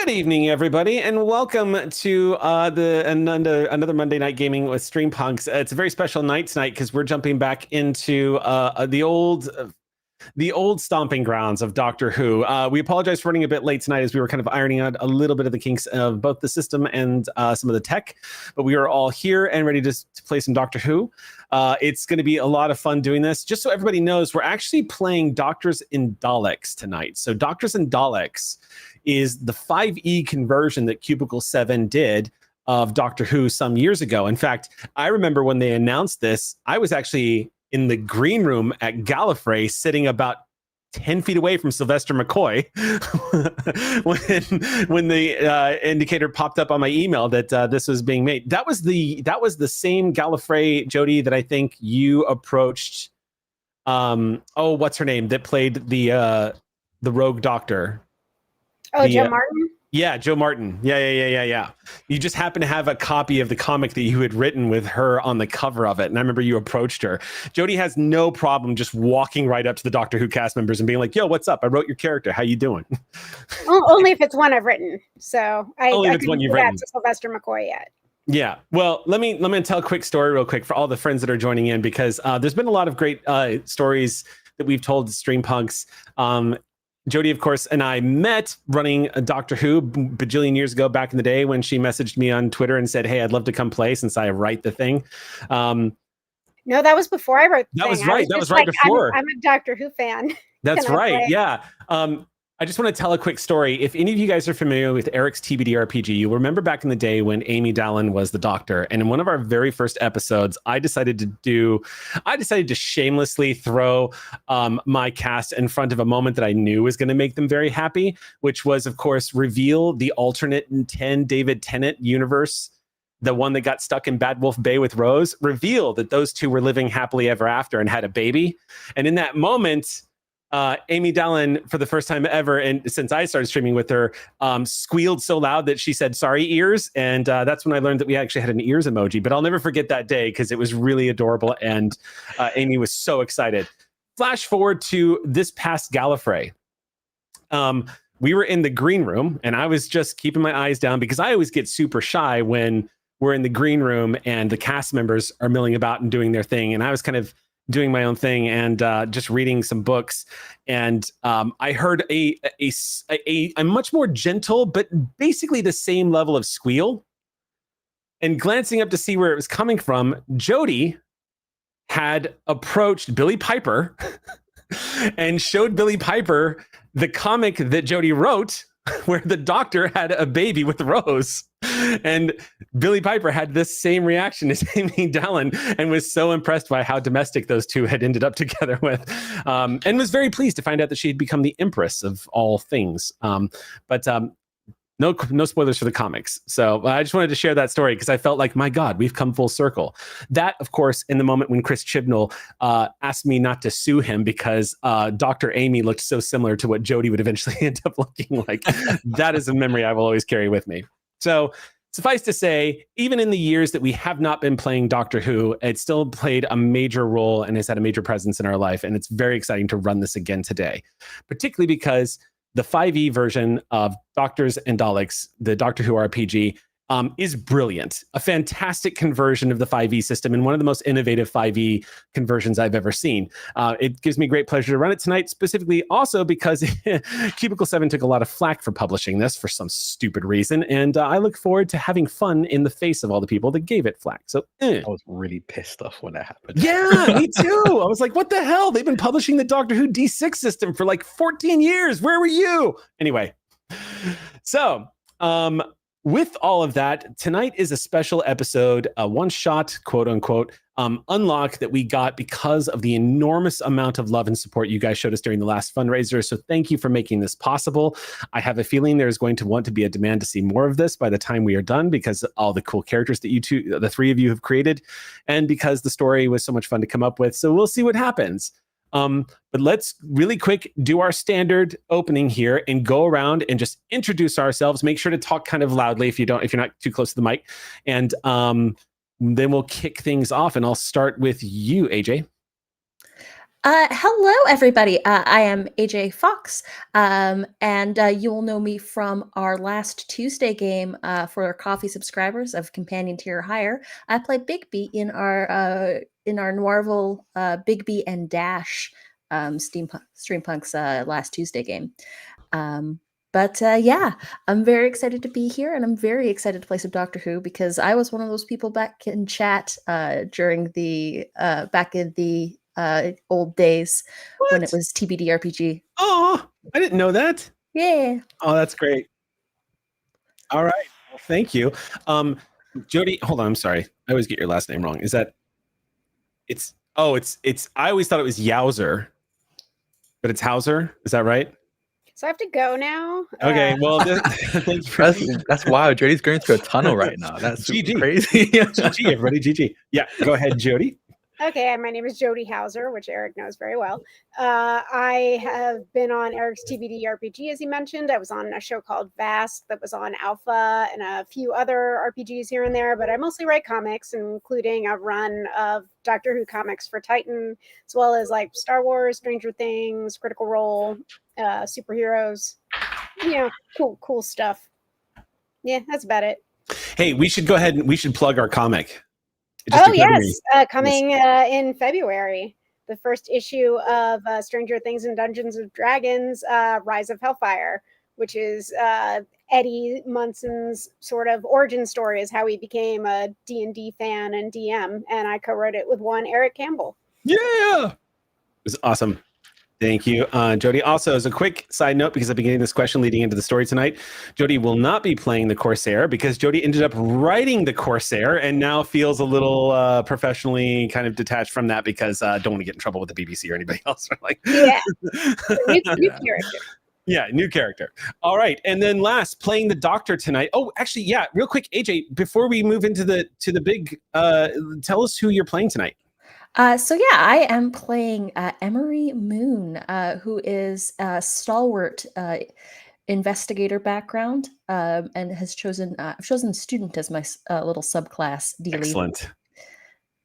Good evening, everybody, and welcome to another Monday Night Gaming with Streampunks. It's a very special night tonight because we're jumping back into the old stomping grounds of Doctor Who. We apologize for running a bit late tonight as we were kind of ironing out a little bit of the kinks of both the system and some of the tech, but we are all here and ready to play some Doctor Who. It's going to be a lot of fun doing this. Just so everybody knows, we're actually playing Doctors and Daleks tonight. So Doctors and Daleks is the 5e conversion that Cubicle 7 did of Doctor Who some years ago. In fact, I remember when they announced this, I was actually in the green room at Gallifrey sitting about 10 feet away from Sylvester McCoy when the indicator popped up on my email that this was being made. That was the same Gallifrey, Jody, that I think you approached. What's her name that played the Rogue Doctor? Joe Martin? Yeah, Joe Martin. Yeah. You just happen to have a copy of the comic that you had written with her on the cover of it. And I remember you approached her. Jody has no problem just walking right up to the Doctor Who cast members and being like, yo, what's up? I wrote your character. How you doing? Well, only if it's one I've written. So I couldn't do that to Sylvester McCoy yet. Yeah. Well, let me tell a quick story real quick for all the friends that are joining in, because there's been a lot of great stories that we've told Streampunks. Jody, of course, and I met running a Doctor Who bajillion years ago back in the day when she messaged me on Twitter and said, hey, I'd love to come play since I write the thing. No, that was before I wrote the thing. That was right before. I'm a Doctor Who fan. That's right. Yeah. I just want to tell a quick story. If any of you guys are familiar with Eric's ttrpg, you'll remember back in the day when Amy Dallin was the Doctor. And in one of our very first episodes, I decided to shamelessly throw my cast in front of a moment that I knew was going to make them very happy, which was, of course, reveal the alternate 10 David Tennant universe, the one that got stuck in Bad Wolf Bay with Rose, reveal that those two were living happily ever after and had a baby. And in that moment, Amy Dallin, for the first time ever, and since I started streaming with her, squealed so loud that she said, sorry, ears. And that's when I learned that we actually had an ears emoji. But I'll never forget that day because it was really adorable. And Amy was so excited. Flash forward to this past Gallifrey. We were in the green room and I was just keeping my eyes down because I always get super shy when we're in the green room and the cast members are milling about and doing their thing. And I was kind of doing my own thing and just reading some books, and I heard a much more gentle but basically the same level of squeal. And glancing up to see where it was coming from, Jody had approached Billy Piper and showed Billy Piper the comic that Jody wrote, where the Doctor had a baby with Rose. And Billy Piper had this same reaction as Amy Dallin and was so impressed by how domestic those two had ended up together with, and was very pleased to find out that she had become the empress of all things. But no spoilers for the comics. So I just wanted to share that story because I felt like, my God, we've come full circle. That, of course, in the moment when Chris Chibnall asked me not to sue him because Dr. Amy looked so similar to what Jody would eventually end up looking like. That is a memory I will always carry with me. So suffice to say, even in the years that we have not been playing Doctor Who, it still played a major role and has had a major presence in our life. And it's very exciting to run this again today, particularly because the 5e version of Doctors and Daleks, the Doctor Who RPG, is brilliant. A fantastic conversion of the 5e system and one of the most innovative 5e conversions I've ever seen. It gives me great pleasure to run it tonight, specifically also because Cubicle 7 took a lot of flack for publishing this for some stupid reason, and I look forward to having fun in the face of all the people that gave it flack. So I was really pissed off when that happened. Yeah, me too. I was like, what the hell? They've been publishing the Doctor Who D6 system for like 14 years. Where were you? Anyway, so with all of that, tonight is a special episode, a one-shot, quote unquote, unlock that we got because of the enormous amount of love and support you guys showed us during the last fundraiser. So thank you for making this possible. I have a feeling there's going to want to be a demand to see more of this by the time we are done, because all the cool characters that the three of you have created, and because the story was so much fun to come up with. So we'll see what happens. But let's really quick do our standard opening here and go around and just introduce ourselves. Make sure to talk kind of loudly if you're not too close to the mic. And then we'll kick things off, and I'll start with you, AJ. Hello, everybody. I am AJ Fox, and you will know me from our last Tuesday game for our coffee subscribers of Companion Tier Higher. I played Bigby in our Noirville Bigby and Dash Streampunks last Tuesday game. Yeah, I'm very excited to be here, and I'm very excited to play some Doctor Who because I was one of those people back in chat during the back in the old days when it was TBD RPG. Oh, I didn't know that. Yeah. Oh, that's great. All right. Well, thank you. Jody, hold on. I'm sorry. I always get your last name wrong. Is that it's I always thought it was Yowzer, but it's Hauser. Is that right? So I have to go now. Okay. Well, thanks for that's wild. Jody's going through a tunnel right now. That's GG. Crazy. GG, everybody. GG. Yeah. Go ahead, Jody. Okay, my name is Jody Hauser, which Eric knows very well. I have been on Eric's TBD RPG, as he mentioned. I was on a show called Vast that was on Alpha and a few other RPGs here and there, but I mostly write comics, including a run of Doctor Who comics for Titan, as well as like Star Wars, Stranger Things, Critical Role, superheroes, cool stuff. Yeah, that's about it. Hey, we should go ahead and we should plug our comic. Yes, coming in February, the first issue of Stranger Things and Dungeons of Dragons, Rise of Hellfire, which is Eddie Munson's sort of origin story is how he became a D&D fan and DM, and I co-wrote it with one Eric Campbell. Yeah, it was awesome. Thank you, Jody. Also, as a quick side note, because I've been getting this question leading into the story tonight, Jody will not be playing the Corsair because Jody ended up writing the Corsair and now feels a little professionally kind of detached from that because don't want to get in trouble with the BBC or anybody else. New character. Yeah, new character. All right, and then last, playing the Doctor tonight. Oh, actually, yeah, real quick, AJ, before we move into the big, tell us who you're playing tonight. I am playing Emery Moon, who is a stalwart investigator background, and has chosen I've chosen student as my little subclass. Excellent.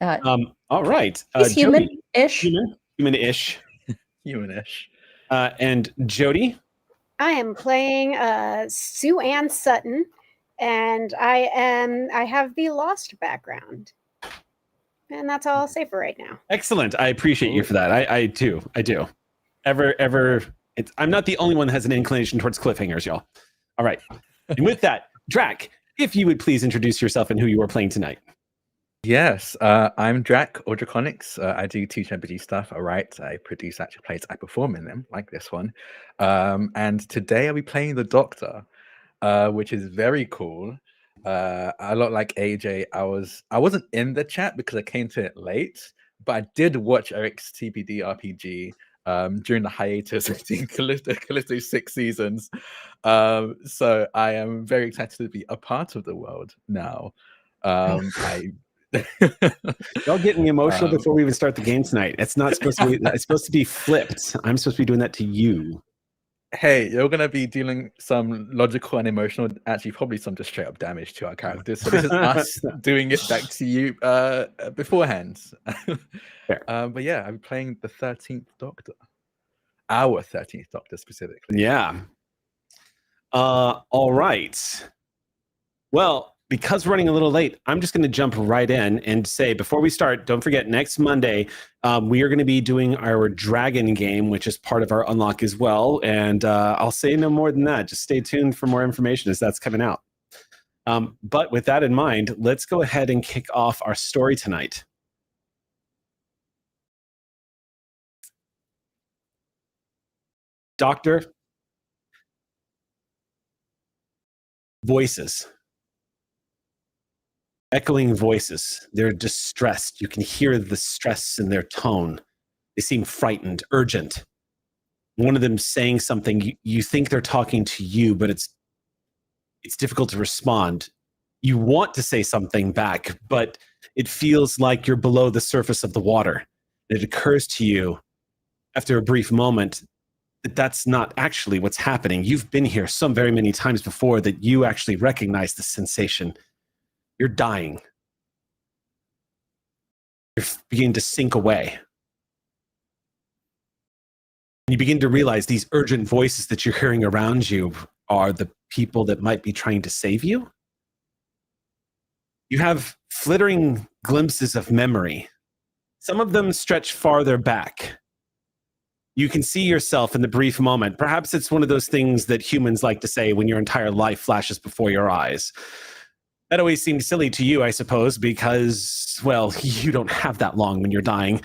All right. He's human-ish. Human-ish. Human-ish. And Jody? I am playing Sue Ann Sutton, and I have the Lost background. And that's all I'll say for right now. Excellent. I appreciate you for that. I do. I'm not the only one that has an inclination towards cliffhangers, y'all. All right. And with that, Drac, if you would please introduce yourself and who you are playing tonight. Yes, I'm Drac, or Draconics. I do ttrpg stuff. I write, I produce actual plays, I perform in them, like this one. And today I'll be playing the Doctor, which is very cool. A lot like AJ, I wasn't in the chat because I came to it late, but I did watch Eric's TBD RPG during the hiatus between Callisto's 6 seasons. So I am very excited to be a part of the world now. Y'all getting emotional before we even start the game tonight. It's not supposed to be. It's supposed to be flipped. I'm supposed to be doing that to you. Hey, you're going to be dealing some logical and emotional, actually probably some just straight up damage to our characters. So this is us doing it back to you beforehand. But yeah, I'm playing the 13th Doctor. Our 13th Doctor specifically. Yeah. All right. Well, because we're running a little late, I'm just going to jump right in and say, before we start, don't forget, next Monday, we are going to be doing our Dragon game, which is part of our unlock as well. And I'll say no more than that. Just stay tuned for more information as that's coming out. But with that in mind, let's go ahead and kick off our story tonight. Doctor, voices. Echoing voices. They're distressed. You can hear the stress in their tone. They seem frightened, urgent. One of them saying something, you think they're talking to you, but it's difficult to respond. You want to say something back, but it feels like you're below the surface of the water. It occurs to you after a brief moment that that's not actually what's happening. You've been here so very many times before that you actually recognize the sensation. You're dying. You're beginning to sink away. You begin to realize these urgent voices that you're hearing around you are the people that might be trying to save you. You have flittering glimpses of memory. Some of them stretch farther back. You can see yourself in the brief moment. Perhaps it's one of those things that humans like to say when your entire life flashes before your eyes. That always seems silly to you, I suppose, because, well, you don't have that long when you're dying.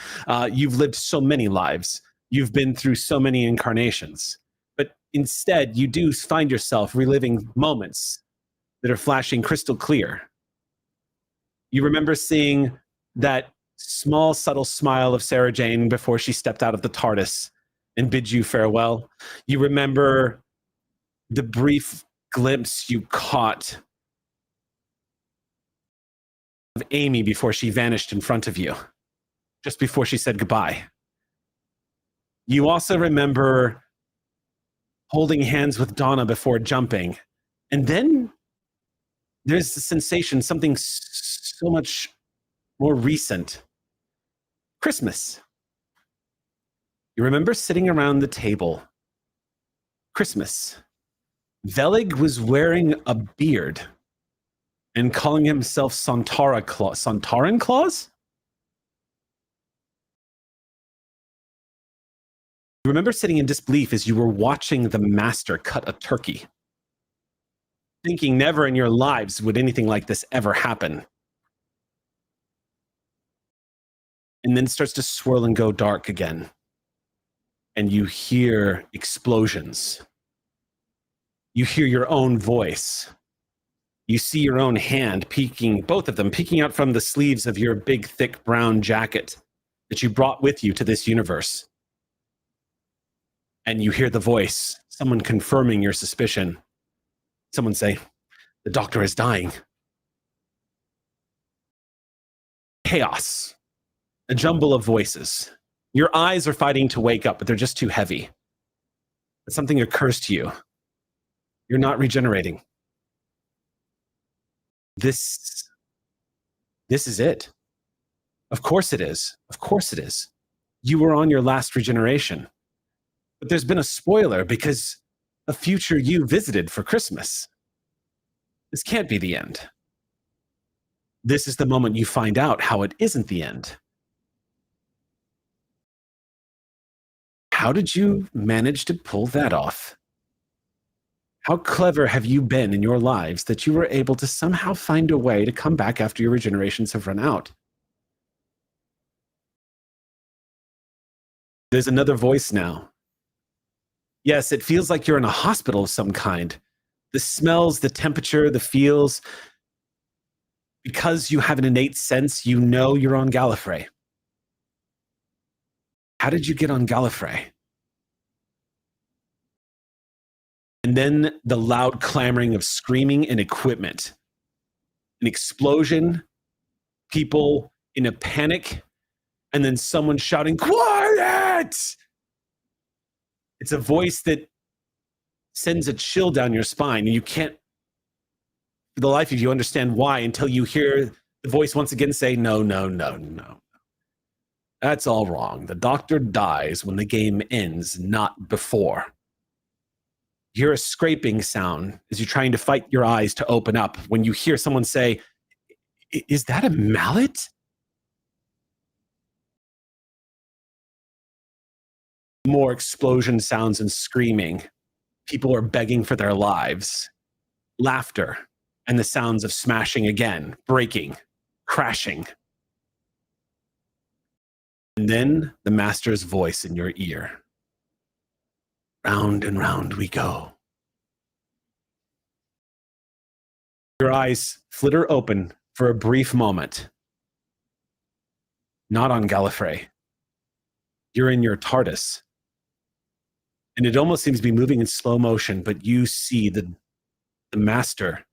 You've lived so many lives. You've been through so many incarnations. But instead, you do find yourself reliving moments that are flashing crystal clear. You remember seeing that small, subtle smile of Sarah Jane before she stepped out of the TARDIS and bid you farewell. You remember the brief glimpse you caught of Amy before she vanished in front of you, just before she said goodbye. You also remember holding hands with Donna before jumping. And then there's the sensation, something so much more recent. Christmas. You remember sitting around the table. Christmas. Velig was wearing a beard and calling himself Sontaran Claus? You remember sitting in disbelief as you were watching the master cut a turkey, thinking never in your lives would anything like this ever happen. And then it starts to swirl and go dark again. And you hear explosions. You hear your own voice. You see your own hand peeking, both of them peeking out from the sleeves of your big, thick brown jacket that you brought with you to this universe. And you hear the voice, someone confirming your suspicion. Someone say, "The doctor is dying." Chaos. A jumble of voices. Your eyes are fighting to wake up, but they're just too heavy. But something occurs to you. You're not regenerating. This is it. Of course it is. Of course it is. You were on your last regeneration. But there's been a spoiler because a future you visited for Christmas. This can't be the end. This is the moment you find out how it isn't the end. How did you manage to pull that off? How clever have you been in your lives that you were able to somehow find a way to come back after your regenerations have run out? There's another voice now. Yes, it feels like you're in a hospital of some kind. The smells, the temperature, the feels. Because you have an innate sense, you know you're on Gallifrey. How did you get on Gallifrey? And then the loud clamoring of screaming and equipment. An explosion, people in a panic, and then someone shouting, "Quiet!" It's a voice that sends a chill down your spine, and you can't, for the life of you, understand why until you hear the voice once again say, "No, no, no, no. That's all wrong. The doctor dies when the game ends, not before." You hear a scraping sound as you're trying to fight your eyes to open up when you hear someone say, "Is that a mallet?" More explosion sounds and screaming. People are begging for their lives. Laughter and the sounds of smashing again, breaking, crashing. And then the master's voice in your ear. "Round and round we go." Your eyes flitter open for a brief moment. Not on Gallifrey. You're in your TARDIS. And it almost seems to be moving in slow motion, but you see the master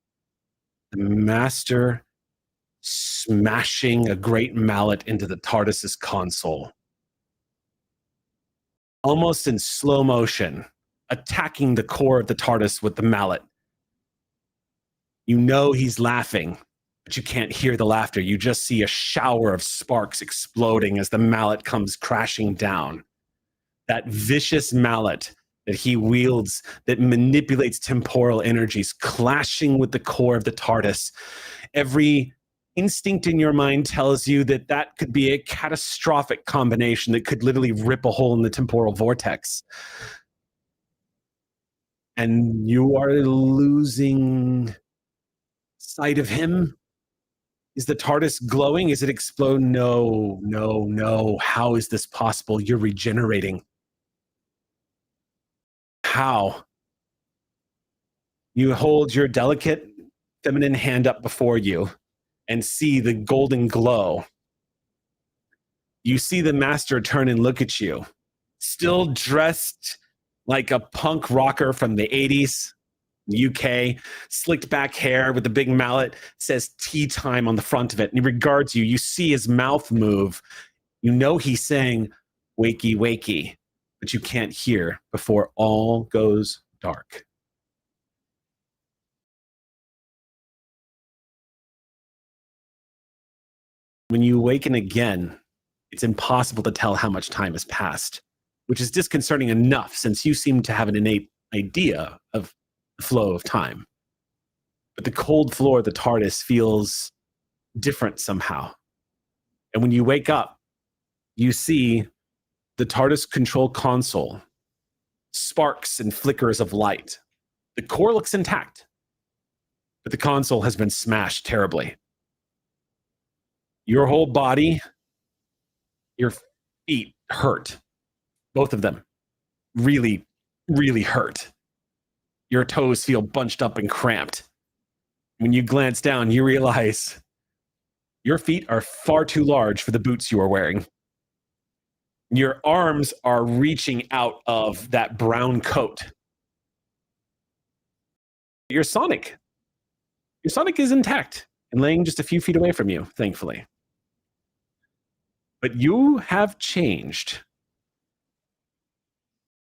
smashing a great mallet into the TARDIS's console. Almost in slow motion, attacking the core of the TARDIS with the mallet. You know he's laughing, but you can't hear the laughter. You just see a shower of sparks exploding as the mallet comes crashing down. that vicious mallet that he wields that manipulates temporal energies, clashing with the core of the TARDIS. Every instinct in your mind tells you that that could be a catastrophic combination that could literally rip a hole in the temporal vortex. And you are losing sight of him. Is the TARDIS glowing? Is it explode? No, no, no. How is this possible? You're regenerating. How? You hold your delicate feminine hand up before you and see the golden glow. You see the master turn and look at you, still dressed like a punk rocker from the 80s, UK, slicked back hair with a big mallet, says tea time on the front of it, and he regards you. You see his mouth move. You know he's saying, wakey, wakey, but you can't hear before all goes dark. When you awaken again, it's impossible to tell how much time has passed, which is disconcerting enough since you seem to have an innate idea of the flow of time. But the cold floor of the TARDIS feels different somehow. And when you wake up, you see the TARDIS control console, sparks and flickers of light. The core looks intact, but the console has been smashed terribly. Your whole body, your feet hurt. Both of them really, really hurt. Your toes feel bunched up and cramped. When you glance down, you realize your feet are far too large for the boots you are wearing. Your arms are reaching out of that brown coat. Your Sonic is intact and laying just a few feet away from you, thankfully. But you have changed.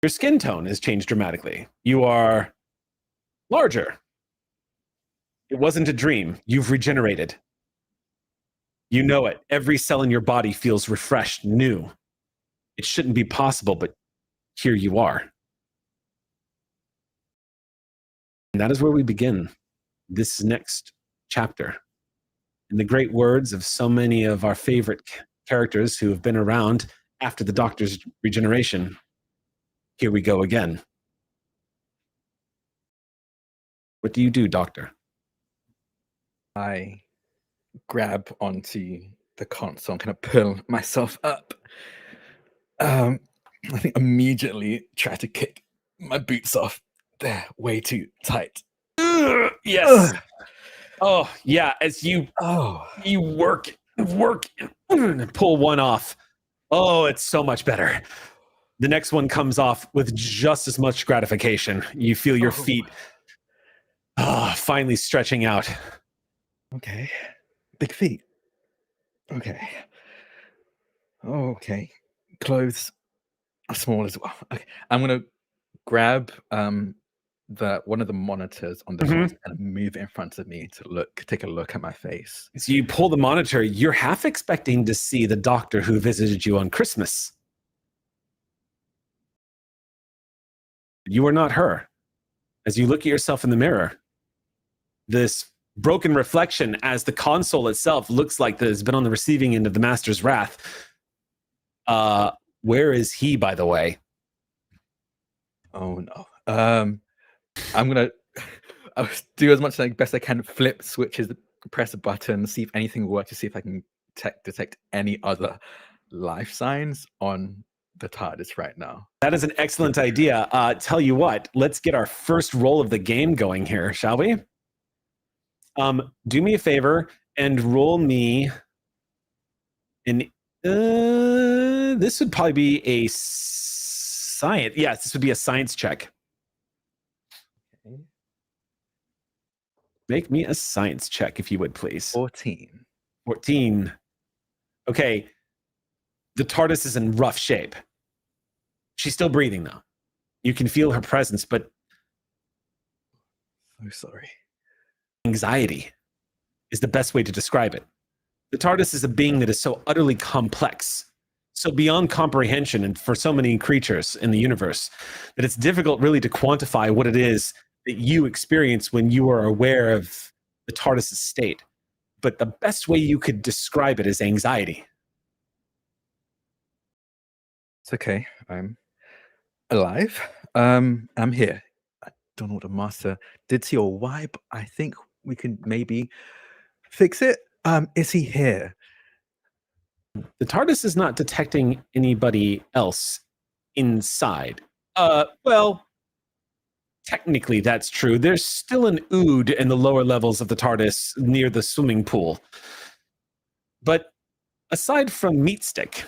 Your skin tone has changed dramatically. You are larger. It wasn't a dream. You've regenerated. You know it. Every cell in your body feels refreshed, new. It shouldn't be possible, but here you are. And that is where we begin this next chapter. In the great words of so many of our favorite characters who have been around after the Doctor's regeneration, here we go again. What do you do, Doctor? I grab onto the console and kind of pull myself up. I think immediately try to kick my boots off. They're way too tight. Yes. Oh, yeah. As you work and pull one off. Oh, it's so much better. The next one comes off with just as much gratification. You feel your feet finally stretching out. Okay. Big feet. Okay. Okay. Clothes are small as well. Okay. I'm gonna grab one of the monitors on the console and move it in front of me to take a look at my face. So you pull the monitor, you're half expecting to see the Doctor who visited you on Christmas. You are not her. As you look at yourself in the mirror, this broken reflection as the console itself looks like that has been on the receiving end of the Master's wrath. Where is he, by the way? Oh no. I'm gonna do as much as best I can, flip switches, press a button, see if anything works, to see if I can detect any other life signs on the TARDIS right now. That is an excellent idea. Tell you what, let's get our first roll of the game going here, shall we? Do me a favor and roll me an this would probably be a science. Yes, this would be a science check. Okay. Make me a science check, if you would, please. 14. 14. Okay. The TARDIS is in rough shape. She's still breathing, though. You can feel her presence, but So sorry. anxiety is the best way to describe it. The TARDIS is a being that is so utterly complex, so beyond comprehension and for so many creatures in the universe that it's difficult really to quantify what it is that you experience when you are aware of the TARDIS's state. But the best way you could describe it is anxiety. It's okay. I'm alive. I'm here. I don't know what the master did to your why, but I think we can maybe fix it. Is he here? The TARDIS is not detecting anybody else inside. Well, technically that's true. There's still an Ood in the lower levels of the TARDIS near the swimming pool. But aside from Meatstick,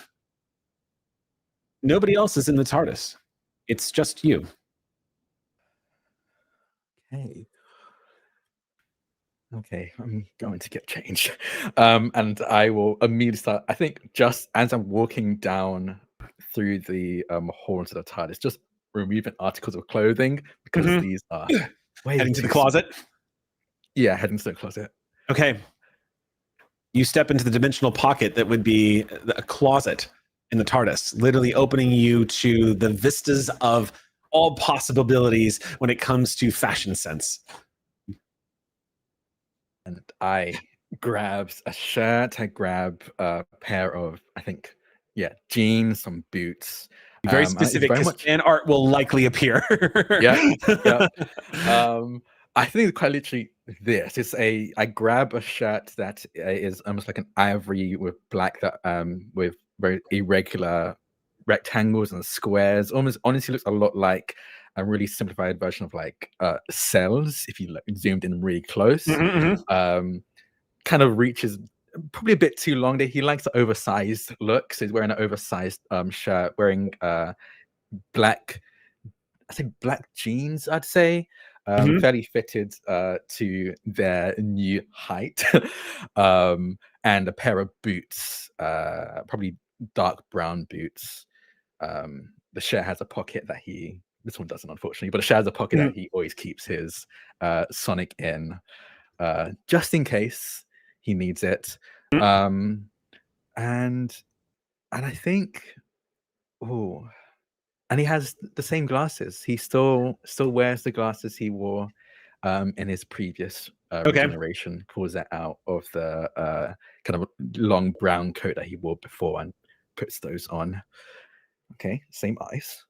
nobody else is in the TARDIS. It's just you. Okay, I'm going to get change. And I will immediately start, I think just as I'm walking down through the hall into the TARDIS, just removing articles of clothing because these are way Heading to the too closet? Yeah, heading to the closet. Okay. You step into the dimensional pocket that would be a closet in the TARDIS, literally opening you to the vistas of all possibilities when it comes to fashion sense. And I grab a shirt, I grab a pair of, I think, jeans, some boots. Be very and it's specific very because much- fan art will likely appear. Yeah. I think quite literally this. I grab a shirt that is almost like an ivory with black, that with very irregular rectangles and squares. Almost honestly looks a lot like a really simplified version of like cells if you like zoomed in really close. Kind of reaches probably a bit too long. He likes the oversized look, so he's wearing an oversized shirt, wearing black jeans, I'd say, fairly fitted to their new height, and a pair of boots, probably dark brown boots. The shirt has a pocket that this one doesn't, unfortunately, but the shirt has a pocket that he always keeps his Sonic in, just in case he needs it. And I think, and he has the same glasses. He still wears the glasses he wore in his previous regeneration. Pulls that out of the kind of long brown coat that he wore before and puts those on. Okay, same eyes.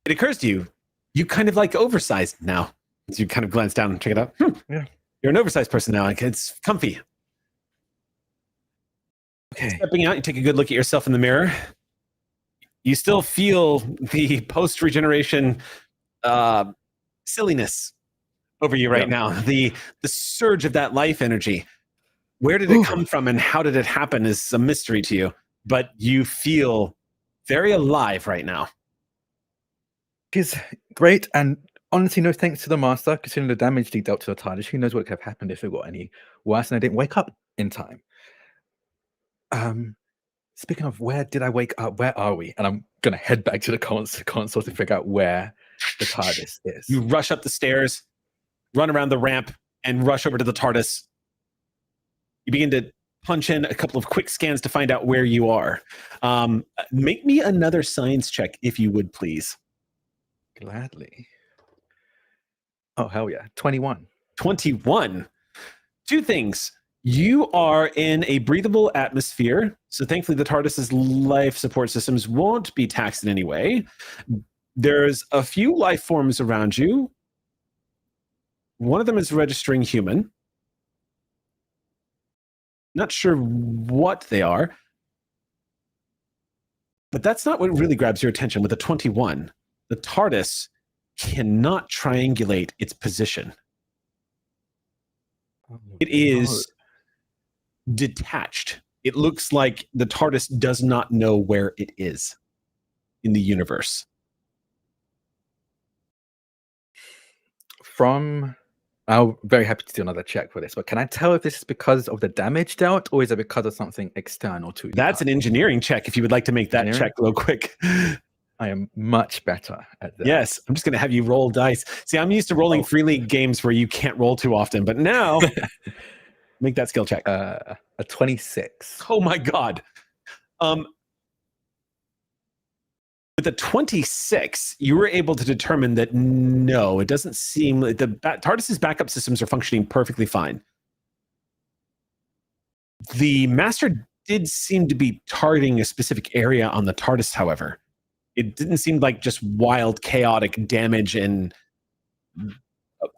It occurs to you kind of like oversized now. As you kind of glance down and check it out. Yeah. You're an oversized person now. It's comfy. Okay. Stepping out, you take a good look at yourself in the mirror. You still feel the post-regeneration silliness over you right now. The surge of that life energy. Where did it come from and how did it happen is a mystery to you. But you feel very alive right now. Is great, and honestly, no thanks to the master, considering the damage he dealt to the TARDIS. Who knows what could have happened if it got any worse, and I didn't wake up in time. Speaking of where did I wake up, where are we? And I'm gonna head back to the console to figure out where the TARDIS is. You rush up the stairs, run around the ramp, and rush over to the TARDIS. You begin to punch in a couple of quick scans to find out where you are. Make me another science check, if you would, please. Gladly. Oh, hell yeah. 21. 21. Two things. You are in a breathable atmosphere, so thankfully the TARDIS's life support systems won't be taxed in any way. There's a few life forms around you. One of them is registering human. Not sure what they are, but that's not what really grabs your attention with the 21. The TARDIS cannot triangulate its position. It is detached. It looks like the TARDIS does not know where it is in the universe. I'm very happy to do another check for this, but can I tell if this is because of the damage dealt or is it because of something external to the That's an engineering check if you would like to make that check real quick. I am much better at that. Yes, I'm just going to have you roll dice. See, I'm used to rolling free league games where you can't roll too often, but now make that skill check. A 26. Oh my God. With a 26, you were able to determine that no, it doesn't seem like TARDIS's backup systems are functioning perfectly fine. The Master did seem to be targeting a specific area on the TARDIS, however. It didn't seem like just wild, chaotic damage and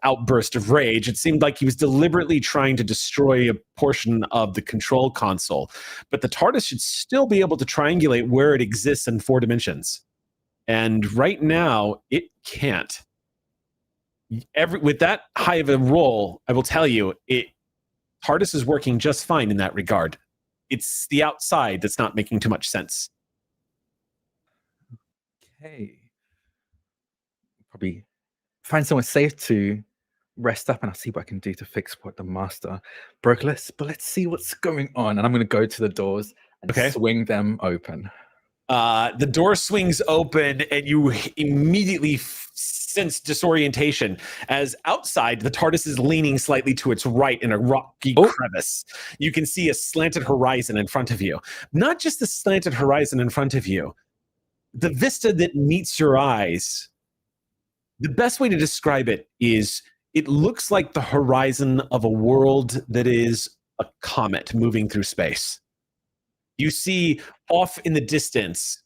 outburst of rage. It seemed like he was deliberately trying to destroy a portion of the control console. But the TARDIS should still be able to triangulate where it exists in 4 dimensions. And right now, it can't. With that high of a roll, I will tell you, TARDIS is working just fine in that regard. It's the outside that's not making too much sense. Okay. Probably find somewhere safe to rest up, and I'll see what I can do to fix what the Master broke. But let's see what's going on. And I'm going to go to the doors and swing them open. The door swings open, and you immediately sense disorientation as outside the TARDIS is leaning slightly to its right in a rocky crevice. You can see a slanted horizon in front of you. Not just the slanted horizon in front of you, the vista that meets your eyes. The best way to describe it is it looks like the horizon of a world that is a comet moving through space. You see off in the distance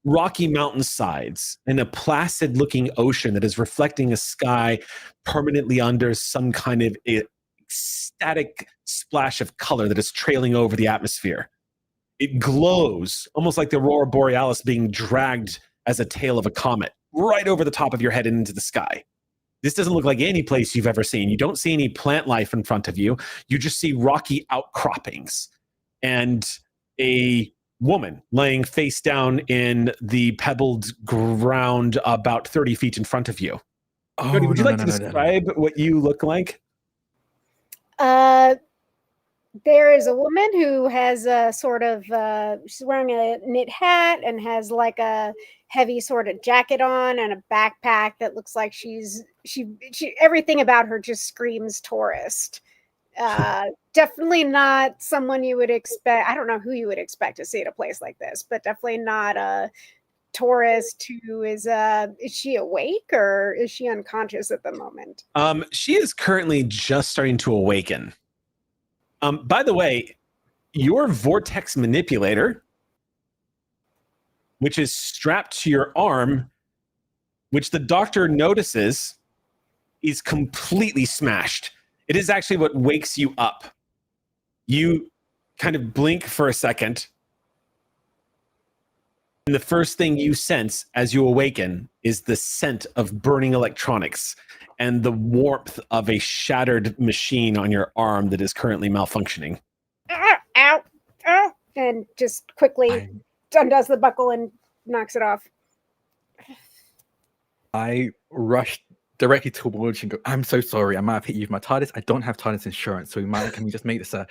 rocky mountainsides and a placid-looking ocean that is reflecting a sky permanently under some kind of ecstatic splash of color that is trailing over the atmosphere. It glows, almost like the aurora borealis being dragged as a tail of a comet, right over the top of your head and into the sky. This doesn't look like any place you've ever seen. You don't see any plant life in front of you. You just see rocky outcroppings and a woman laying face down in the pebbled ground about 30 feet in front of you. Jody, would you like to describe what you look like? There is a woman who has a sort of, she's wearing a knit hat and has like a heavy sort of jacket on and a backpack that looks like she everything about her just screams tourist. Definitely not someone you would expect. I don't know who you would expect to see at a place like this, but definitely not a tourist who is she awake or is she unconscious at the moment? She is currently just starting to awaken. By the way, your vortex manipulator, which is strapped to your arm, which the doctor notices is completely smashed. It is actually what wakes you up. You kind of blink for a second, and the first thing you sense as you awaken is the scent of burning electronics and the warmth of a shattered machine on your arm that is currently malfunctioning. Ow, ow, and just quickly undoes the buckle and knocks it off. I rushed directly towards you and go, I'm so sorry, I might have hit you with my TARDIS. I don't have TARDIS insurance, so can we just make this a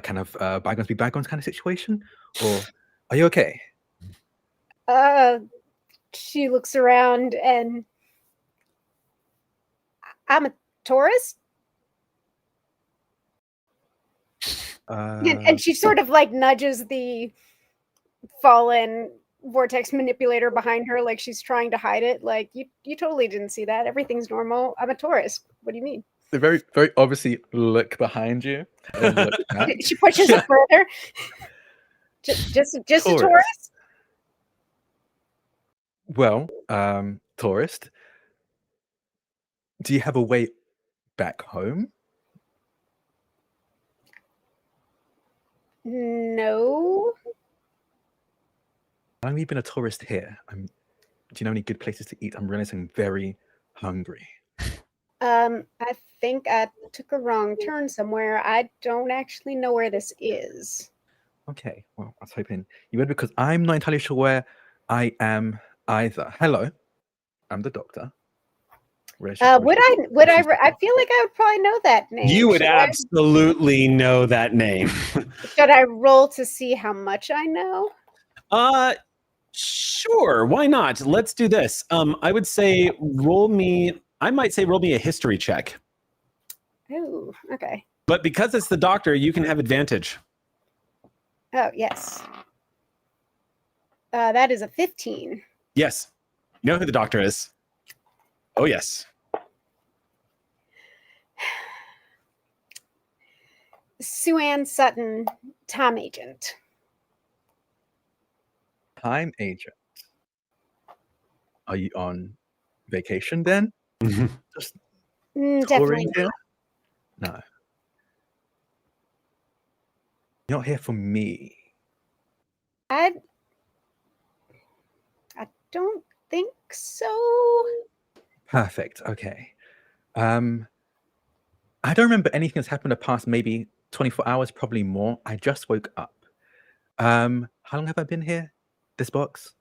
kind of bygones be bygones kind of situation? Or are you okay? She looks around and I'm a tourist. And she sort of like nudges the fallen vortex manipulator behind her, like she's trying to hide it. Like you totally didn't see that. Everything's normal. I'm a tourist. What do you mean? They very, very obviously look behind you. And then look back. She pushes it further. Just a tourist. Well, tourist, do you have a way back home? No. I've only been a tourist here. Do you know any good places to eat? I'm realizing I'm very hungry. I think I took a wrong turn somewhere. I don't actually know where this is. Okay, well, I was hoping you would, because I'm not entirely sure where I am either. Hello, I'm the doctor. Would I feel like I would probably know that name. You would absolutely know that name. Should I roll to see how much I know? Sure, why not? Let's do this. I would say roll me a history check. Oh, okay. But because it's the doctor, you can have advantage. Oh, yes. That is a 15. Yes. You know who the doctor is? Oh, yes. Sue Ann Sutton, Time Agent. Time agent. Are you on vacation then? Just Definitely touring not. here? No. You're not here for me. I don't think so. Perfect. Okay. I don't remember anything that's happened in the past maybe 24 hours, probably more. I just woke up. How long have I been here? This box?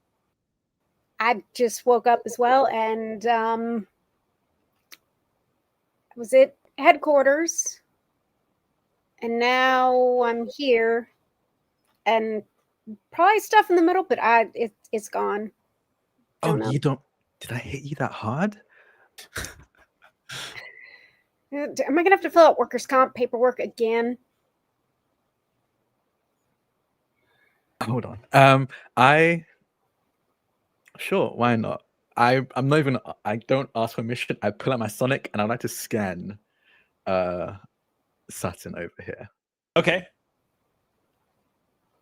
I just woke up as well, and I was at headquarters, and now I'm here, and probably stuff in the middle, but it's gone. Oh, Don't know. you don't. Did I hit you that hard? Am I gonna have to fill out workers' comp paperwork again? Hold on. Sure, why not? I'm not even. I don't ask permission. I pull out my Sonic and I'd like to scan Sutton over here Okay.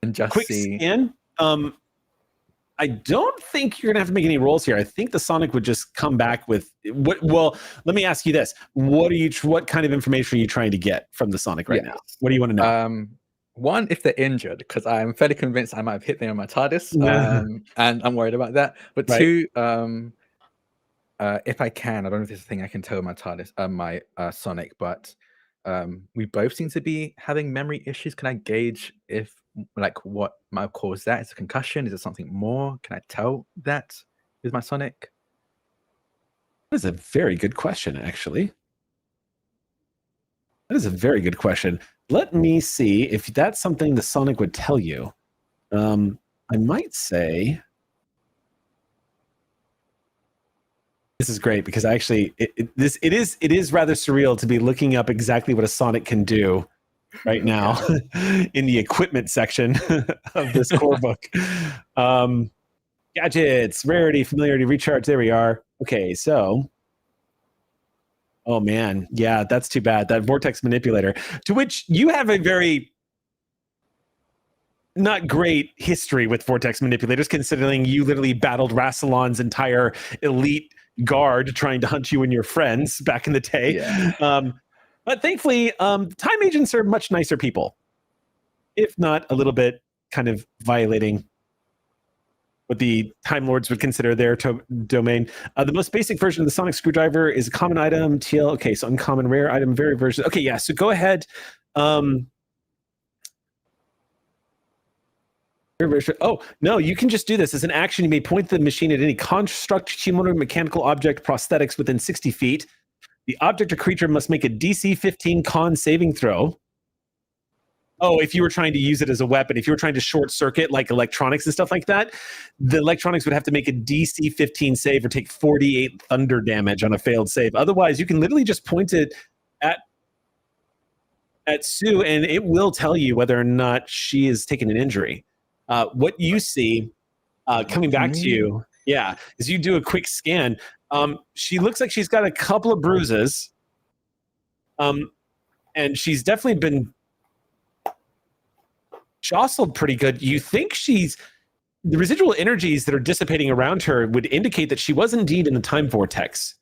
and just Quick see. scan. I don't think you're gonna have to make any rolls here. I think the Sonic would just come back with what. Well, let me ask you this: what kind of information are you trying to get from the Sonic right now? What do you want to know? One, if they're injured, because I'm fairly convinced I might have hit them on my TARDIS, and I'm worried about that. But Right. two, if I can, I don't know if there's a thing I can tell my TARDIS, my Sonic, but we both seem to be having memory issues. Can I gauge if what might have caused that? Is it a concussion? Is it something more? Can I tell that with my Sonic? That is a very good question, actually. That is a very good question. Let me see if that's something the Sonic would tell you. I might say this is great because actually it is rather surreal to be looking up exactly what a Sonic can do right now in the equipment section of this core book. Gadgets, rarity, familiarity, recharge. There we are. Okay, so. Oh man, yeah, that's too bad. That vortex manipulator, to which you have a very not great history with vortex manipulators, considering you literally battled Rassilon's entire elite guard trying to hunt you and your friends back in the day. Yeah. But thankfully, time agents are much nicer people, if not a little bit kind of violating what the Time Lords would consider their domain. The most basic version of the sonic screwdriver is a common item. TL. Okay, so uncommon, rare item, very version. Okay, yeah. So go ahead. Oh no, you can just do this as an action. You may point the machine at any construct, human or mechanical object, prosthetics within 60 feet. The object or creature must make a DC 15 con saving throw. Oh, if you were trying to use it as a weapon, if you were trying to short circuit like electronics and stuff like that, the electronics would have to make a DC 15 save or take 48 thunder damage on a failed save. Otherwise, you can literally just point it at Sue, and it will tell you whether or not she is taking an injury. What you see coming back to you, is you do a quick scan. She looks like she's got a couple of bruises, and she's definitely been jostled pretty good. You think the residual energies that are dissipating around her would indicate that she was indeed in the time vortex.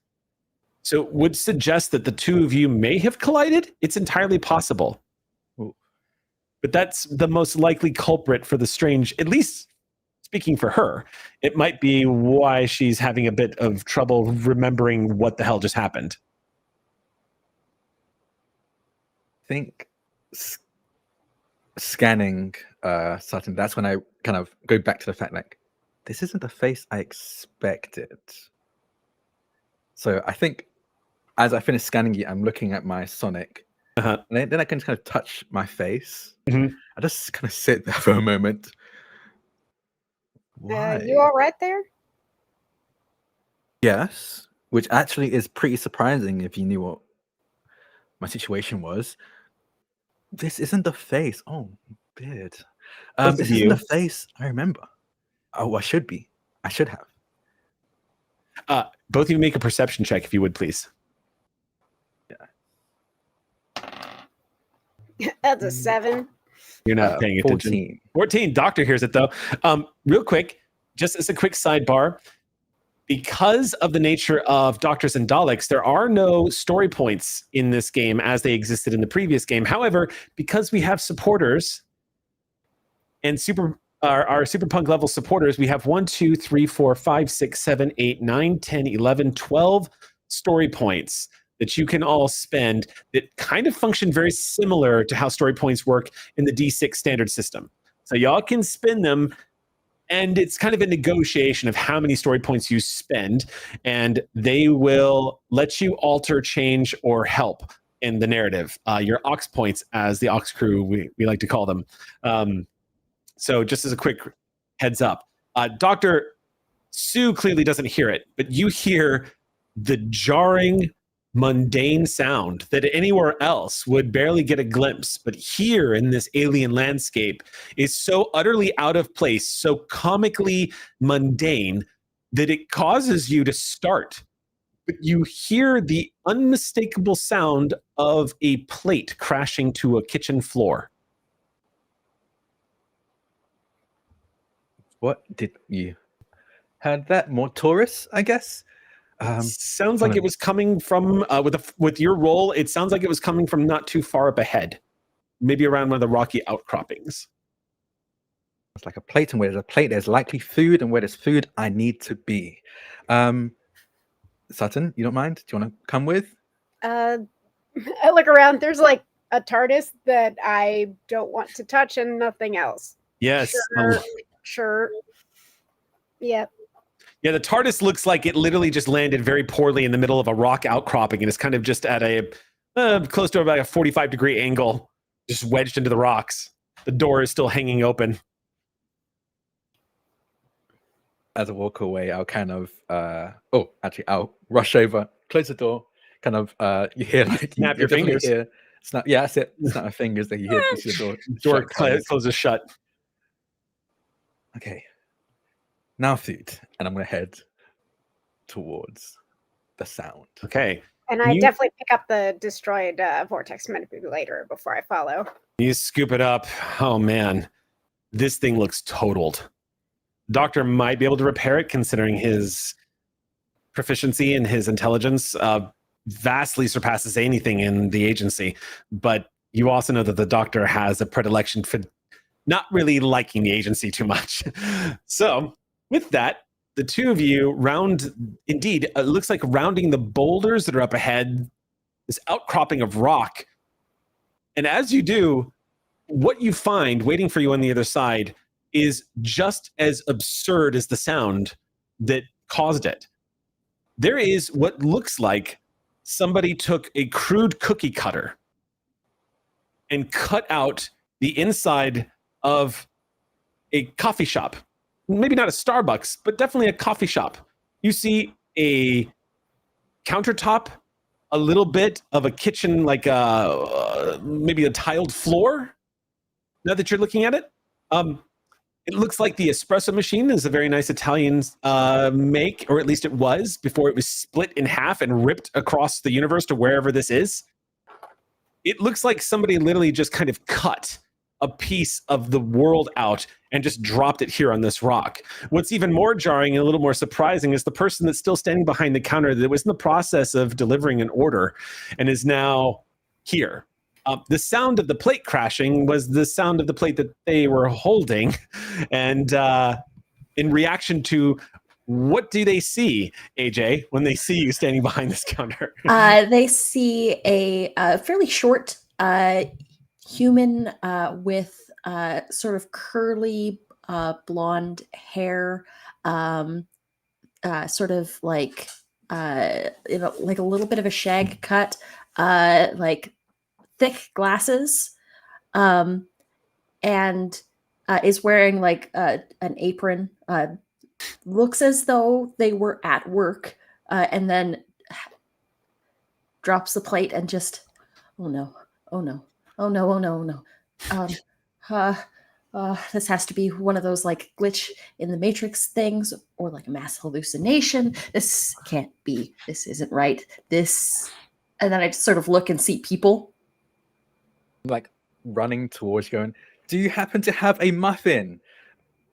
So it would suggest that the two of you may have collided. It's entirely possible. Ooh. But that's the most likely culprit for the strange, at least speaking for her. It might be why she's having a bit of trouble remembering what the hell just happened. I think scanning Sutton, that's when I kind of go back to the fact this isn't the face I expected. So I think as I finish scanning you, I'm looking at my Sonic, and then I can kind of touch my face. I just kind of sit there for a moment. Why? You all right there? Yes, which actually is pretty surprising if you knew what my situation was. This isn't the face. Oh, beard. This isn't the face I remember. Oh, I should be. I should have. Both of you make a perception check, if you would, please. That's a 7. You're not paying attention. 14. 14. Doctor hears it, though. Real quick, just as a quick sidebar, because of the nature of Doctors and Daleks, there are no story points in this game as they existed in the previous game. However, because we have supporters and our Superpunk level supporters, we have 1, 2, 3, 4, 5, 6, 7, 8, 9, 10, 11, 12 story points that you can all spend that kind of function very similar to how story points work in the D6 standard system. So y'all can spend them, and it's kind of a negotiation of how many story points you spend, and they will let you alter, change, or help in the narrative. Your Ox points, as the Ox crew, we like to call them. So just as a quick heads up, Dr. Sue clearly doesn't hear it, but you hear the jarring, mundane sound that anywhere else would barely get a glimpse, but here in this alien landscape is so utterly out of place, so comically mundane, that it causes you to start. But you hear the unmistakable sound of a plate crashing to a kitchen floor. What did you heard that? More tourists, I guess. Sounds like it was coming from with your roll. It sounds like it was coming from not too far up ahead, maybe around one of the rocky outcroppings. It's like a plate, and where there's a plate, there's likely food, and where there's food, I need to be. Sutton, you don't mind? Do you want to come with? I look around. There's like a TARDIS that I don't want to touch, and nothing else. Yes. Sure. Yep. Yeah, the TARDIS looks like it literally just landed very poorly in the middle of a rock outcropping, and it's kind of just at a close to about a 45-degree angle, just wedged into the rocks. The door is still hanging open. As I walk away, I'll kind of I'll rush over, close the door, kind of you hear like snap your fingers. Snap, yeah, that's it. Snap my fingers that you hear the door closes shut. Okay. Now food, and I'm gonna head towards the sound. Okay. And I definitely pick up the destroyed vortex manipulator before I follow. You scoop it up. Oh man, this thing looks totaled. Doctor might be able to repair it, considering his proficiency and his intelligence vastly surpasses anything in the agency. But you also know that the Doctor has a predilection for not really liking the agency too much. So with that, the two of you it looks like rounding the boulders that are up ahead, this outcropping of rock. And as you do, what you find waiting for you on the other side is just as absurd as the sound that caused it. There is what looks like somebody took a crude cookie cutter and cut out the inside of a coffee shop. Maybe not a Starbucks, but definitely a coffee shop. You see a countertop, a little bit of a kitchen, like maybe a tiled floor. Now that you're looking at it, it looks like the espresso machine is a very nice Italian make, or at least it was before it was split in half and ripped across the universe to wherever this is. It looks like somebody literally just kind of cut a piece of the world out and just dropped it here on this rock. What's even more jarring and a little more surprising is the person that's still standing behind the counter that was in the process of delivering an order and is now here. The sound of the plate crashing was the sound of the plate that they were holding. And in reaction to, what do they see, AJ, when they see you standing behind this counter? They see a fairly short human with sort of curly blonde hair, sort of like like a little bit of a shag cut, like thick glasses, and is wearing like an apron. Looks as though they were at work, and then drops the plate and just, oh no. This has to be one of those like glitch in the matrix things or like a mass hallucination. This can't be. This isn't right. This. And then I just sort of look and see people. Like running towards you, going, do you happen to have a muffin?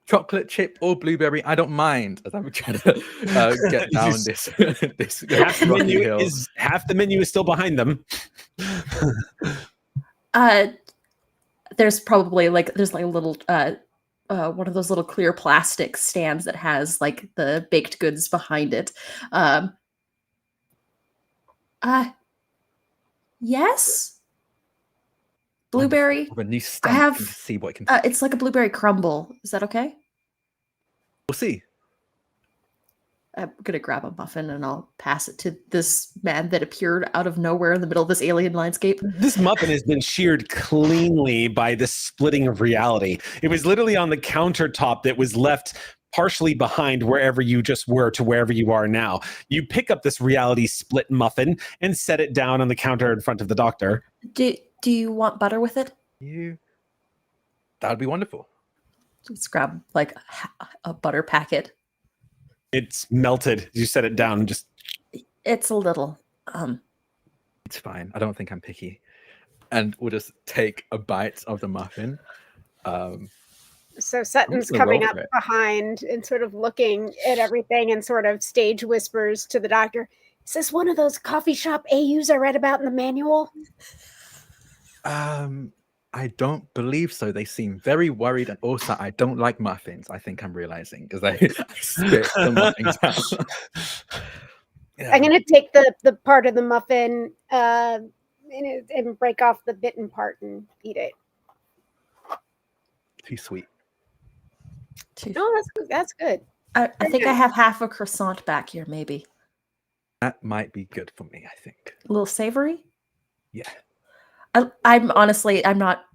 Chocolate chip or blueberry, I don't mind. As I'm trying to get down this this half the rocky menu hill. is still behind them. There's probably like there's like a little one of those little clear plastic stands that has like the baked goods behind it. Yes. Blueberry. Wonderful. A new stump. I have. To see what it can. It's like a blueberry crumble. Is that okay? We'll see. I'm gonna grab a muffin and I'll pass it to this man that appeared out of nowhere in the middle of this alien landscape. This muffin has been sheared cleanly by the splitting of reality. It was literally on the countertop that was left partially behind wherever you just were to wherever you are now. You pick up this reality split muffin and set it down on the counter in front of the doctor. Do you want butter with it? That would be wonderful. Let's grab like a butter packet. It's melted. You set it down and just. It's a little. It's fine. I don't think I'm picky, and we'll just take a bite of the muffin. So Sutton's gonna coming roll up for it. behind and sort of looking at everything and sort of stage whispers to the doctor. Is this one of those coffee shop AUs I read about in the manual? I don't believe so. They seem very worried, and also I don't like muffins. I think I'm realizing because I spit the muffins out. Yeah. I'm gonna take the part of the muffin and break off the bitten part and eat it. Too sweet. No, that's good. I think I have half a croissant back here, maybe. That might be good for me, I think. A little savory? Yeah. I'm honestly, I'm not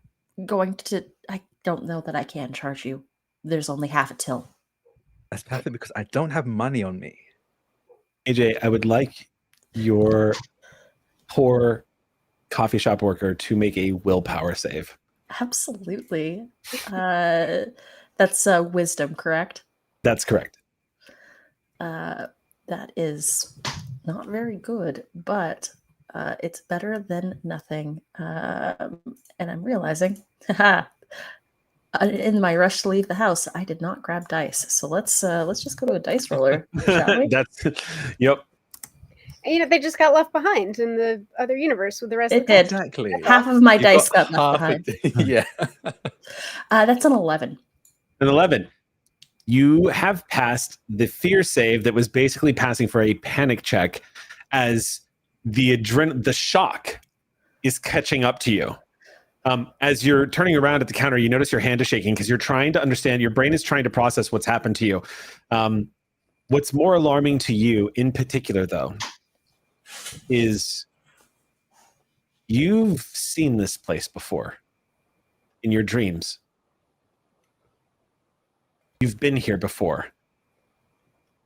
going to, I don't know that I can charge you. There's only half a till. That's perfect because I don't have money on me. AJ, I would like your poor coffee shop worker to make a willpower save. Absolutely. That's wisdom, correct? That's correct. That is not very good, but it's better than nothing. And I'm realizing, in my rush to leave the house, I did not grab dice. So let's just go to a dice roller, shall we? Yep. And, you know, they just got left behind in the other universe with the rest of It the did. Exactly. Half of my You dice got half left behind. Yeah. That's an 11. An 11. You have passed the fear save that was basically passing for a panic check as the shock is catching up to you. As you're turning around at the counter, you notice your hand is shaking because you're trying to understand, your brain is trying to process what's happened to you. What's more alarming to you in particular, though, is you've seen this place before in your dreams. You've been here before,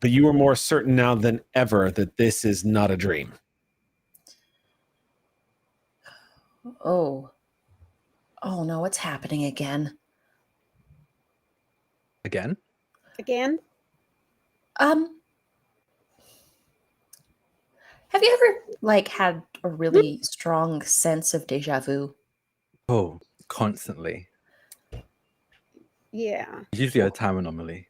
but you are more certain now than ever that this is not a dream. Oh no, it's happening again. Again? Have you ever like had a really strong sense of deja vu? Oh, constantly. Yeah. It's usually a time anomaly.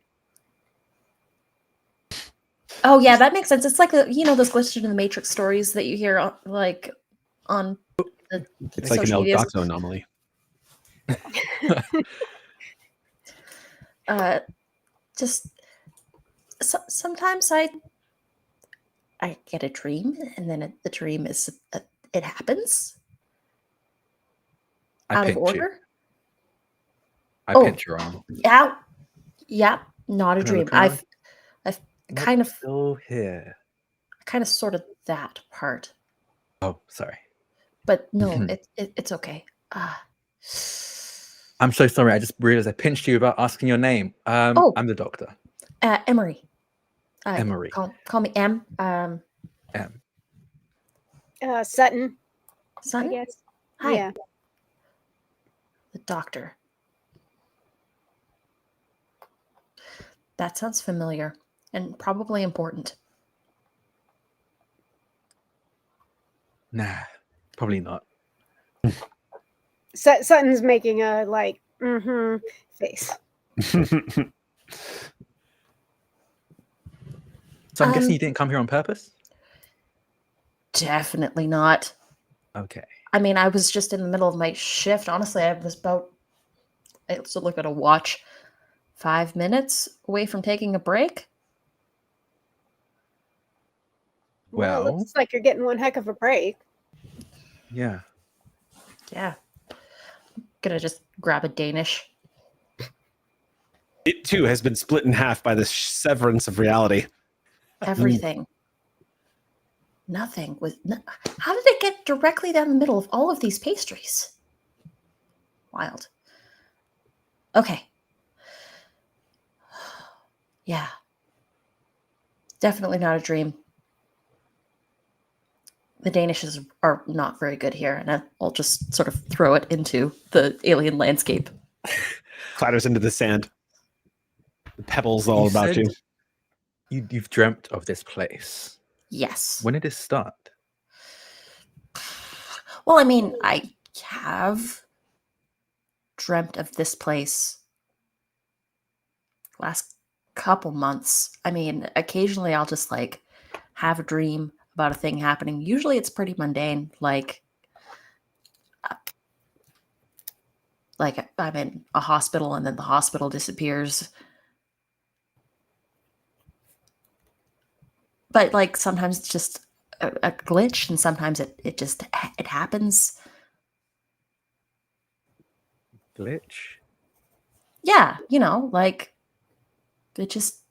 Oh yeah, that makes sense. It's like those glitched in the Matrix stories that you hear on the It's like an El social medias. Gato anomaly. Just sometimes I get a dream, and then the dream is it happens out of order. I pinch your arm. Yeah, not a Can I dream. look around? I've kind of Still here. sorted that part, Oh, sorry. but no, it's okay. I'm so sorry. I just realized I pinched you without asking your name. I'm the doctor. Emery. Emery. Call me M. M. Sutton, I Son. guess. Hi. Yeah. The doctor. That sounds familiar and probably important. Nah, probably not. Sutton's making a like face. So I'm guessing you didn't come here on purpose? Definitely not. Okay. I mean, I was just in the middle of my shift. Honestly, I was about, I also look at a watch, 5 minutes away from taking a break. Well, Well, looks like you're getting one heck of a break. yeah. Yeah. Gonna just grab a Danish. It too has been split in half by the severance of reality. Everything. Nothing was. How did it get directly down the middle of all of these pastries? Wild. Okay. Yeah. Definitely not a dream. The Danishes are not very good here, and I'll just sort of throw it into the alien landscape. Clatters into the sand. The pebbles all about you. You've dreamt of this place. Yes. When did this start? Well, I mean, I have dreamt of this place last couple months. I mean, occasionally I'll just like have a dream about a thing happening. Usually it's pretty mundane, like I'm in a hospital and then the hospital disappears. But like sometimes it's just a glitch, and sometimes it just it happens. Glitch? Yeah, like it's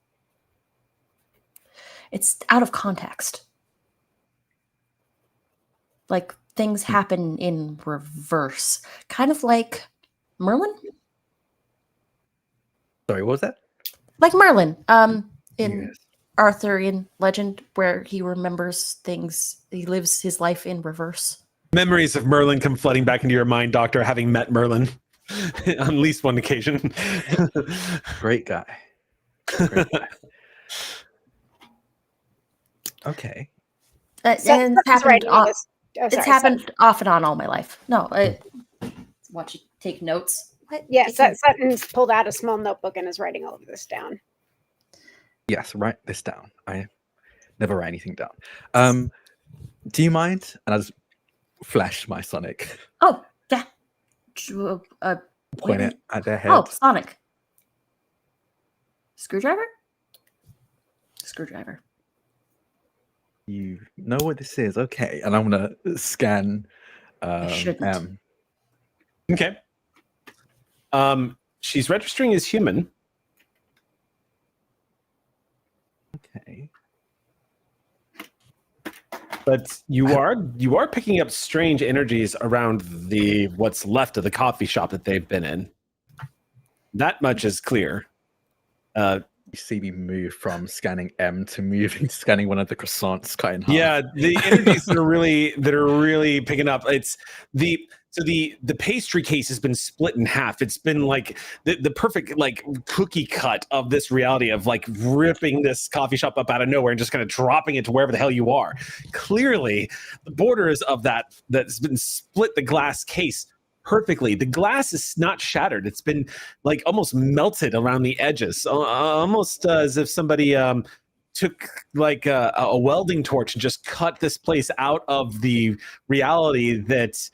out of context. Like things happen in reverse, kind of like Merlin. Sorry, what was that? Like Merlin, in Yes. Arthurian legend, where he remembers things, he lives his life in reverse. Memories of Merlin come flooding back into your mind, Doctor, having met Merlin on at least one occasion. Great guy. Great guy. Okay. And Sutton's it's happened. writing all this. Oh, It's sorry, happened off and on all my life. No, I watch you take notes. What? Yeah, Sutton's pulled out a small notebook and is writing all of this down. Yes, write this down. I never write anything down. Do you mind? And I just flash my Sonic. Oh, yeah. Point it at their head. Oh, Sonic. Screwdriver? Screwdriver. You know what this is. Okay. And I'm going to scan shouldn't. Okay. She's registering as human. Okay. But you are picking up strange energies around the what's left of the coffee shop that they've been in. That much is clear. You see me move from scanning M to moving to scanning one of the croissants cut in half. Yeah, the energies that are really picking up. It's the pastry case has been split in half. It's been like the perfect like cookie cut of this reality of like ripping this coffee shop up out of nowhere and just kind of dropping it to wherever the hell you are. Clearly, the borders of that's been split the glass case perfectly. The glass is not shattered. It's been like almost melted around the edges, almost as if somebody took like a welding torch and just cut this place out of the reality that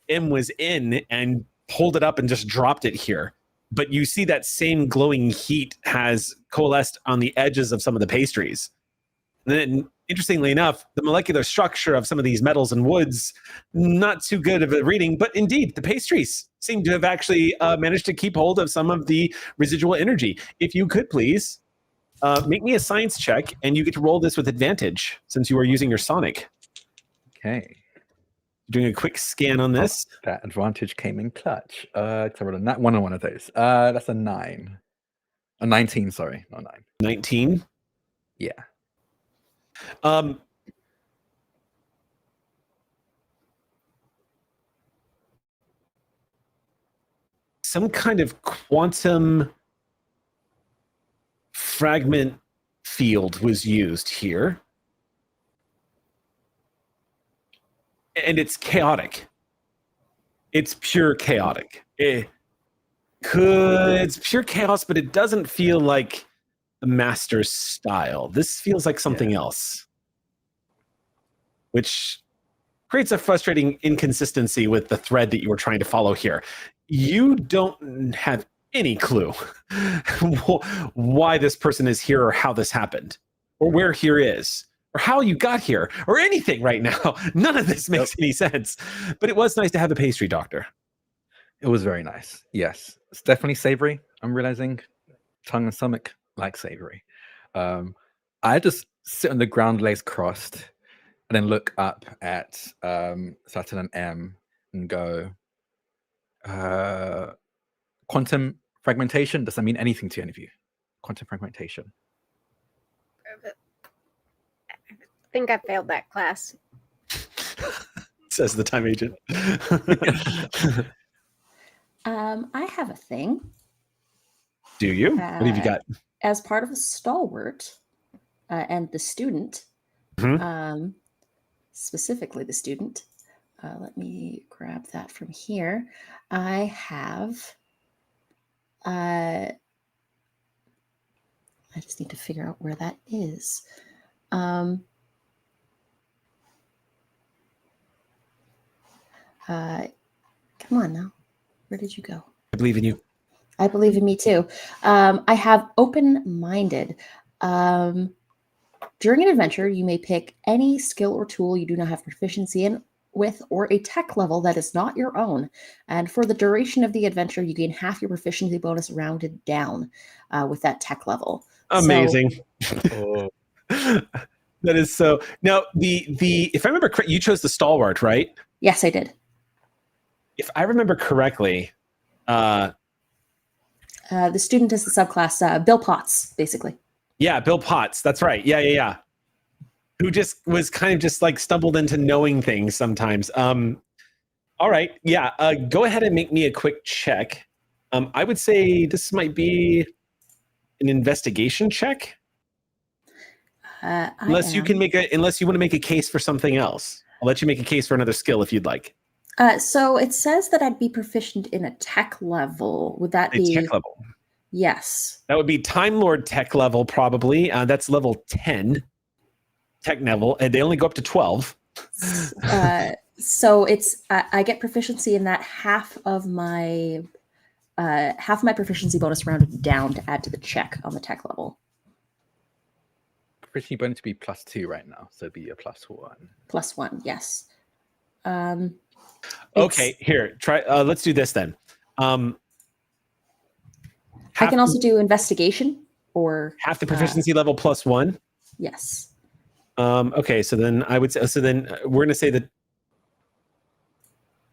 M was in and pulled it up and just dropped it here. But you see that same glowing heat has coalesced on the edges of some of the pastries. And then, interestingly enough, the molecular structure of some of these metals and woods, not too good of a reading, but indeed, the pastries seem to have actually managed to keep hold of some of the residual energy. If you could please make me a science check, and you get to roll this with advantage since you are using your Sonic. Okay. Doing a quick scan on this. That advantage came in clutch. I rolled a nat one on one of those. That's a 9. A 19, sorry, not 9. 19. Yeah. Some kind of quantum fragment field was used here. And it's chaotic. It's pure chaotic. It's pure chaos, but it doesn't feel like the master's style. This feels like something else, which creates a frustrating inconsistency with the thread that you were trying to follow here. You don't have any clue why this person is here or how this happened or where here is or how you got here or anything right now. None of this makes any sense, but it was nice to have a pastry doctor. It was very nice. Yes, it's definitely savory. I'm realizing tongue and stomach like savory. I just sit on the ground, legs crossed, and then look up at Saturn and M and go, quantum fragmentation. Does that mean anything to any of you? Quantum fragmentation. I think I failed that class. Says the time agent. I have a thing. Do you? What have you got? As part of a stalwart and the student, specifically the student, let me grab that from here. I have, I just need to figure out where that is. Come on now. Where did you go? I believe in you. I believe in me too. I have open-minded. During an adventure, you may pick any skill or tool you do not have proficiency in with or a tech level that is not your own. And for the duration of the adventure, you gain half your proficiency bonus rounded down with that tech level. Amazing. So, that is so. Now, the if I remember correctly, you chose the stalwart, right? Yes, I did. If I remember correctly, the student is the subclass, Bill Potts, basically. Yeah, Bill Potts. That's right. Yeah. Who just was kind of just like stumbled into knowing things sometimes. All right. Yeah. Go ahead and make me a quick check. I would say this might be an investigation check. Unless you want to make a case for something else. I'll let you make a case for another skill if you'd like. So it says that I'd be proficient in a tech level. Would that be tech level? Yes. That would be Time Lord tech level, probably. That's level 10 tech level, and they only go up to 12. So it's I get proficiency in that half of my proficiency bonus rounded down to add to the check on the tech level. Proficiency bonus to be +2 right now, so it'd be a +1. +1, yes. Okay, here. Try. Let's do this then. I can also do investigation or half the proficiency level +1. Yes. Okay, so then I would say. So then we're going to say that.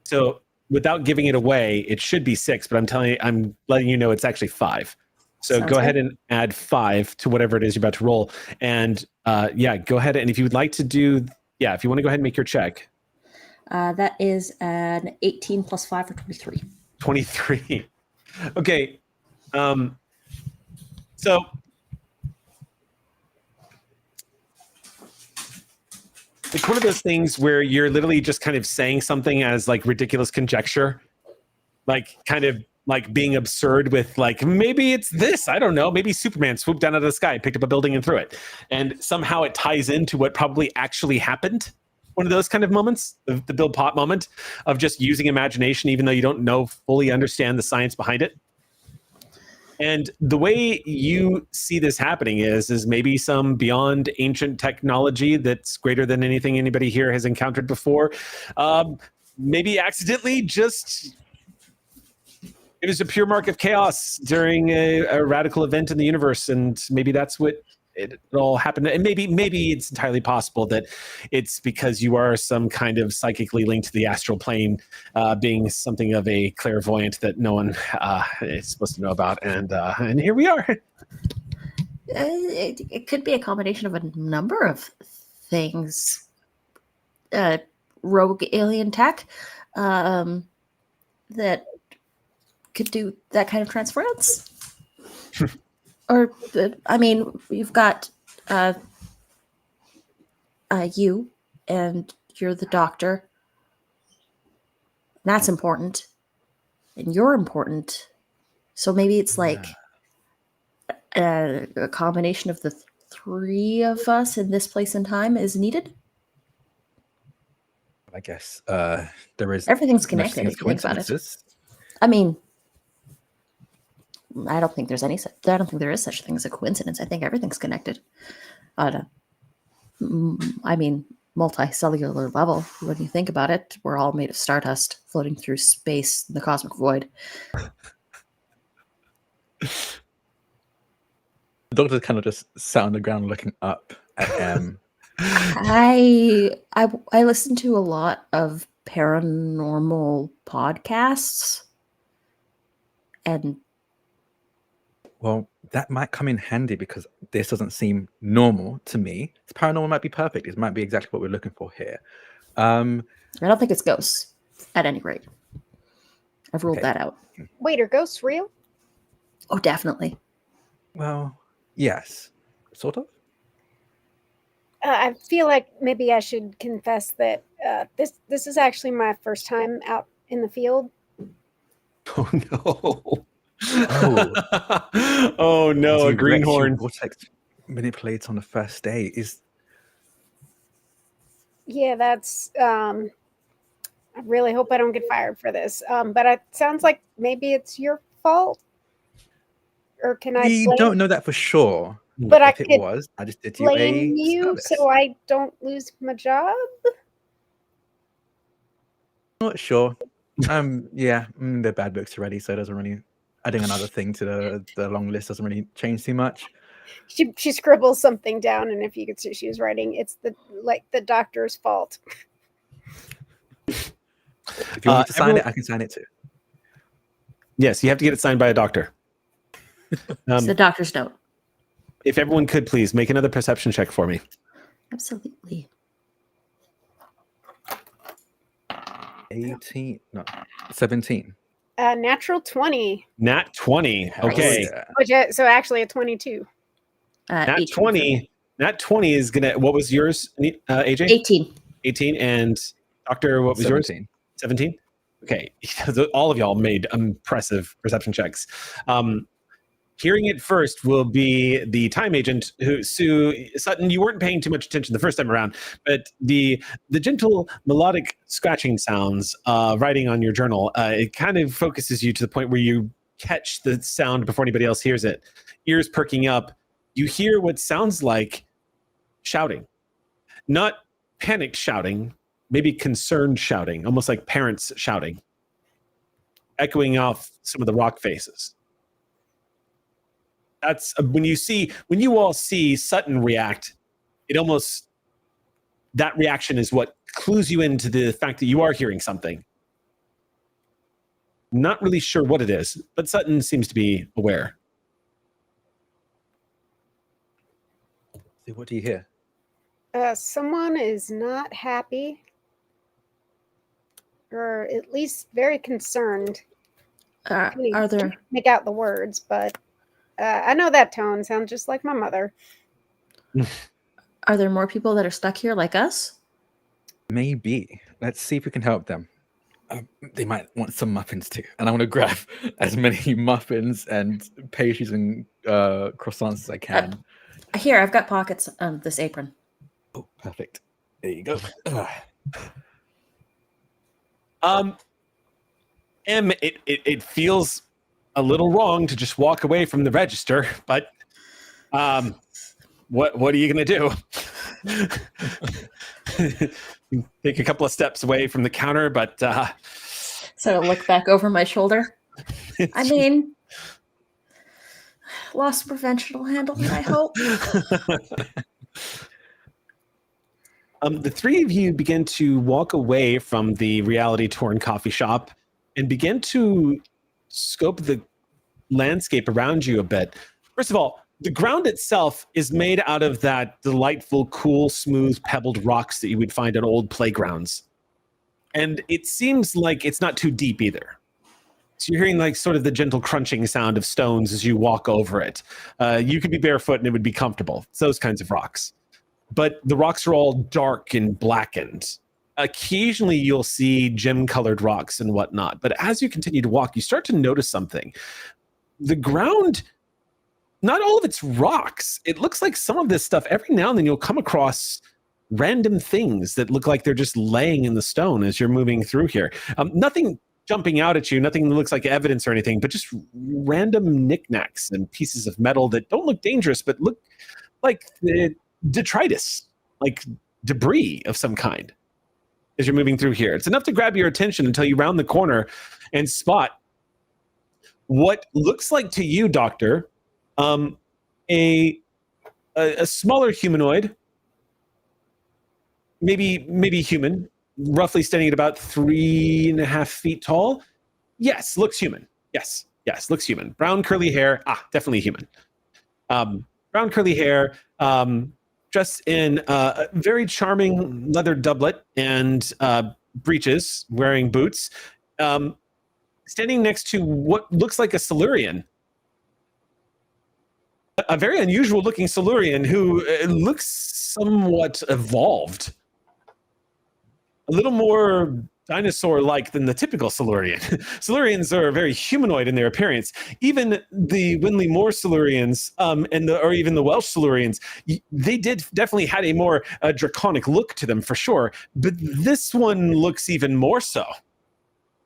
So without giving it away, it should be 6, but I'm letting you know it's actually 5. So Sounds go ahead good. and add 5 to whatever it is you're about to roll, and go ahead and if you would like to do, if you want to go ahead and make your check. That is an 18 + 5 for 23. 23. Okay. So it's one of those things where you're literally just kind of saying something as like ridiculous conjecture, like kind of like being absurd with like, maybe it's this, I don't know, maybe Superman swooped down out of the sky, picked up a building and threw it. And somehow it ties into what probably actually happened. One of those kind of moments, the Bill Pott moment of just using imagination, even though you don't fully understand the science behind it. And the way you see this happening is maybe some beyond ancient technology that's greater than anything anybody here has encountered before. Maybe accidentally just it was a pure mark of chaos during a radical event in the universe, and maybe that's what it all happened. And maybe it's entirely possible that it's because you are some kind of psychically linked to the astral plane, being something of a clairvoyant that no one is supposed to know about. And here we are. It could be a combination of a number of things. Rogue alien tech that could do that kind of transference. Or, I mean, you've got you, and you're the doctor. That's important. And you're important. So maybe it's like a combination of the three of us in this place and time is needed. I guess there is Everything's no such connected thing as if you think about it. coincidences. I mean, I don't think there is such thing as a coincidence. I think everything's connected. I mean, multicellular level. When you think about it, we're all made of stardust floating through space in the cosmic void. The doctor kind of just sat on the ground looking up at M. I listen to a lot of paranormal podcasts, and Well, that might come in handy because this doesn't seem normal to me. This paranormal might be perfect. It might be exactly what we're looking for here. I don't think it's ghosts, at any rate. I've ruled Okay. that out. Wait, are ghosts real? Oh, definitely. Well, yes, sort of. I feel like maybe I should confess that this is actually my first time out in the field. Oh no. Oh. Oh no, a The greenhorn. vortex manipulates on the first day is. Yeah, that's. I really hope I don't get fired for this. But it sounds like maybe it's your fault. Or can I We blame, don't know that for sure. But I If it could was, I just did you blame a you service. so I don't lose my job? Not sure. Yeah, they're bad books already, so it doesn't really. Adding another thing to the long list doesn't really change too much. She scribbles something down, and if you could see, she was writing, "It's the doctor's fault." If you want me to sign everyone- it, I can sign it too. Yes, you have to get it signed by a doctor. It's the doctor's note. If everyone could please make another perception check for me. Absolutely. 18, no, 17. Natural 20. Nat 20. Okay. Yeah. Which, so actually a 22. Nat 18 for me. 20. Nat 20 is gonna. What was yours, AJ? 18. 18. And Doctor, what was 17. yours? 17. Okay. All of y'all made impressive perception checks. Hearing it first will be the time agent, who Sue Sutton. You weren't paying too much attention the first time around, but the gentle melodic scratching sounds writing on your journal, it kind of focuses you to the point where you catch the sound before anybody else hears it. Ears perking up, you hear what sounds like shouting, not panicked shouting, maybe concerned shouting, almost like parents shouting, echoing off some of the rock faces. That's when you all see Sutton react, that reaction is what clues you into the fact that you are hearing something. Not really sure what it is, but Sutton seems to be aware. So what do you hear? Someone is not happy, or at least very concerned. Are there Make out the words, but I know that tone sounds just like my mother. more people that are stuck here like us? Maybe. Let's see if we can help them. They might want some muffins too, and I want to grab as many muffins and pastries and croissants as I can. Here, I've got pockets on this apron. Oh, perfect. There you go. M, it feels a little wrong to just walk away from the register, but what are you gonna do? Take a couple of steps away from the counter, but So I look back over my shoulder. I mean, loss prevention will handle it, I hope. The three of you begin to walk away from the reality-torn coffee shop and begin to scope the landscape around you a bit. First of all, the ground itself is made out of that delightful, cool, smooth, pebbled rocks that you would find on old playgrounds. And it seems like it's not too deep either. So you're hearing like sort of the gentle crunching sound of stones as you walk over it. You could be barefoot and it would be comfortable. It's those kinds of rocks. But the rocks are all dark and blackened. Occasionally you'll see gem-colored rocks and whatnot. But as you continue to walk, you start to notice something. The ground, not all of it's rocks. It looks like some of this stuff, every now and then you'll come across random things that look like they're just laying in the stone as you're moving through here. Nothing jumping out at you, nothing that looks like evidence or anything, but just random knickknacks and pieces of metal that don't look dangerous, but look like detritus, like debris of some kind as you're moving through here. It's enough to grab your attention until you round the corner and spot what looks like to you, Doctor, a smaller humanoid, maybe human, roughly standing at about 3.5 feet tall. Yes, looks human. Yes, looks human. Brown curly hair. Definitely human. Brown curly hair, dressed in a very charming leather doublet and breeches, wearing boots, standing next to what looks like a Silurian. A very unusual looking Silurian who looks somewhat evolved. A little more dinosaur-like than the typical Silurian. Silurians are very humanoid in their appearance. Even the Winley Moor Silurians, or even the Welsh Silurians, they definitely had a more draconic look to them for sure. But this one looks even more so,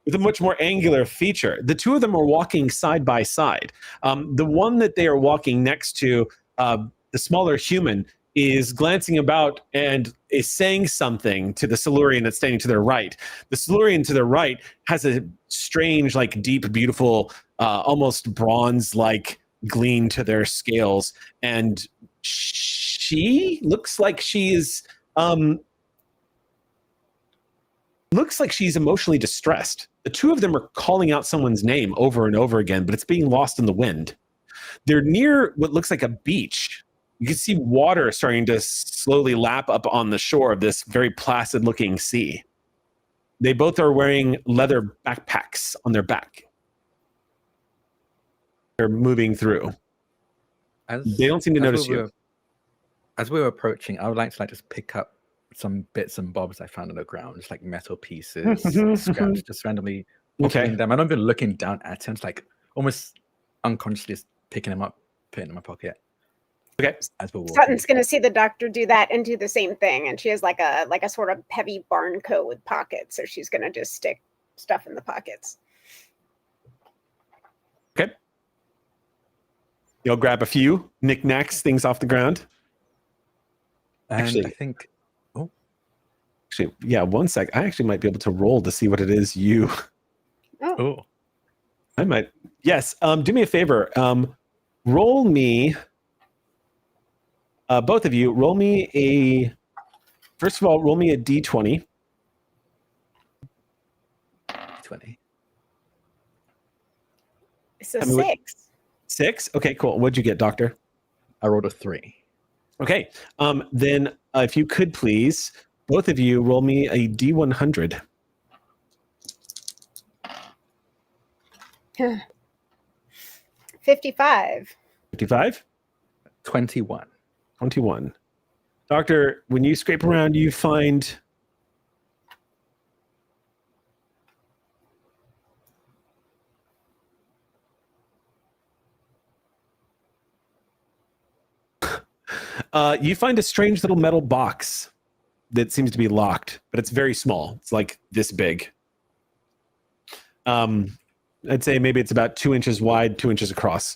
with a much more angular feature. The two of them are walking side by side. The one that they are walking next to, the smaller human, is glancing about and is saying something to the Silurian that's standing to their right. The Silurian to their right has a strange, like deep, beautiful, almost bronze-like gleam to their scales. And she looks like she is, looks like she's emotionally distressed. The two of them are calling out someone's name over and over again, but it's being lost in the wind. They're near what looks like a beach. You can see water starting to slowly lap up on the shore of this very placid-looking sea. They both are wearing leather backpacks on their back. They're moving through. They don't seem to notice you. As we were approaching, I would like to just pick up some bits and bobs I found on the ground, just like metal pieces, scraps, just randomly putting them. I'm not even looking down at them, it's like almost unconsciously just picking them up, putting them in my pocket. Okay. As we're walking. Sutton's going to see the doctor do that and do the same thing, and she has like a sort of heavy barn coat with pockets, so she's going to just stick stuff in the pockets. Okay. You'll grab a few knickknacks, things off the ground. And actually, I think. Actually, yeah. 1 sec. I actually might be able to roll to see what it is you. Oh. I might. Yes. Do me a favor. Roll me. Both of you, roll me a. First of all, roll me a d20. 20. It's a 6. 6? Okay, cool. What'd you get, Doctor? I rolled a 3. Okay. Then if you could please, both of you, roll me a d100. 55. 55? 21. 21. Doctor, when you scrape around, you find a strange little metal box that seems to be locked, but it's very small. It's like this big. I'd say maybe it's about 2 inches wide, 2 inches across.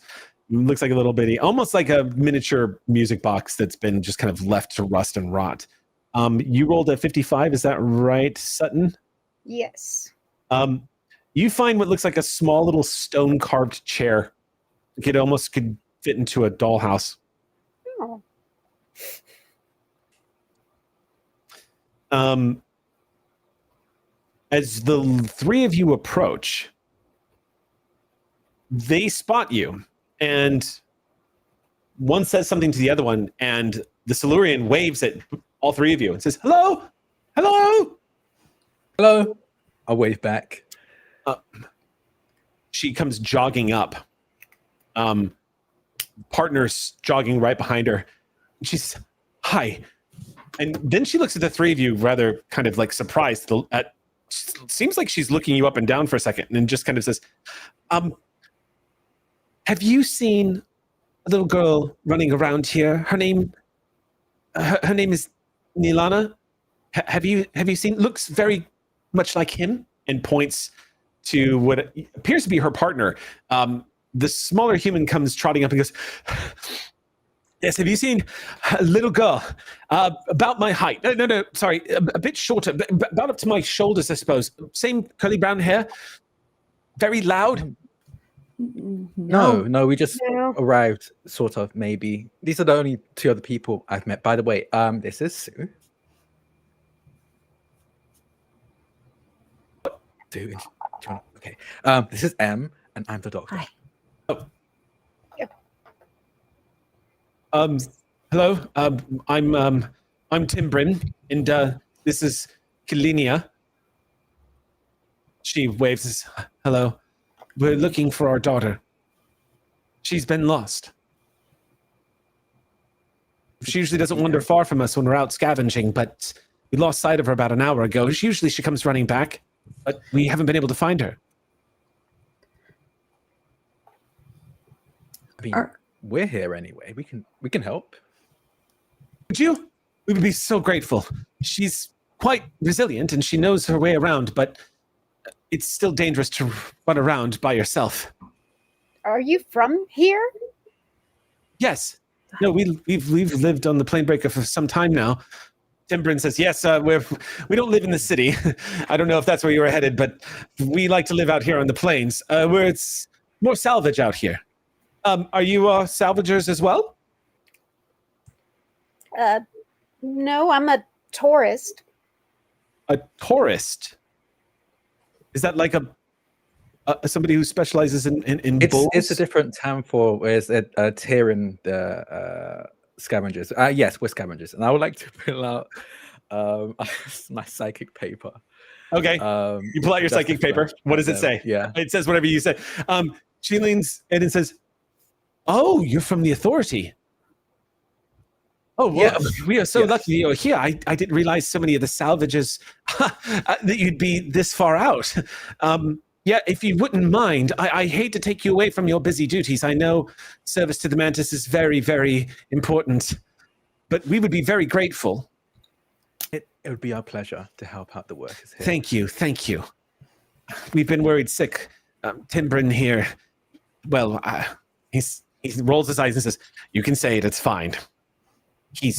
Looks like a little bitty, almost like a miniature music box that's been just kind of left to rust and rot. You rolled a 55, is that right, Sutton? Yes. You find what looks like a small little stone-carved chair. It almost could fit into a dollhouse. Oh. As the three of you approach, they spot you. And one says something to the other one, and the Silurian waves at all three of you and says, "Hello? Hello? Hello." I'll wave back. she comes jogging up. Partner's jogging right behind her. She says, "Hi." And then she looks at the three of you rather kind of like surprised. Seems like she's looking you up and down for a second and just kind of says, "Have you seen a little girl running around here? Her name is Nilana. Have you seen? Looks very much like him," and points to what appears to be her partner. The smaller human comes trotting up and goes, "Yes, have you seen a little girl about my height? No, sorry, a bit shorter, about up to my shoulders, I suppose. Same curly brown hair, very loud." No, we just arrived, sort of, maybe. These are the only two other people I've met. By the way, this is Sue. Sue, okay. This is M, and I'm the doctor. Hi. Hello. I'm Tim Bryn, and this is Kalinia. She waves. "Hello. We're looking for our daughter. She's been lost. She usually doesn't wander far from us when we're out scavenging, but we lost sight of her about an hour ago. Usually she comes running back, but we haven't been able to find her." I mean, we're here anyway. We can help. Would you? We would be so grateful. She's quite resilient and she knows her way around, but it's still dangerous to run around by yourself. Are you from here? Yes. No, we've lived on the Planebreaker for some time now. Tim Bryn says, "Yes, we don't live in the city." I don't know if that's where you were headed, but we like to live out here on the plains, where it's more salvage out here. Are you salvagers as well? No, I'm a tourist. A tourist? Is that like somebody who specializes in bulls? It's a different term for whereas tearing the scavengers. Yes, we're scavengers, and I would like to pull out my psychic paper. Okay, you pull out your psychic paper. What does it say? Yeah, it says whatever you say. She leans in and says, "Oh, you're from the Authority. Oh, well, yes. We are so lucky you're here. I didn't realize so many of the salvages that you'd be this far out. Yeah, if you wouldn't mind, I hate to take you away from your busy duties. I know service to the Mantis is very, very important, but we would be very grateful." It would be our pleasure to help out the workers here. Thank you. We've been worried sick. Tim Bryn here, well, he rolls his eyes and says, "You can say it, it's fine." He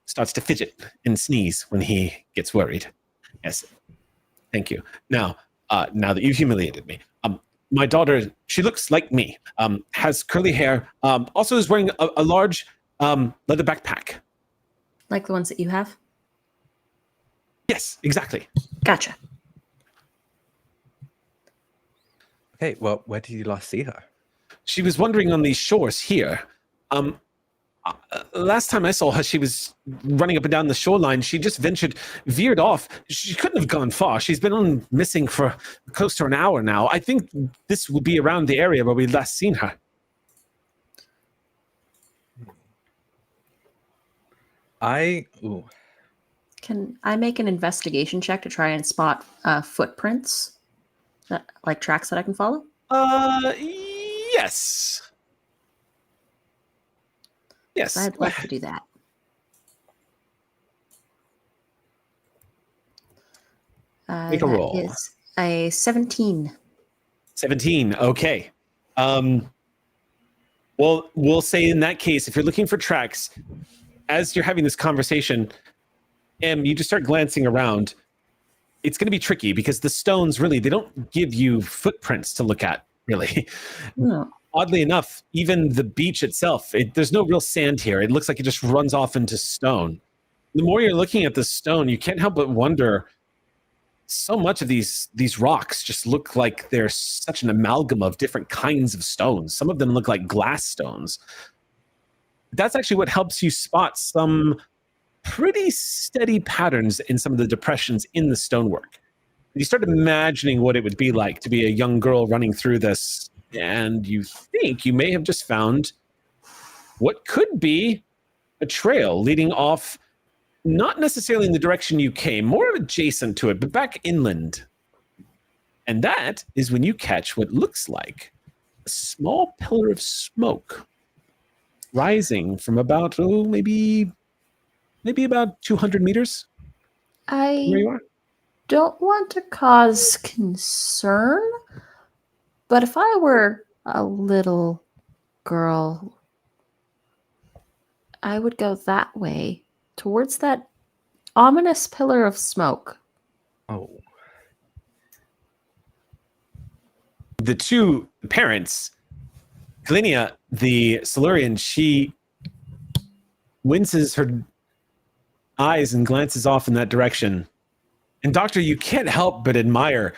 starts to fidget and sneeze when he gets worried. Yes, thank you. Now that you've humiliated me, my daughter, she looks like me, has curly hair, also is wearing a large leather backpack. Like the ones that you have? Yes, exactly. Gotcha. Okay, well, where did you last see her? She was wandering on these shores here. Last time I saw her, she was running up and down the shoreline. She just veered off. She couldn't have gone far. She's been missing for close to an hour now. I think this would be around the area where we last seen her. Can I make an investigation check to try and spot footprints, like tracks that I can follow? Yes. Yes. I'd like to do that. Make a roll. That is a 17. 17. Okay. Well, we'll say in that case, if you're looking for tracks, as you're having this conversation, you just start glancing around. It's going to be tricky because the stones really, they don't give you footprints to look at, really. No. Oddly enough, even the beach itself, there's no real sand here. It looks like it just runs off into stone. The more you're looking at the stone, you can't help but wonder, so much of these rocks just look like they're such an amalgam of different kinds of stones. Some of them look like glass stones. That's actually what helps you spot some pretty steady patterns in some of the depressions in the stonework. You start imagining what it would be like to be a young girl running through this, and you think you may have just found what could be a trail leading off, not necessarily in the direction you came, more adjacent to it, but back inland. And that is when you catch what looks like a small pillar of smoke rising from about, maybe about 200 meters from where you I are. don't want to cause concern, but if I were a little girl, I would go that way, towards that ominous pillar of smoke. Oh, The two parents, Glynia, the Silurian, she winces her eyes and glances off in that direction. And Doctor, you can't help but admire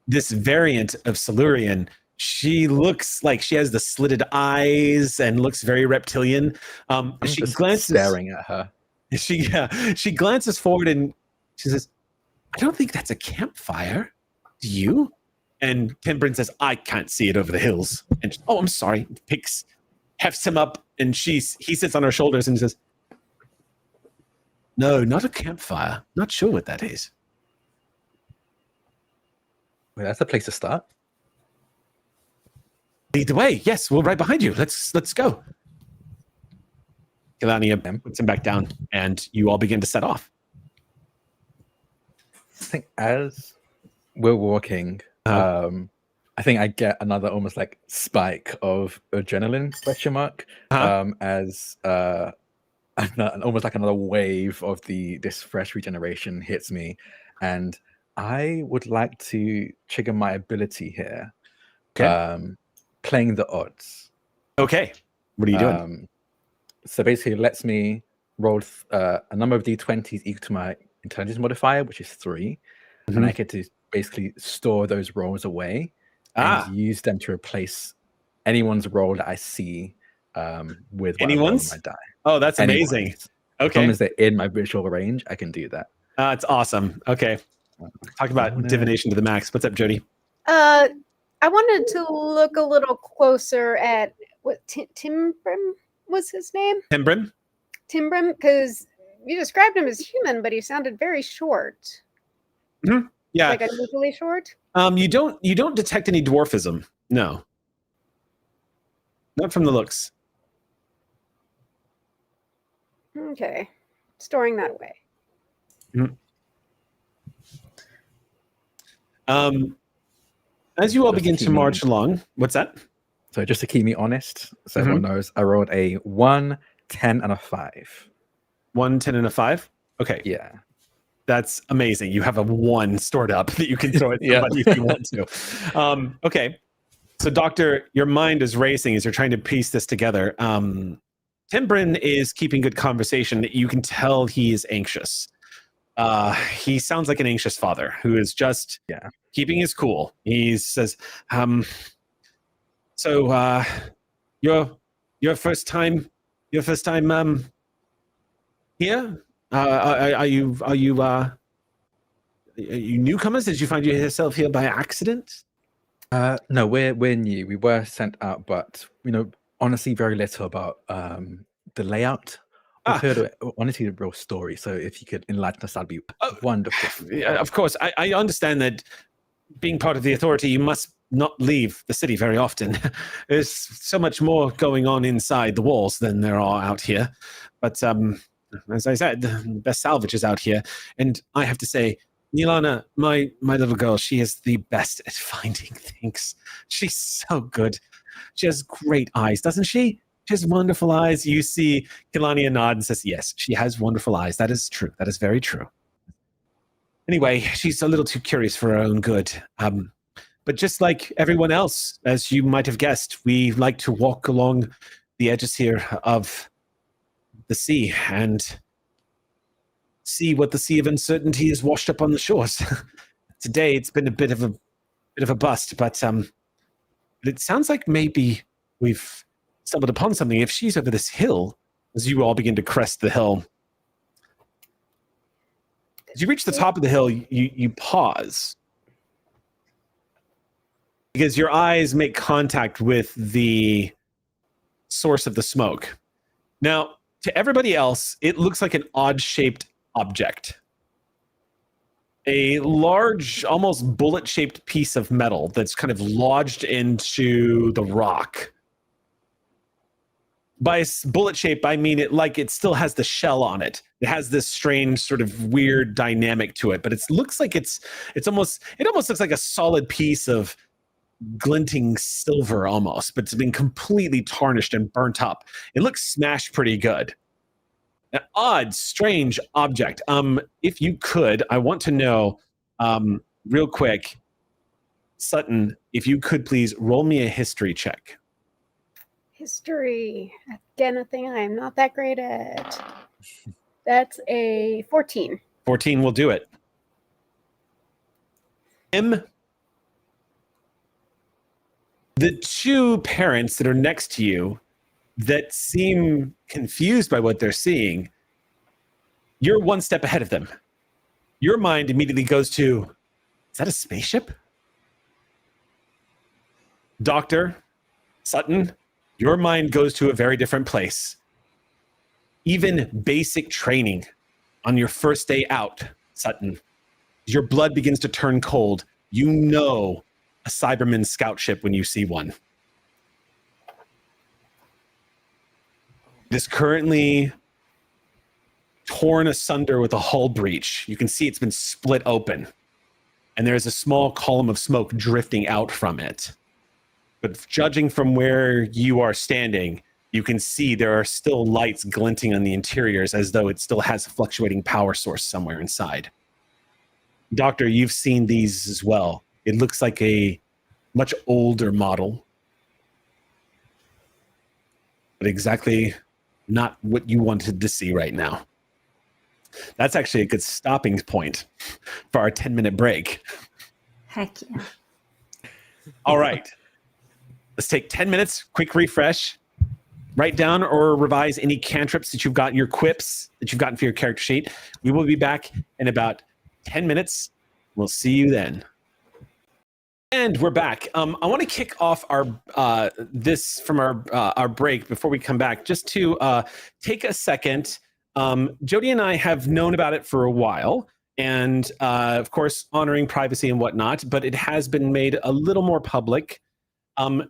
this variant of Silurian. She looks like she has the slitted eyes and looks very reptilian. I'm She just glances staring at her. She glances forward and she says, "I don't think that's a campfire. Do you?" And Timbrin says, "I can't see it over the hills." And oh, I'm sorry. Hefts him up, and he sits on her shoulders and says, "No, not a campfire. Not sure what that is." Well, that's a place to start. Lead the way. Yes, we're right behind you. Let's go. Kelania puts him back down, and you all begin to set off. I think as we're walking, I think I get another almost like spike of adrenaline question mark as almost like another wave of this fresh regeneration hits me, and I would like to trigger my ability here. Okay. Playing the odds. Okay. What are you doing? So basically it lets me roll a number of d20s equal to my intelligence modifier, which is 3. And I get to basically store those rolls away and use them to replace anyone's roll that I see with anyone's my die. Oh, that's Anyone's. amazing. As Okay. long as they're in my visual range, I can do that. It's awesome. Okay. Talk about divination to the max. What's up, Jody? I wanted to look a little closer at what Timbrim was his name? Timbrin? Timbrim, because you described him as human, but he sounded very short. Yeah. Like unusually short. You don't detect any dwarfism. No. Not from the looks. Okay. Storing that away. As you all Just begin keep to me- march along, what's that? So just to keep me honest, so everyone knows, I rolled a 1, 10, and a 5. 1, 10, and a 5? Okay. Yeah. That's amazing. You have a 1 stored up that you can throw at Yeah. somebody if you want to. Okay. So, Doctor, your mind is racing as you're trying to piece this together. Timbrin is keeping good conversation. You can tell he is anxious. He sounds like an anxious father who is just keeping his cool. He says, so your first time here? Are you newcomers? Did you find yourself here by accident? No, we're new. We were sent out, but honestly, very little about the layout. We've heard honestly the real story. So if you could enlighten us, that'd be wonderful. Yeah, of course, I understand that being part of the authority, you must not leave the city very often. There's so much more going on inside the walls than there are out here. But as I said, the best salvage is out here, and I have to say, Nilana, my little girl, she is the best at finding things. She's so good. She has great eyes, doesn't she? She has wonderful eyes. You see Kelania nod and says, yes, she has wonderful eyes. That is true. That is very true. Anyway, she's a little too curious for her own good. But just like everyone else, as you might have guessed, we like to walk along the edges here of the sea and see what the sea of uncertainty has washed up on the shores. Today, it's been a bit of a bust, but it sounds like maybe we've stumbled upon something. If she's over this hill, as you all begin to crest the hill, as you reach the top of the hill, you pause, because your eyes make contact with the source of the smoke. Now, to everybody else, it looks like an odd-shaped object. A large, almost bullet-shaped piece of metal that's kind of lodged into the rock. By bullet shape, I mean it still has the shell on it. It has this strange sort of weird dynamic to it, but it looks like it almost looks like a solid piece of glinting silver almost, but it's been completely tarnished and burnt up. It looks smashed pretty good. An odd, strange object. If you could, I want to know, real quick, Sutton, if you could please roll me a history check. History. Again, a thing I am not that great at. That's a 14. 14 will do it. The two parents that are next to you that seem confused by what they're seeing, you're one step ahead of them. Your mind immediately goes to, is that a spaceship? Dr. Sutton, your mind goes to a very different place. Even basic training on your first day out, Sutton, your blood begins to turn cold. You know a Cyberman scout ship when you see one. It is currently torn asunder with a hull breach. You can see it's been split open, and there's a small column of smoke drifting out from it. But judging from where you are standing, you can see there are still lights glinting on the interiors as though it still has a fluctuating power source somewhere inside. Doctor, you've seen these as well. It looks like a much older model, but exactly not what you wanted to see right now. That's actually a good stopping point for our 10-minute break. Heck yeah. All right. Let's take 10 minutes, quick refresh. Write down or revise any cantrips that you've got, your quips that you've gotten for your character sheet. We will be back in about 10 minutes. We'll see you then. And we're back. I want to kick off our this from our break before we come back, just to take a second. Jody and I have known about it for a while, and of course, honoring privacy and whatnot, but it has been made a little more public.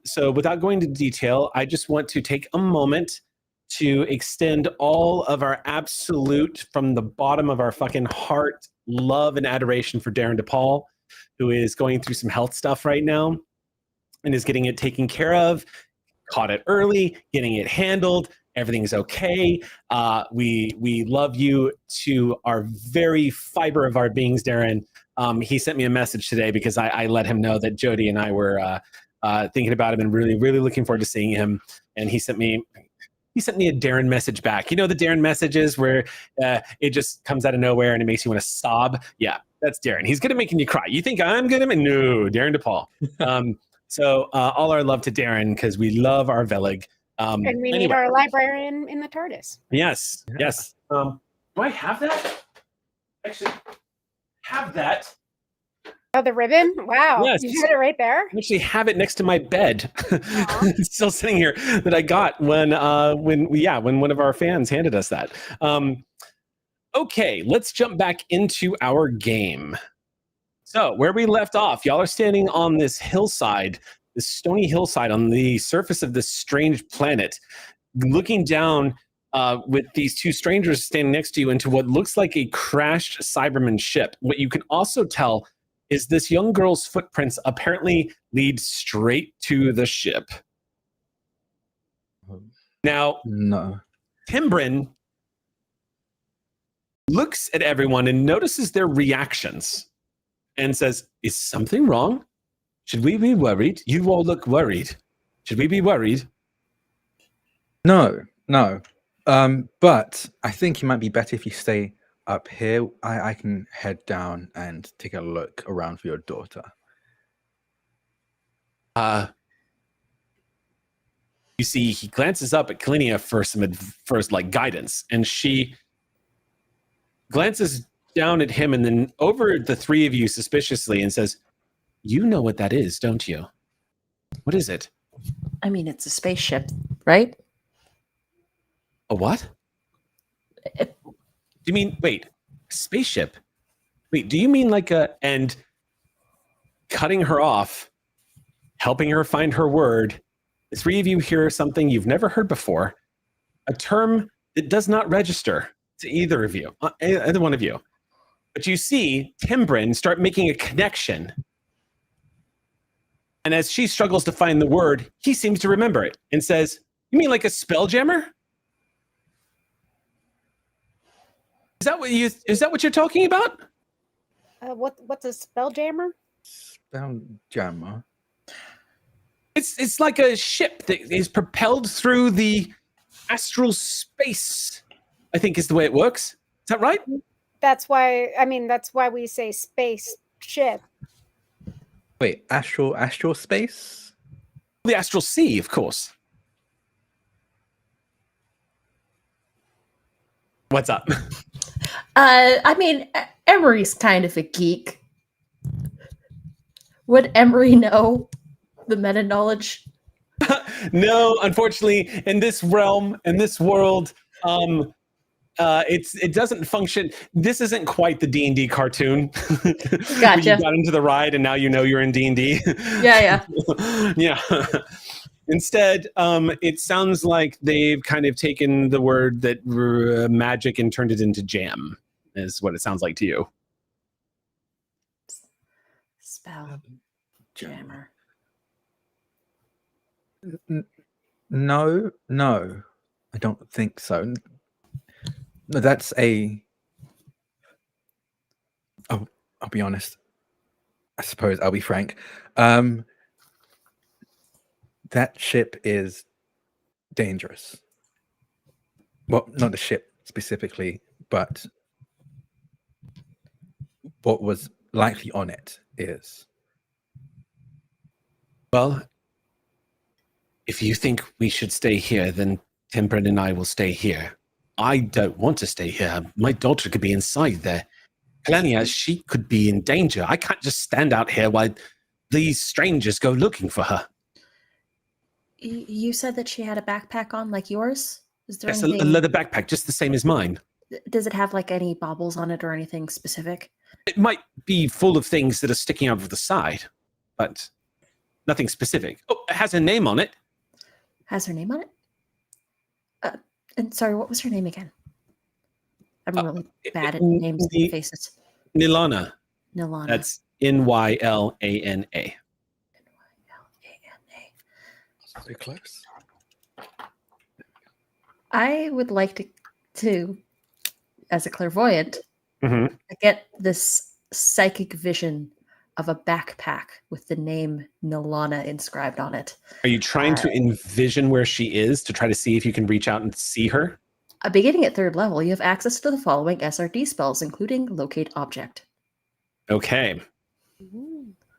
So without going into detail, I just want to take a moment to extend all of our absolute, from the bottom of our fucking heart, love and adoration for Darren DePaul, who is going through some health stuff right now and is getting it taken care of, caught it early, getting it handled. Everything's okay. We love you to our very fiber of our beings, Darren. He sent me a message today because I let him know that Jody and I were thinking about him and really, really looking forward to seeing him. And he sent me a Darren message back. You know the Darren messages where it just comes out of nowhere and it makes you want to sob? Yeah, that's Darren. He's good at making you cry. You think I'm good at it? No, Darren DePaul. So all our love to Darren, because we love our Velig. And we need our librarian in the TARDIS. Yes, yes. Do I have that? Actually, have that. Oh, the ribbon? Wow. Yes. You had it right there? I actually have it next to my bed. It's still sitting here, that I got when one of our fans handed us that. Okay, let's jump back into our game. So where we left off, y'all are standing on this hillside, this stony hillside on the surface of this strange planet, looking down with these two strangers standing next to you into what looks like a crashed Cyberman ship. What you can also tell is this young girl's footprints apparently lead straight to the ship. Now, No. Timbrin looks at everyone and notices their reactions and says, is something wrong? Should we be worried? You all look worried. Should we be worried? No. But I think it might be better if you stay up here. I can head down and take a look around for your daughter. You see, he glances up at Kalinia for some guidance, and she glances down at him and then over the three of you suspiciously and says, you know what that is, don't you? What is it? I mean, it's a spaceship, right? A what? Do you mean, wait, spaceship? Wait, do you mean like and cutting her off, helping her find her word, the three of you hear something you've never heard before, a term that does not register to either of you, either one of you. But you see Timbrin start making a connection. And as she struggles to find the word, he seems to remember it and says, "You mean like a spelljammer? Is that what you're talking about?" What's a spelljammer? Spelljammer. It's like a ship that is propelled through the astral space, I think is the way it works. Is that right? That's why we say spaceship. Wait, astral space? The astral sea, of course. What's up? I mean, Emery's kind of a geek. Would Emery know the meta knowledge? No, unfortunately, in this realm, in this world, it doesn't function. This isn't quite the D&D cartoon. Gotcha. You got into the ride and now you know you're in D&D. Yeah. Yeah. Instead, it sounds like they've kind of taken the word that magic and turned it into jam, is what it sounds like to you. Spell jammer. No, I don't think so. No, that's a. Oh, I'll be honest. I suppose I'll be frank. That ship is dangerous. Well, not the ship specifically, but what was likely on it is. Well, if you think we should stay here, then Timbrin and I will stay here. I don't want to stay here. My daughter could be inside there. Kalania, she could be in danger. I can't just stand out here while these strangers go looking for her. You said that she had a backpack on like yours? Is there Yes, anything... a leather backpack, just the same as mine. Does it have like any baubles on it or anything specific? It might be full of things that are sticking out of the side, but nothing specific. Oh, it has a name on it. Has her name on it? And sorry, what was her name again? I'm really bad at names and faces. Nilana. Nilana. That's Nylana. Nylana. So close. I would like to as a clairvoyant, get this psychic vision of a backpack with the name Nilana inscribed on it. Are you trying to envision where she is to try to see if you can reach out and see her? Beginning at 3rd level, you have access to the following SRD spells, including Locate Object. Okay.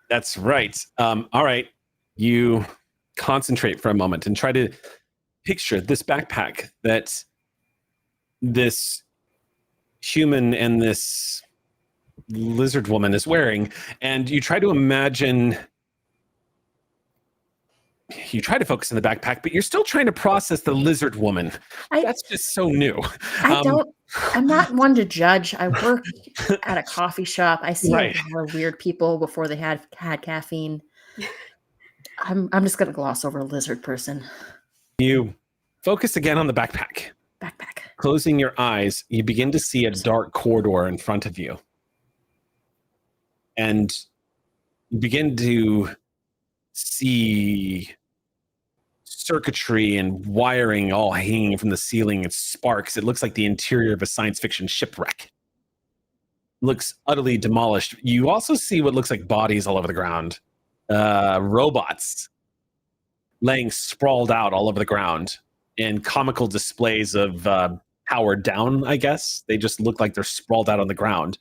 That's right. All right. You concentrate for a moment and try to picture this backpack that this human and this lizard woman is wearing, and you try to imagine, you try to focus on the backpack, but you're still trying to process the lizard woman. That's just so new. I'm not one to judge. I work at a coffee shop. I see a lot of weird people before they had caffeine. I'm just going to gloss over lizard person. You focus again on the backpack. Closing your eyes, you begin to see a dark corridor in front of you. And you begin to see circuitry and wiring all hanging from the ceiling and sparks. It looks like the interior of a science fiction shipwreck. It looks utterly demolished. You also see what looks like bodies all over the ground. Robots laying sprawled out all over the ground in comical displays of powered down, I guess. They just look like they're sprawled out on the ground.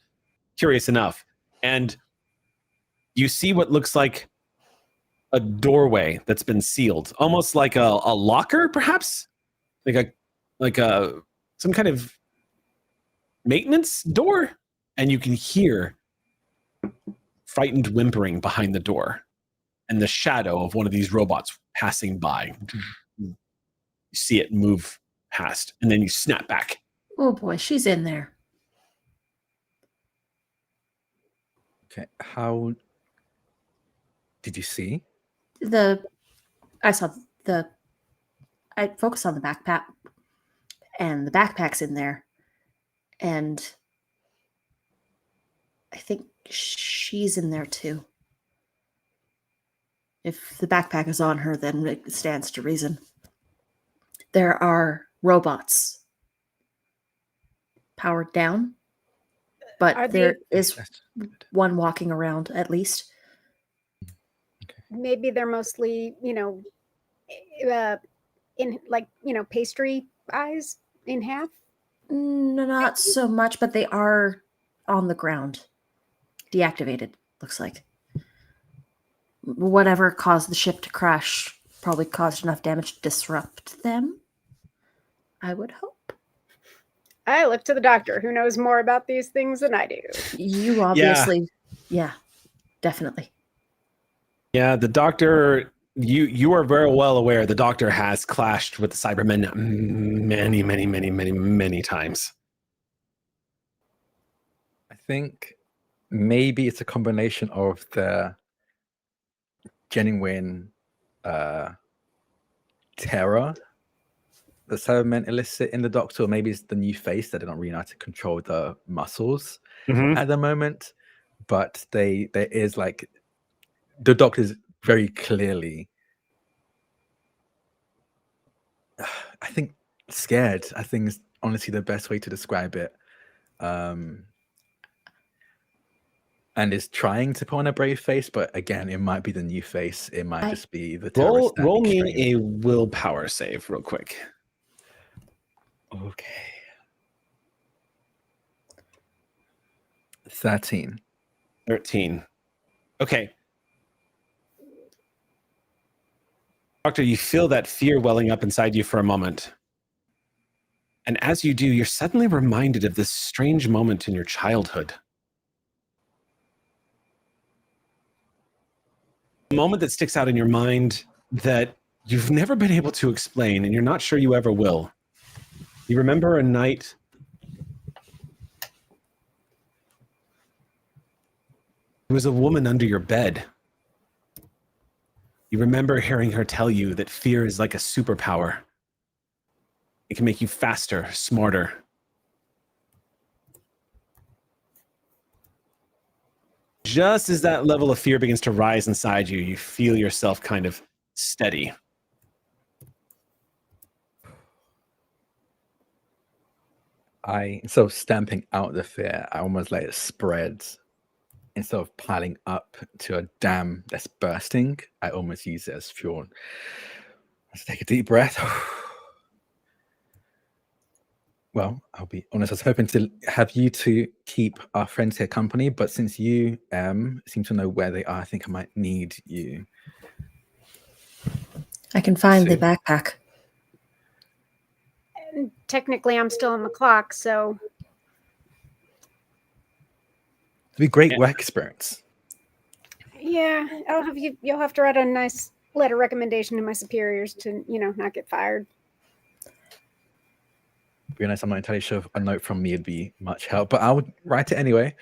Curious enough. And you see what looks like a doorway that's been sealed, almost like a locker, perhaps, like a some kind of maintenance door, and you can hear frightened whimpering behind the door. and the shadow of one of these robots passing by. You see it move past, and then you snap back. Oh boy, she's in there. Okay, how did you see? I focused on the backpack, and the backpack's in there, and I think she's in there too. If the backpack is on her, then it stands to reason. There are robots powered down, but there is one walking around at least. Maybe they're mostly, in like, pastry eyes in half. No, not so much, but they are on the ground. Deactivated, looks like. Whatever caused the ship to crash probably caused enough damage to disrupt them, I would hope. I look to the doctor, who knows more about these things than I do. You obviously, yeah definitely. Yeah, the doctor, you are very well aware the doctor has clashed with the Cybermen many times. I think maybe it's a combination of the genuine terror that Cybermen elicit in the Doctor, or maybe it's the new face that they don't really know how to control the muscles at the moment. But there is like the Doctor is very clearly, I think, scared. I think is honestly the best way to describe it. And is trying to put on a brave face, but again, it might be the new face. It might just be the terrorist. Roll me a willpower save real quick. Okay. 13. Okay. Doctor, you feel that fear welling up inside you for a moment. And as you do, you're suddenly reminded of this strange moment in your childhood. A moment that sticks out in your mind that you've never been able to explain, and you're not sure you ever will. You remember a night there was a woman under your bed. You remember hearing her tell you that fear is like a superpower. It can make you faster, smarter. Just as that level of fear begins to rise inside you, you feel yourself kind of steady. Instead of stamping out the fear, I almost let it spread. Instead of piling up to a dam that's bursting, I almost use it as fuel. Let's take a deep breath. Well, I'll be honest, I was hoping to have you two keep our friends here company, but since you seem to know where they are, I think I might need you. I can find the backpack. And technically, I'm still on the clock, so... It'd be a great work experience. Yeah, you'll have to write a nice letter recommendation to my superiors to, not get fired. To be honest, I'm not entirely sure if a note from me would be much help, but I would write it anyway.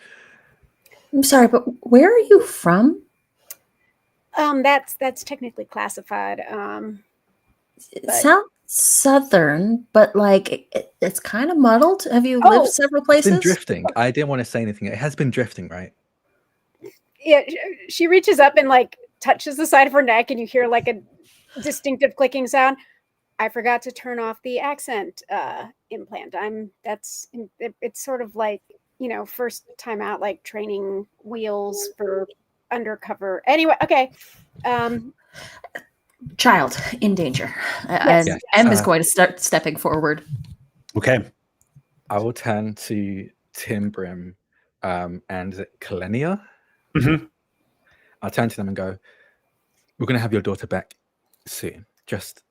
I'm sorry, but where are you from? That's technically classified. It sounds southern, but like it's kind of muddled. Have you lived several places? It's been drifting. I didn't want to say anything. It has been drifting, right? Yeah, she reaches up and like touches the side of her neck, and you hear like a distinctive clicking sound. I forgot to turn off the accent implant. It's sort of like, first time out, like training wheels for undercover. Anyway, okay. Child in danger. Yes. And M is going to start stepping forward. Okay. I will turn to Tim Brim and Kalenia. Mm-hmm. I'll turn to them and go, we're going to have your daughter back soon. Just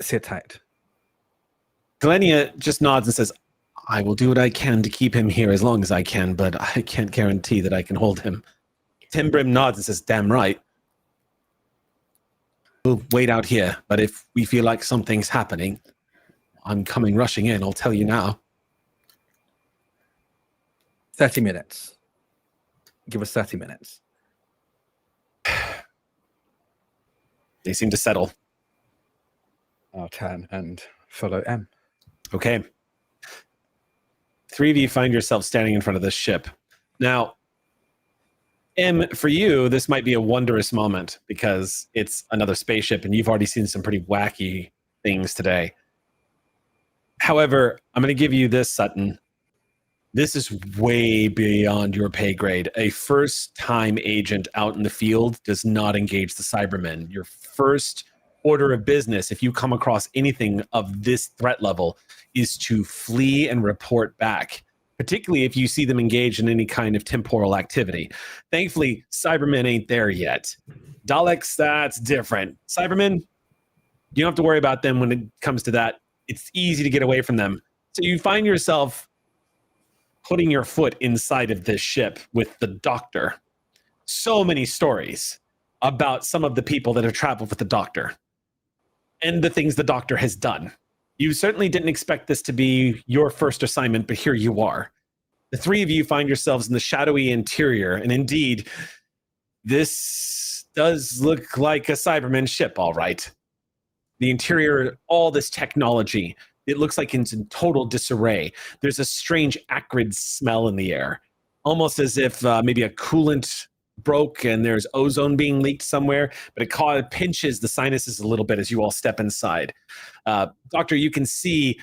sit tight. Galenia just nods and says, I will do what I can to keep him here as long as I can, but I can't guarantee that I can hold him. Tim Brim nods and says, damn right. We'll wait out here, but if we feel like something's happening, I'm coming rushing in, I'll tell you now. 30 minutes. Give us 30 minutes. They seem to settle. I'll turn and follow M. Okay. 3 of you find yourself standing in front of this ship. Now, M, for you, this might be a wondrous moment because it's another spaceship and you've already seen some pretty wacky things today. However, I'm going to give you this, Sutton. This is way beyond your pay grade. A first-time agent out in the field does not engage the Cybermen. Your first order of business, if you come across anything of this threat level, is to flee and report back, particularly if you see them engage in any kind of temporal activity. Thankfully, Cybermen ain't there yet. Daleks, that's different. Cybermen, you don't have to worry about them when it comes to that. It's easy to get away from them. So you find yourself putting your foot inside of this ship with the Doctor. So many stories about some of the people that have traveled with the Doctor and the things the Doctor has done. You certainly didn't expect this to be your first assignment, but here you are. The 3 of you find yourselves in the shadowy interior, and indeed, this does look like a Cyberman ship, all right. The interior, all this technology, it looks like it's in total disarray. There's a strange acrid smell in the air, almost as if maybe a coolant broke and there's ozone being leaked somewhere, but it pinches the sinuses a little bit as you all step inside. Doctor, you can see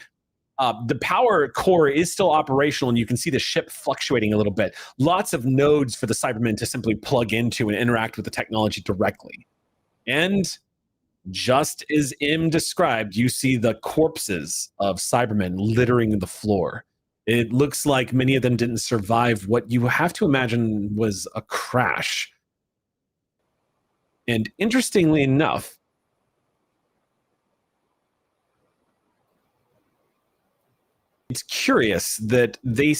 the power core is still operational and you can see the ship fluctuating a little bit. Lots of nodes for the Cybermen to simply plug into and interact with the technology directly. And just as M described, you see the corpses of Cybermen littering the floor. It looks like many of them didn't survive what you have to imagine was a crash. And interestingly enough, it's curious that this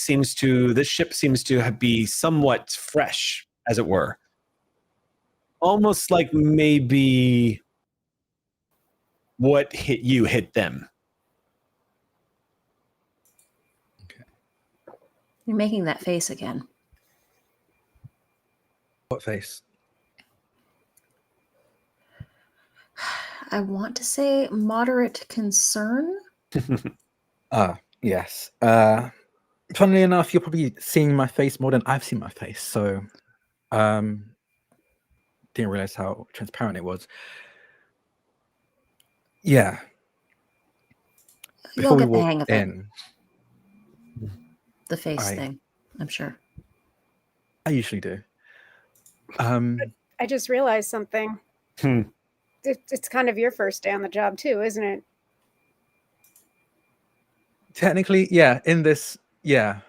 ship seems to be somewhat fresh, as it were. Almost like maybe what hit you hit them. You're making that face again. What face? I want to say moderate concern. Yes. Funnily enough, you're probably seeing my face more than I've seen my face, so didn't realize how transparent it was. Yeah. You'll get the hang of it. The face thing, I'm sure. I usually do. I just realized something. It's kind of your first day on the job too, isn't it? Technically, yeah. In this, yeah.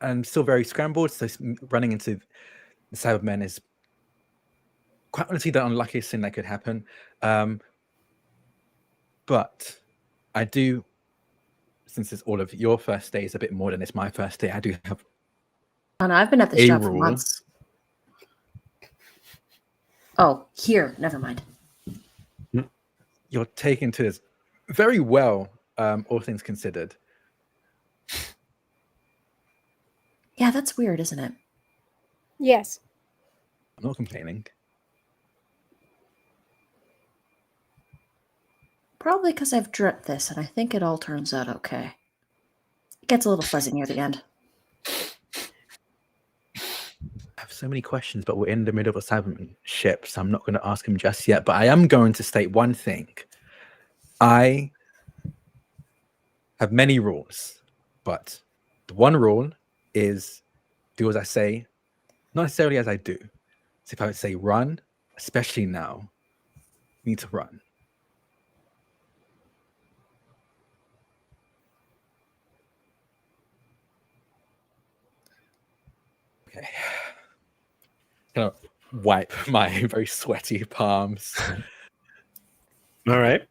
I'm still very scrambled. So running into the Cybermen is quite honestly the unluckiest thing that could happen. But I do, since it's all of your first days, a bit more than it's my first day, I do have. And I've been at this job for months. Oh, here. Never mind. You're taken to this very well, all things considered. Yeah, that's weird, isn't it? Yes. I'm not complaining. Probably because I've dreamt this, and I think it all turns out okay. It gets a little fuzzy near the end. I have so many questions, but we're in the middle of a Cyberman ship, so I'm not going to ask him just yet. But I am going to state one thing. I have many rules, but the one rule is do as I say, not necessarily as I do. So if I would say run, especially now, you need to run. Okay. Gonna wipe my very sweaty palms. All right.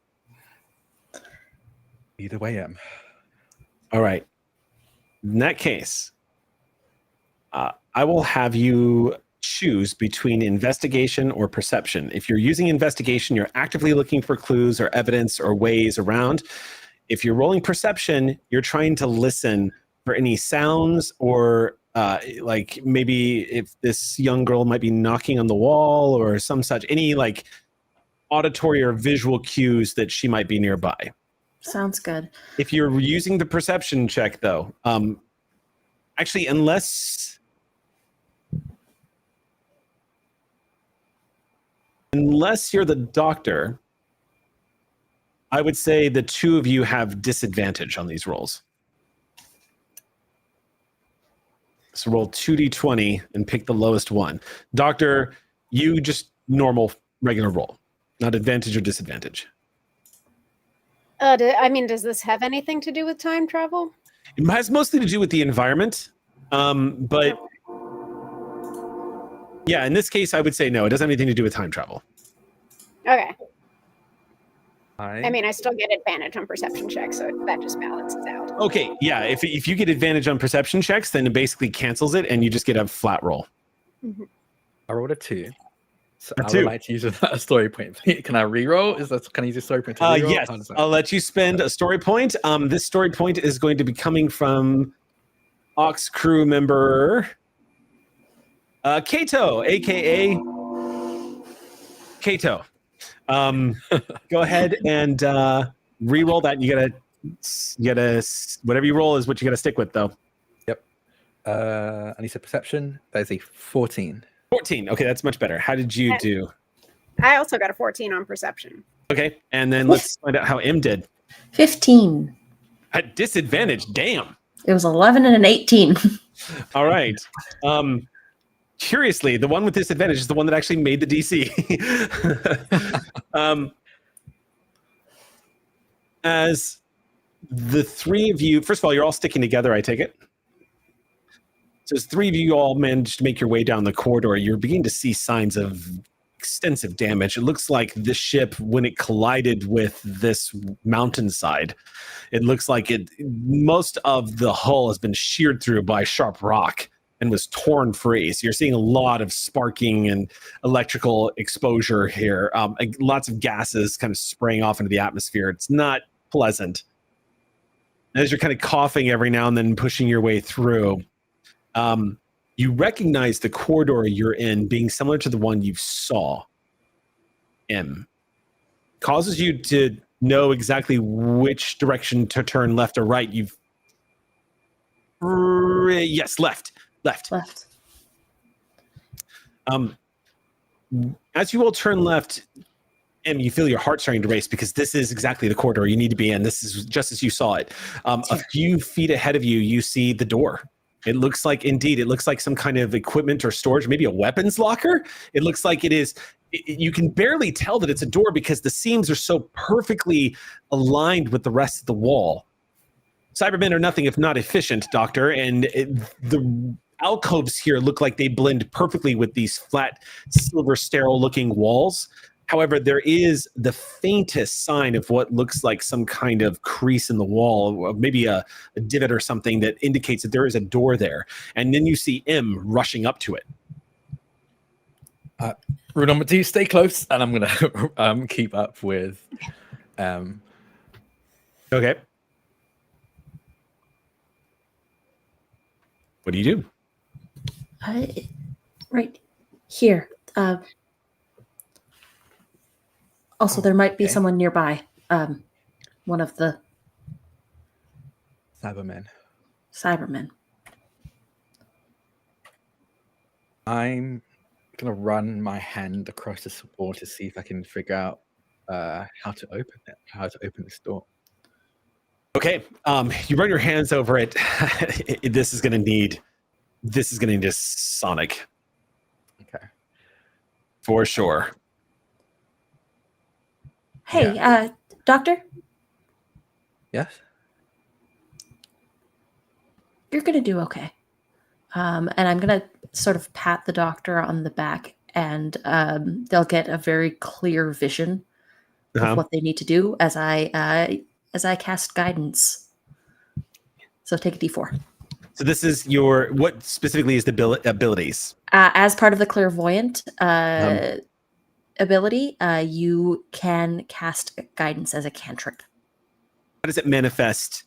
Either way, All right. In that case, I will have you choose between investigation or perception. If you're using investigation, you're actively looking for clues or evidence or ways around. If you're rolling perception, you're trying to listen for any sounds or like maybe if this young girl might be knocking on the wall or some such, any like auditory or visual cues that she might be nearby. Sounds good. If you're using the perception check, though, actually, unless you're the doctor, I would say the two of you have disadvantage on these rolls. So roll 2d20 and pick the lowest one. Doctor, you just normal, regular roll, not advantage or disadvantage. Does this have anything to do with time travel? It has mostly to do with the environment, but yeah, in this case, I would say no. It doesn't have anything to do with time travel. Okay. I I still get advantage on perception checks, so that just balances out. Okay, yeah. If you get advantage on perception checks, then it basically cancels it, and you just get a flat roll. I rolled a 2. So A I 2. would like to use a story point. Can I reroll? Can I use a story point to reroll? Yes, I'll let you spend a story point. This story point is going to be coming from Ox crew member Kato, aka Kato. Go ahead and re-roll that. You gotta whatever you roll is what you gotta stick with, though. Yep. I need a perception. That is a 14. 14. Okay, that's much better. How did you do? I also got a 14 on perception. Okay, and then let's find out how M did. 15. At disadvantage. Damn. It was 11 and an 18. All right. Curiously, the one with disadvantage is the one that actually made the DC. As the three of you, first of all, you're all sticking together, I take it. So as three of you all managed to make your way down the corridor, you're beginning to see signs of extensive damage. It looks like this ship, when it collided with this mountainside, it looks like most of the hull has been sheared through by sharp rock and was torn free. So you're seeing a lot of sparking and electrical exposure here. Lots of gases kind of spraying off into the atmosphere. It's not pleasant. As you're kind of coughing every now and then, pushing your way through, you recognize the corridor you're in being similar to the one you saw. Causes you to know exactly which direction to turn, left or right. Yes, left. As you all turn left, you feel your heart starting to race because this is exactly the corridor you need to be in. This is just as you saw it. A few feet ahead of you, you see the door. It looks like some kind of equipment or storage, maybe a weapons locker. It looks like it is. You can barely tell that it's a door because the seams are so perfectly aligned with the rest of the wall. Cybermen are nothing if not efficient, Doctor, and the alcoves here look like they blend perfectly with these flat, silver, sterile-looking walls. However, there is the faintest sign of what looks like some kind of crease in the wall, maybe a divot or something that indicates that there is a door there. And then you see M rushing up to it. Rule number 2, stay close, and I'm going to keep up with... Okay. What do you do? Right here. Also, there might be someone nearby. One of the Cybermen. I'm going to run my hand across this wall to see if I can figure out how to open this door. Okay. You run your hands over it. This is going to need a sonic. Okay. For sure. Hey, Doctor? Yes? You're going to do okay. And I'm going to sort of pat the doctor on the back, and they'll get a very clear vision of what they need to do as I cast guidance. So take a D4. So this is what specifically is the abilities? As part of the clairvoyant Um, ability, you can cast guidance as a cantrip. How does it manifest?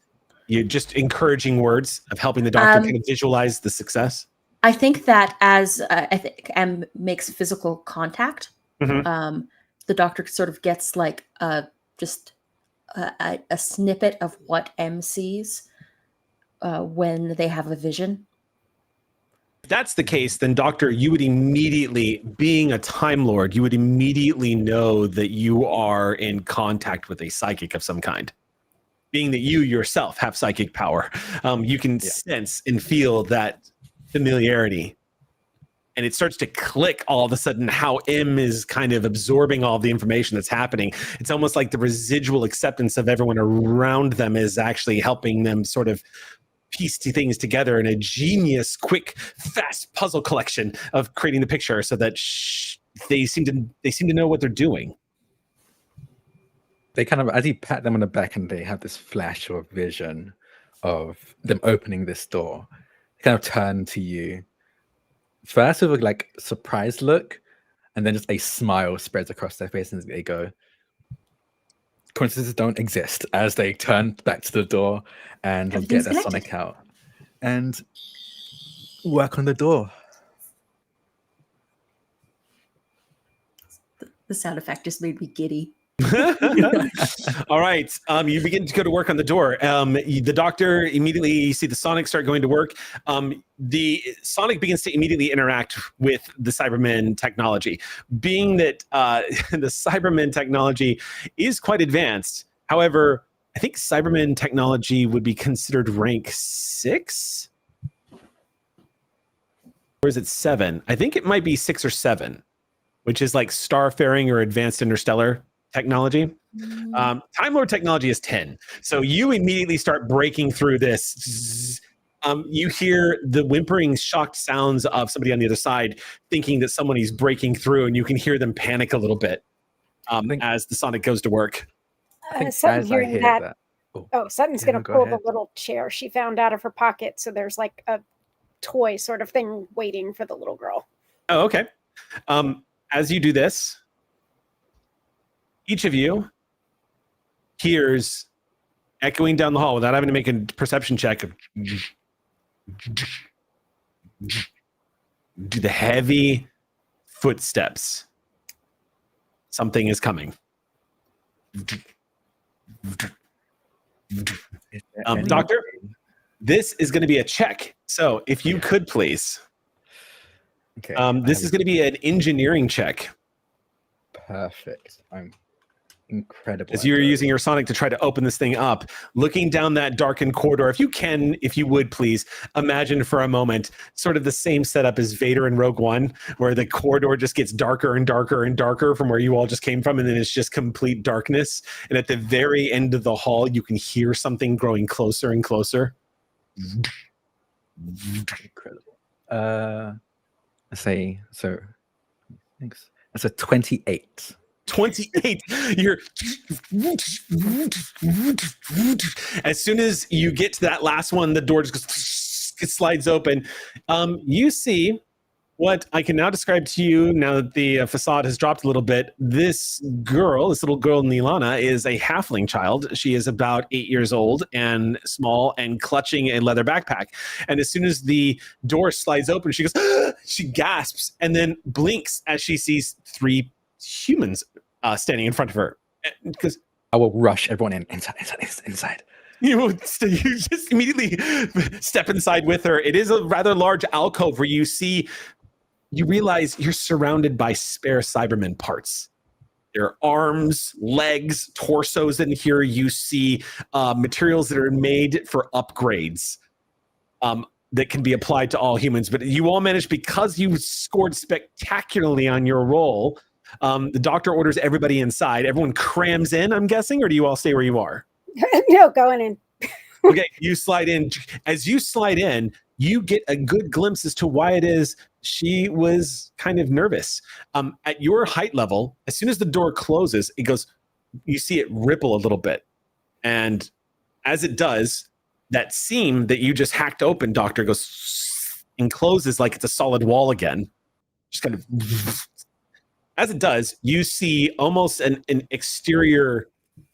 You're just encouraging words of helping the doctor kind of visualize the success? I think that as I think M makes physical contact, Mhm. the doctor sort of gets like just a snippet of what M sees when they have a vision. If that's the case, then Doctor, you would immediately, being a Time Lord, you would immediately know that you are in contact with a psychic of some kind. Being that you yourself have psychic power, you can sense and feel that familiarity. And it starts to click all of a sudden how M is kind of absorbing all of the information that's happening. It's almost like the residual acceptance of everyone around them is actually helping them sort of piece things together in a genius, quick, fast puzzle collection of creating the picture so that they seem to know what they're doing. They kind of, as you pat them on the back and they have this flash or vision of them opening this door, they kind of turn to you. First with a like surprised look, and then just a smile spreads across their face and they go, coincidences don't exist, as they turn back to the door and get their Sonic out and work on the door. The sound effect just made me giddy. All right. You begin to go to work on the door. The doctor immediately, you see the Sonic start going to work. The Sonic begins to immediately interact with the Cybermen technology. Being that the Cybermen technology is quite advanced, however, I think Cybermen technology would be considered rank 6? Or is it 7? I think it might be 6 or 7, which is like starfaring or advanced interstellar technology. Time Lord technology is 10. So you immediately start breaking through this. You hear the whimpering, shocked sounds of somebody on the other side thinking that somebody's breaking through, and you can hear them panic a little bit as the Sonic goes to work. Sutton hearing that. Sutton's going to pull ahead. the little chair she found out of her pocket. So there's like a toy sort of thing waiting for the little girl. Oh, okay. As you do this, each of you hears echoing down the hall without having to make a perception check of the heavy footsteps. Something is coming. Doctor, this is going to be a check. So if you could please. Okay. This is going to be an engineering check. Perfect. I'm incredible. As you're using your Sonic to try to open this thing up, looking down that darkened corridor, if you would please imagine for a moment sort of the same setup as Vader in Rogue One, where the corridor just gets darker and darker and darker from where you all just came from, and then it's just complete darkness. And at the very end of the hall, you can hear something growing closer and closer. Incredible. Let's say so. Thanks. That's a 28. 28. You're as soon as you get to that last one, the door just goes, it slides open. You see what I can now describe to you now that the facade has dropped a little bit. This little girl Nilana, is a halfling child. She is about 8 years old and small and clutching a leather backpack. And as soon as the door slides open, she goes, ah! She gasps and then blinks as she sees 3 humans standing in front of her. Because I will rush everyone inside. You just immediately step inside with her. It is a rather large alcove where you realize you're surrounded by spare Cybermen parts. There are arms, legs, torsos in here. You see materials that are made for upgrades that can be applied to all humans. But you all managed, because you scored spectacularly on your roll. The doctor orders everybody inside. Everyone crams in, I'm guessing, or do you all stay where you are? No, going in. Okay, you slide in. As you slide in, you get a good glimpse as to why it is she was kind of nervous. At your height level, as soon as the door closes, you see it ripple a little bit. And as it does, that seam that you just hacked open, Doctor, goes and closes like it's a solid wall again. Just kind of, as it does, you see almost an exterior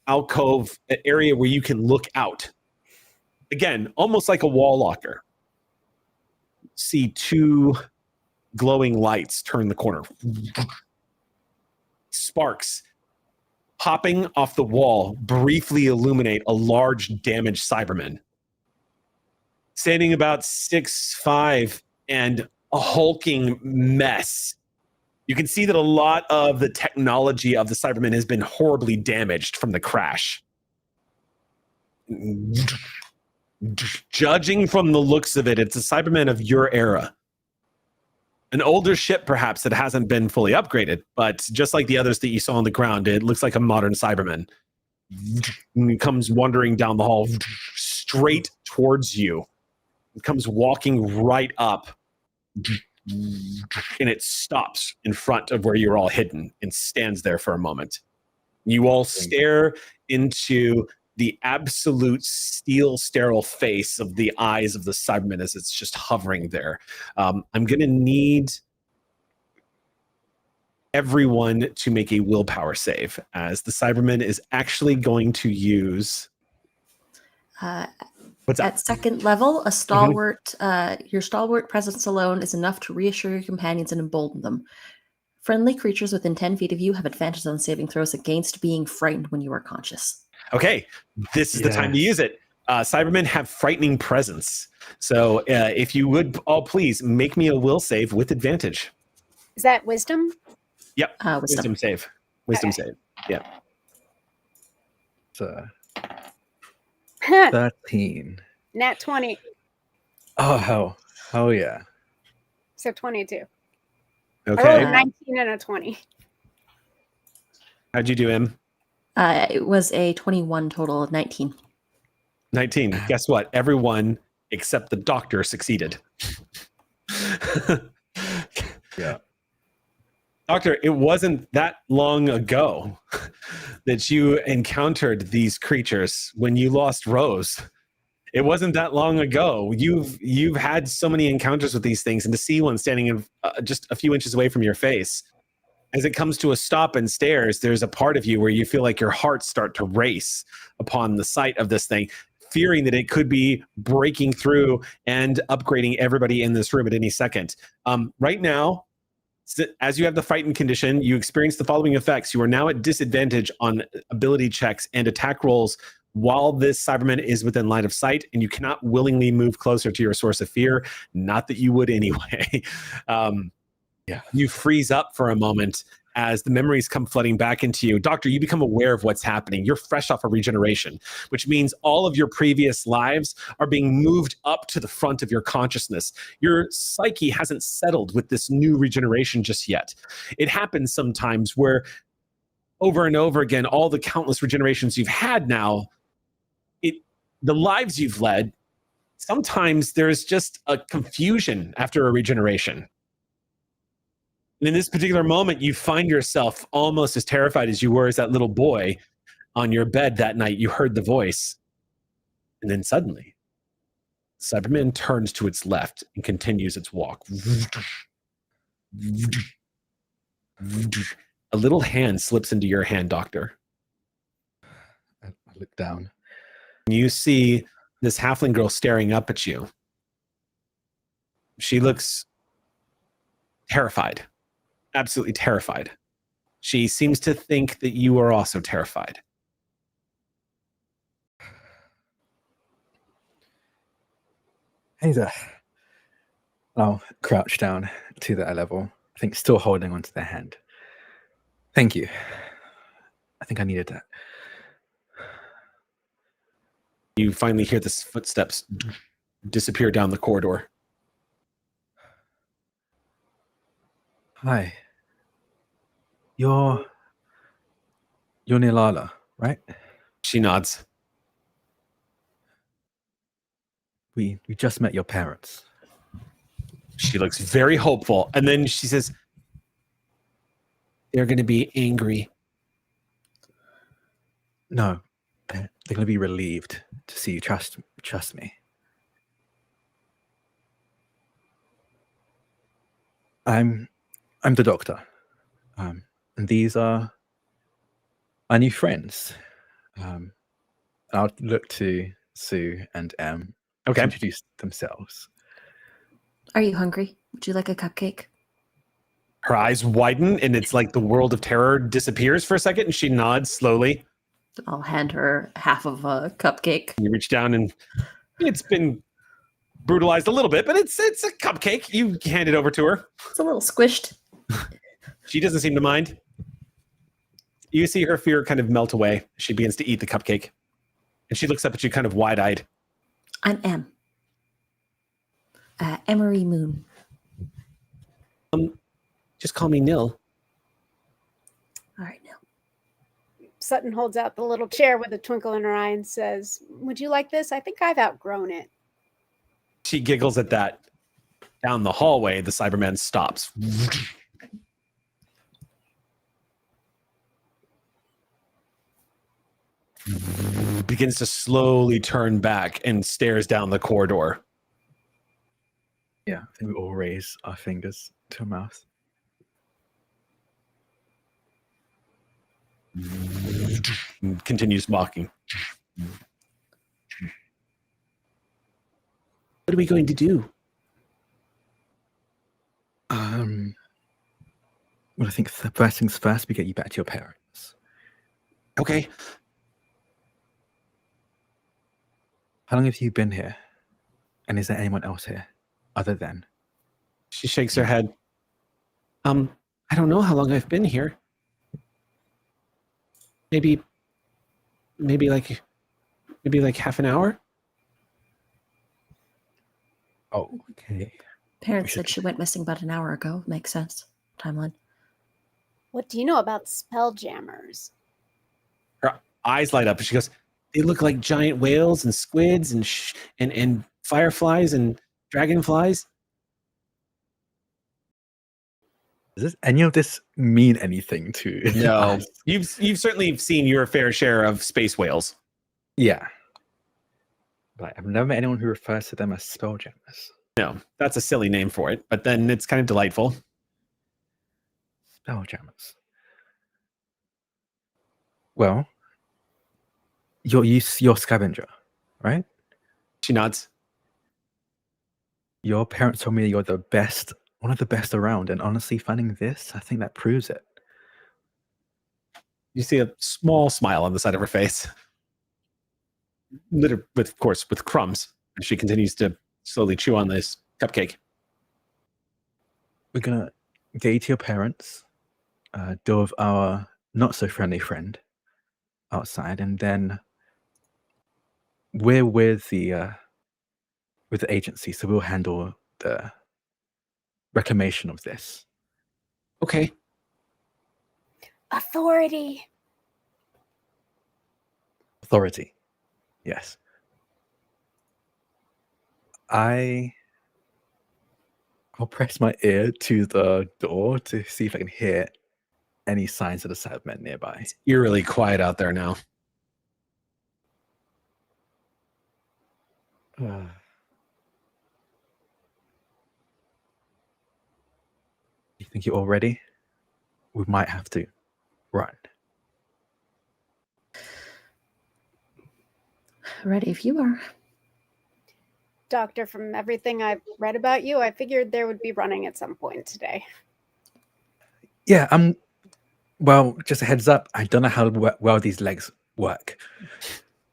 alcove area where you can look out. Again, almost like a wall locker. See two glowing lights turn the corner. Sparks popping off the wall briefly illuminate a large damaged Cyberman. Standing about 6'5" and a hulking mess. You can see that a lot of the technology of the Cyberman has been horribly damaged from the crash. Judging from the looks of it, it's a Cyberman of your era. An older ship, perhaps, that hasn't been fully upgraded, but just like the others that you saw on the ground, it looks like a modern Cyberman. It comes wandering down the hall straight towards you. It comes walking right up, and it stops in front of where you're all hidden and stands there for a moment. You all stare into the absolute steel sterile face of the eyes of the Cyberman as it's just hovering there. I'm going to need everyone to make a willpower save, as the Cyberman is actually going to use... What's that? At second level, a stalwart, your stalwart presence alone is enough to reassure your companions and embolden them. Friendly creatures within 10 feet of you have advantage on saving throws against being frightened when you are conscious. Okay, this is the time to use it. Cybermen have frightening presence. So if you would all please make me a will save with advantage. Is that wisdom? Yep, wisdom save. Wisdom Okay. save, yeah. So 13. Nat 20. Oh, hell. Oh, yeah. So 22. I Okay, rolled a 19 and a 20. how'd you do, Em? It was a 21 total of 19. 19. Guess what? Everyone except the doctor succeeded. Yeah. Doctor, it wasn't that long ago that you encountered these creatures when you lost Rose. It wasn't that long ago. You've had so many encounters with these things, and to see one standing in, just a few inches away from your face, as it comes to a stop and stares, there's a part of you where you feel like your heart start to race upon the sight of this thing, fearing that it could be breaking through and upgrading everybody in this room at any second. Right now, as you have the frightened condition, you experience the following effects. You are now at disadvantage on ability checks and attack rolls while this Cyberman is within line of sight, and you cannot willingly move closer to your source of fear. Not that you would anyway. You freeze up for a moment as the memories come flooding back into you. Doctor, you become aware of what's happening. You're fresh off a regeneration, which means all of your previous lives are being moved up to the front of your consciousness. Your psyche hasn't settled with this new regeneration just yet. It happens sometimes where over and over again, all the countless regenerations you've had now, the lives you've led, sometimes there's just a confusion after a regeneration. And in this particular moment, you find yourself almost as terrified as you were as that little boy on your bed that night. You heard the voice. And then suddenly, Cyberman turns to its left and continues its walk. A little hand slips into your hand, Doctor. I look down. You see this halfling girl staring up at you. She looks terrified. Absolutely terrified. She seems to think that you are also terrified. Hey there. I'll crouch down to that level. I think still holding onto their hand. Thank you. I think I needed that. You finally hear the footsteps disappear down the corridor. Hi. You're Nilala, right? She nods. We just met your parents. She looks very hopeful. And then she says, they're going to be angry. No, they're going to be relieved to see you. Trust me. I'm the doctor, and these are our new friends. I'll look to Sue and Em to introduce themselves. Are you hungry? Would you like a cupcake? Her eyes widen, and it's like the world of terror disappears for a second, and she nods slowly. I'll hand her half of a cupcake. You reach down, and it's been brutalized a little bit, but it's a cupcake. You hand it over to her. It's a little squished. She doesn't seem to mind. You see her fear kind of melt away. She begins to eat the cupcake. And she looks up at you kind of wide-eyed. I'm Em. Emery Moon. Just call me Nil. All right, Nil. Sutton holds out the little chair with a twinkle in her eye and says, "Would you like this? I think I've outgrown it." She giggles at that. Down the hallway, the Cyberman stops. Begins to slowly turn back and stares down the corridor. Yeah, I think we all raise our fingers to our mouth. Continues mocking. What are we going to do? Well, I think the first things first, we get you back to your parents. Okay. How long have you been here? And is there anyone else here other than? She shakes her head. I don't know how long I've been here. Maybe like half an hour. Oh, okay. Parents said she went missing about an hour ago. Makes sense. Timeline. What do you know about spelljammers? Her eyes light up and she goes, "They look like giant whales and squids and fireflies and dragonflies." Does any of this mean anything to No. us? You've certainly seen your fair share of space whales. Yeah. But I've never met anyone who refers to them as spelljammers. No, that's a silly name for it, but then it's kind of delightful. Spelljammers. Well, you're scavenger, right? She nods. Your parents told me you're the best, one of the best around, and honestly, finding this, I think that proves it. You see a small smile on the side of her face. Littered with, of course, with crumbs. She continues to slowly chew on this cupcake. We're gonna get you to your parents, deal with our not so friendly friend outside, and then we're with the agency, so we'll handle the reclamation of this. Okay. Authority. Authority. Yes. I'll press my ear to the door to see if I can hear any signs of the Cybermen nearby. It's eerily quiet out there now. You think you're all ready? We might have to run. Ready if you are. Doctor, from everything I've read about you, I figured there would be running at some point today. Yeah, well, just a heads up, I don't know how well these legs work.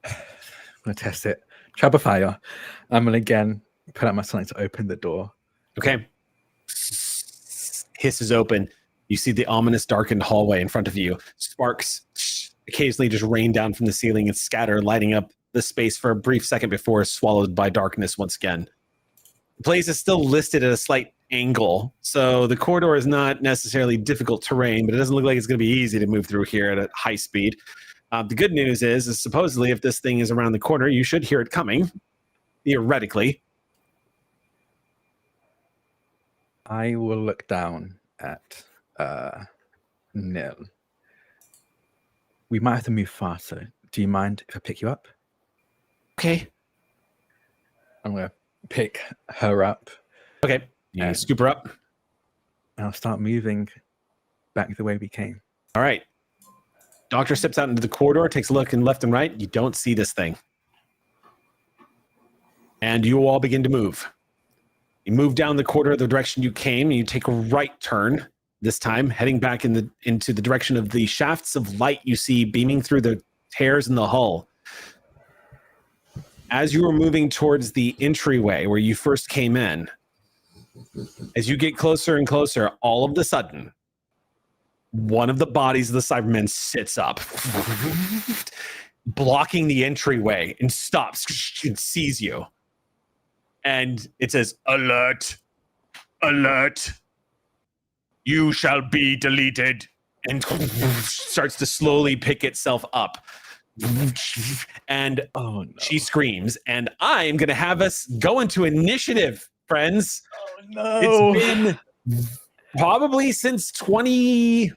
I'm going to test it. Trap of fire. I'm going to again put out my sign to open the door. Okay. Hisses open. You see the ominous darkened hallway in front of you. Sparks occasionally just rain down from the ceiling and scatter, lighting up the space for a brief second before swallowed by darkness once again. The place is still listed at a slight angle, so the corridor is not necessarily difficult terrain, but it doesn't look like it's going to be easy to move through here at a high speed. The good news is supposedly if this thing is around the corner, you should hear it coming, theoretically. I will look down at Nil. We might have to move faster do you mind if I pick you up? Okay. I'm gonna pick her up. Okay. You And- scoop her up. And I'll start moving back the way we came. All right. Doctor steps out into the corridor, takes a look in left and right. You don't see this thing. And you all begin to move. You move down the corridor the direction you came, and you take a right turn, this time heading back into the direction of the shafts of light you see beaming through the tears in the hull. As you are moving towards the entryway where you first came in, as you get closer and closer, all of a sudden, one of the bodies of the Cybermen sits up, blocking the entryway, and stops and sees you. And it says, "Alert, alert, you shall be deleted," and starts to slowly pick itself up. And Oh no. she screams, and I'm going to have us go into initiative, friends. Oh no. It's been probably since 20...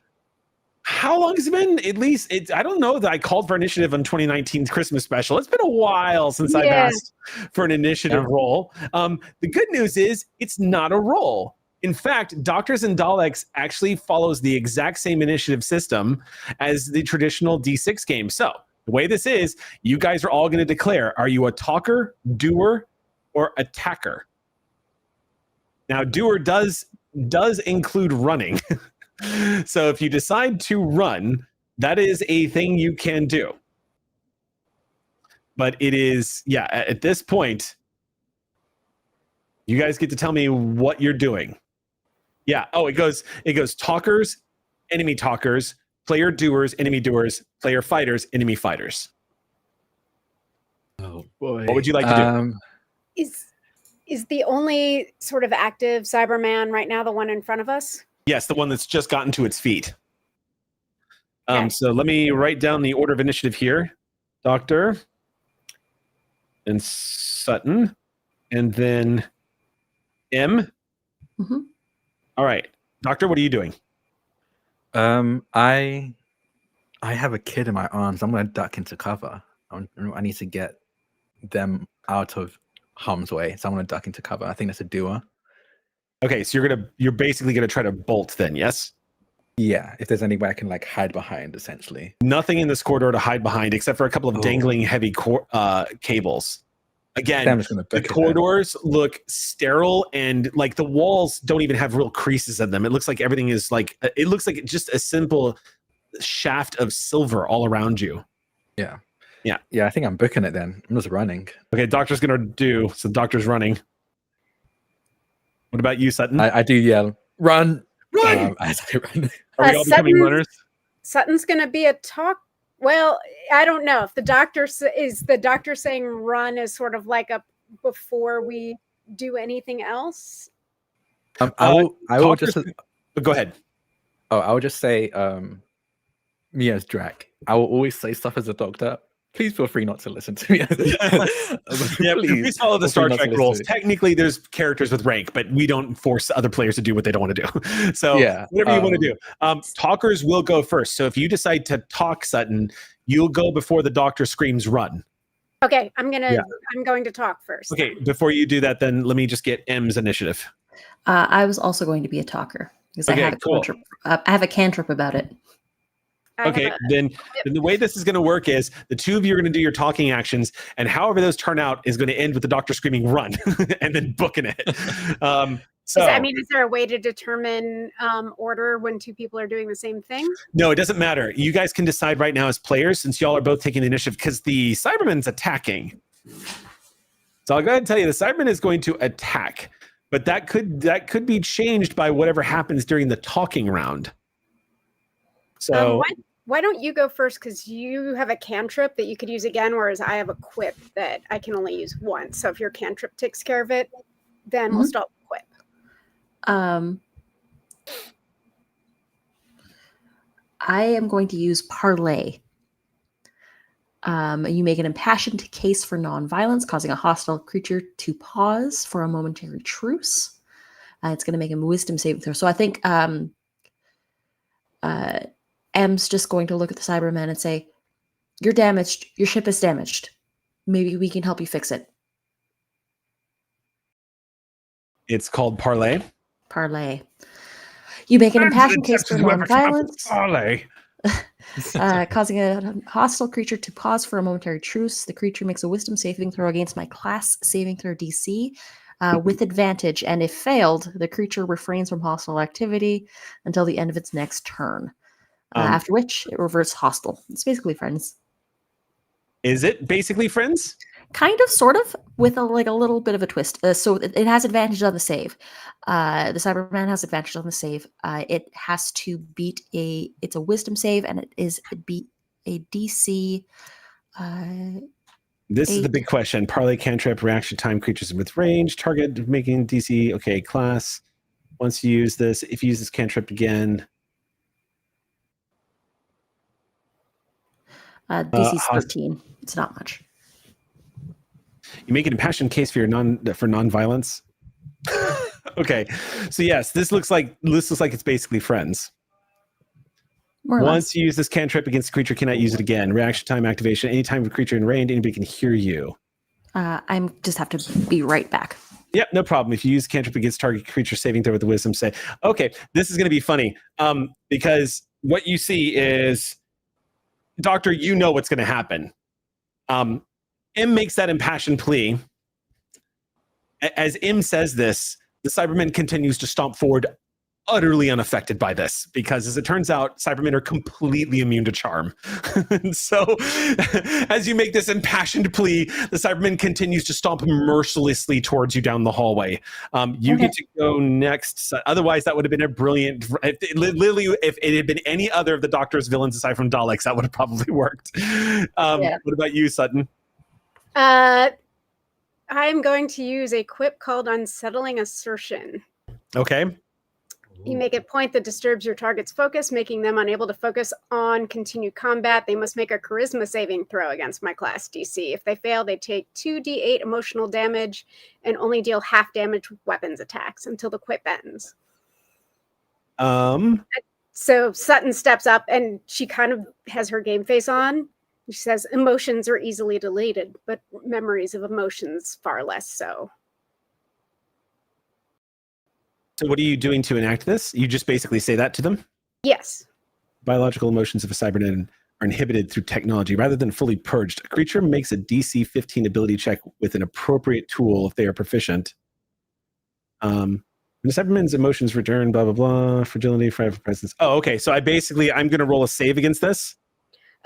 How long has it been? At least, I don't know that I called for initiative on 2019's Christmas special. It's been a while since I've asked for an initiative roll. The good news is it's not a roll. In fact, Doctors and Daleks actually follows the exact same initiative system as the traditional D6 game. So the way this is, you guys are all going to declare, are you a talker, doer, or attacker? Now, doer does include running. So if you decide to run, that is a thing you can do. But it is, yeah, at this point, you guys get to tell me what you're doing. Yeah. Oh, it goes talkers, enemy talkers, player doers, enemy doers, player fighters, enemy fighters. Oh boy. What would you like to do? Is the only sort of active Cyberman right now the one in front of us? Yes, the one that's just gotten to its feet. Okay. So let me write down the order of initiative here. Doctor and Sutton, and then M. Mm-hmm. All right. Doctor, what are you doing? I have a kid in my arms. I'm gonna duck into cover. I need to get them out of harm's way, so I'm gonna duck into cover. I think that's a doer. Okay, so you're basically gonna try to bolt then, yes? Yeah, if there's any way I can like hide behind, essentially. Nothing in this corridor to hide behind except for a couple of dangling heavy cables. Again, I'm just gonna the book it corridors look sterile, and like the walls don't even have real creases in them. It looks like everything is like, it looks like just a simple shaft of silver all around you. Yeah. Yeah. Yeah, I think I'm booking it then. I'm just running. Okay, Doctor's gonna do, so Doctor's running. What about you, Sutton? I do yell, run! Run! As I run. Are we all becoming runners? Sutton's going to be a talk. Well, I don't know if the doctor is the doctor saying run is sort of like a before we do anything else. I will just. Go ahead. Oh, I will just say, me as Drac. I will always say stuff as a doctor. Please feel free not to listen to me. Yeah, please follow the Star Trek rules. Technically, there's characters with rank, but we don't force other players to do what they don't want to do. So yeah, whatever you want to do. Talkers will go first. So if you decide to talk, Sutton, you'll go before the doctor screams run. Okay, I'm going to talk first. Okay, before you do that, then let me just get M's initiative. I was also going to be a talker because Okay, I have a cool. cantrip. I have a cantrip about it. Okay, then the way this is going to work is the two of you are going to do your talking actions, and however those turn out is going to end with the doctor screaming "run" and then booking it. Is there a way to determine order when two people are doing the same thing? No, it doesn't matter. You guys can decide right now as players, since y'all are both taking the initiative, because the Cyberman's attacking. So I'll go ahead and tell you, the Cyberman is going to attack, but that could be changed by whatever happens during the talking round. So why don't you go first? Because you have a cantrip that you could use again, whereas I have a quip that I can only use once. So if your cantrip takes care of it, then we'll start with quip. I am going to use parlay. You make an impassioned case for nonviolence, causing a hostile creature to pause for a momentary truce. It's going to make a wisdom saving throw. So I think M's just going to look at the Cyberman and say, You're damaged. Your ship is damaged. Maybe we can help you fix it. It's called Parlay. Parlay. You make an impassioned case for non-violence, Parlay. causing a hostile creature to pause for a momentary truce. The creature makes a wisdom saving throw against my class saving throw DC with advantage, and if failed, the creature refrains from hostile activity until the end of its next turn, after which it reverts hostile. It's basically friends. Is it basically friends? Kind of, sort of, with a little bit of a twist. So it has advantage on the save. The Cyberman has advantage on the save. It has to beat it's a wisdom save, and it beat a DC. This is the big question. Parlay cantrip, reaction time, creatures with range, target making DC. Okay, class. Once you use this, if you use this cantrip again. DC is 13. It's not much. You make an impassioned case for non-violence. Okay, so yes, this looks like it's basically friends. Once you use this cantrip against a creature, cannot use it again. Reaction time, activation. Anytime a creature in range, anybody can hear you. I just have to be right back. Yep, no problem. If you use cantrip against target creature saving throw with the wisdom say, okay, this is going to be funny because what you see is, Doctor, you know what's going to happen. M makes that impassioned plea. As M says this, the Cybermen continues to stomp forward, utterly unaffected by this, because as it turns out, Cybermen are completely immune to charm. So as you make this impassioned plea, the Cyberman continues to stomp mercilessly towards you down the hallway. You get to go next. Otherwise, that would have been a brilliant... Literally, if it had been any other of the Doctor's villains aside from Daleks, that would have probably worked. What about you, Sutton? I'm going to use a quip called Unsettling Assertion. Okay. You make a point that disturbs your target's focus, making them unable to focus on continued combat. They must make a charisma saving throw against my class DC. If they fail, they take 2d8 emotional damage and only deal half damage with weapons attacks until the quip ends. So Sutton steps up and she kind of has her game face on. She says, emotions are easily deleted, but memories of emotions far less so. So what are you doing to enact this? You just basically say that to them? Yes. Biological emotions of a Cyberman are inhibited through technology rather than fully purged. A creature makes a DC 15 ability check with an appropriate tool if they are proficient. When the Cyberman's emotions return, blah, blah, blah, fragility, forever presence. Oh, okay. So I'm going to roll a save against this?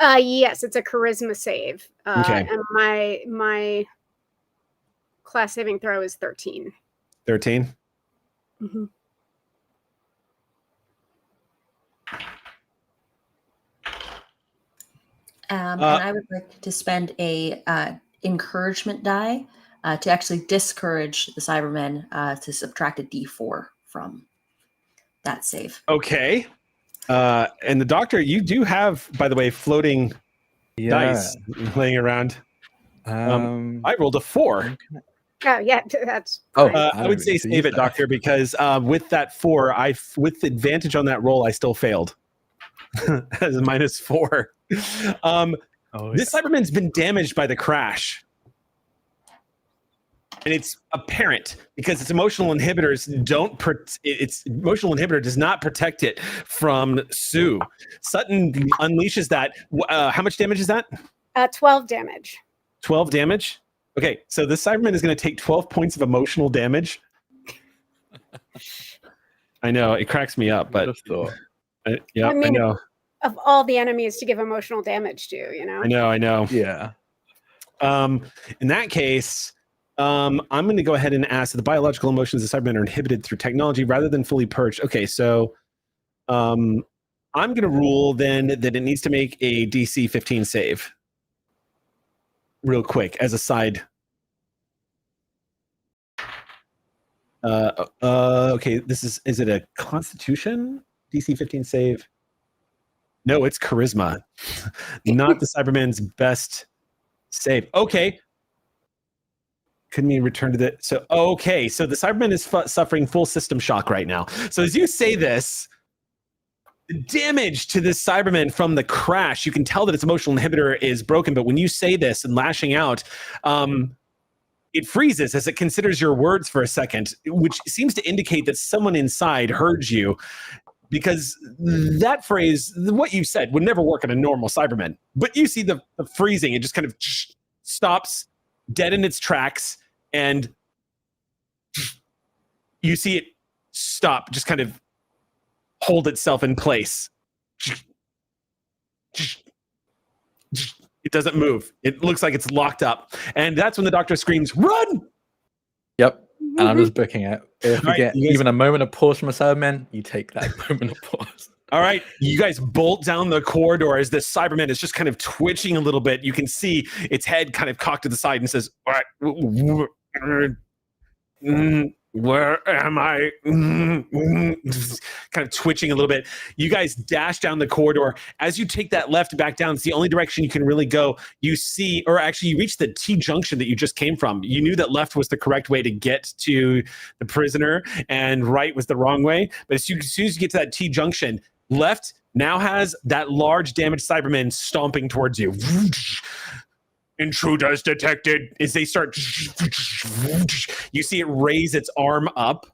Yes, it's a charisma save. Okay. And my class saving throw is 13. 13? Mm-hmm. And I would like to spend a encouragement die to actually discourage the Cybermen to subtract a D4 from that save. Okay. And the Doctor, you do have, by the way, floating dice laying around. I rolled a 4. Oh, yeah, that's fine. I would say save it, Doctor, because with that 4, with advantage on that roll, I still failed. As a -4. This Cyberman's been damaged by the crash. And it's apparent because its emotional inhibitors its emotional inhibitor does not protect it from Sue. Sutton unleashes that. How much damage is that? 12 damage. 12 damage? Okay, so this Cyberman is going to take 12 points of emotional damage. I know, it cracks me up, but I know. Of all the enemies to give emotional damage to, you know? I know. Yeah. In that case, I'm going to go ahead and ask that the biological emotions of Cybermen are inhibited through technology rather than fully purged. Okay, so I'm going to rule then that it needs to make a DC 15 save. Real quick, as a side. Okay, is it a Constitution DC 15 save? No, it's Charisma. Not the Cyberman's best save. Okay. Couldn't we return to the... So the Cyberman is suffering full system shock right now. So as you say this, The damage to this Cyberman from the crash, you can tell that its emotional inhibitor is broken, but when you say this and lashing out, it freezes as it considers your words for a second, which seems to indicate that someone inside heard you, because that phrase, what you said, would never work on a normal Cyberman. But you see the freezing, it just kind of stops dead in its tracks, and you see it stop, just kind of hold itself in place. It doesn't move. It looks like it's locked up. And that's when the doctor screams, "Run!" Yep. And I'm just booking it. If we Right, get you guys- even a moment of pause from a Cyberman, you take that moment of pause. All right, you guys bolt down the corridor as this Cyberman is just kind of twitching a little bit. You can see its head kind of cocked to the side and says, "All right, where am I?" Kind of twitching a little bit. You guys dash down the corridor. As you take that left back down, it's the only direction you can really go. You see, or actually you reach the T-junction that you just came from. You knew that left was the correct way to get to the prisoner and right was the wrong way. But as soon as you get to that T-junction, left now has that large damaged Cyberman stomping towards you. Intruders detected. As they start, you see it raise its arm up.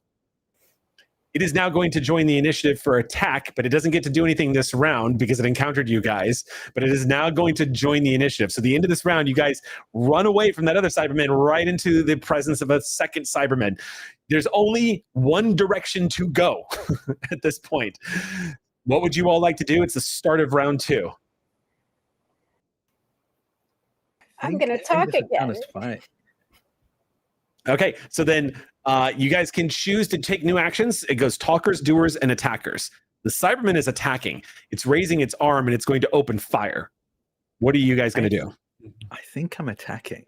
It is now going to join the initiative for attack, but it doesn't get to do anything this round because it encountered you guys. But it is now going to join the initiative. So the end of this round, you guys run away from that other Cyberman right into the presence of a second Cyberman. There's only one direction to go at this point. What would you all like to do? It's the start of round 2. I'm going to talk again. Okay, so then you guys can choose to take new actions. It goes talkers, doers, and attackers. The Cyberman is attacking. It's raising its arm, and it's going to open fire. What are you guys going to do? I think I'm attacking.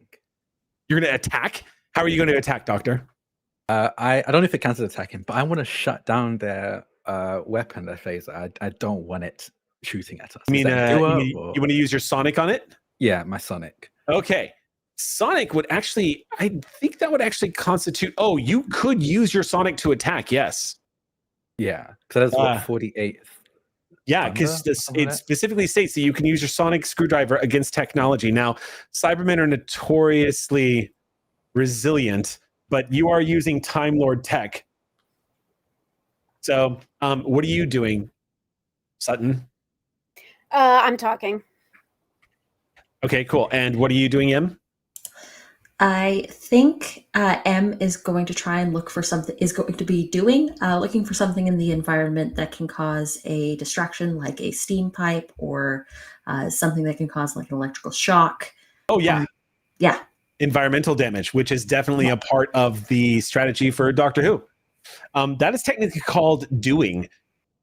You're going to attack? How are you going to attack, Doctor? I don't know if it counts as attacking, but I want to shut down their weapon, their phaser. I don't want it shooting at us. I mean, you want to use your Sonic on it? Yeah, my Sonic. Okay. Sonic would actually, I think that would actually constitute, oh, you could use your Sonic to attack, yes. Yeah, so that's what, 48th? Yeah, because it specifically states that you can use your Sonic screwdriver against technology. Now, Cybermen are notoriously resilient, but you are using Time Lord tech. So, what are you doing, Sutton? I'm talking. Okay, cool. And what are you doing, Em? I think M is going to try and look for something, looking for something in the environment that can cause a distraction, like a steam pipe or something that can cause like an electrical shock. Oh, yeah. Yeah. Environmental damage, which is definitely a part of the strategy for Doctor Who. That is technically called doing.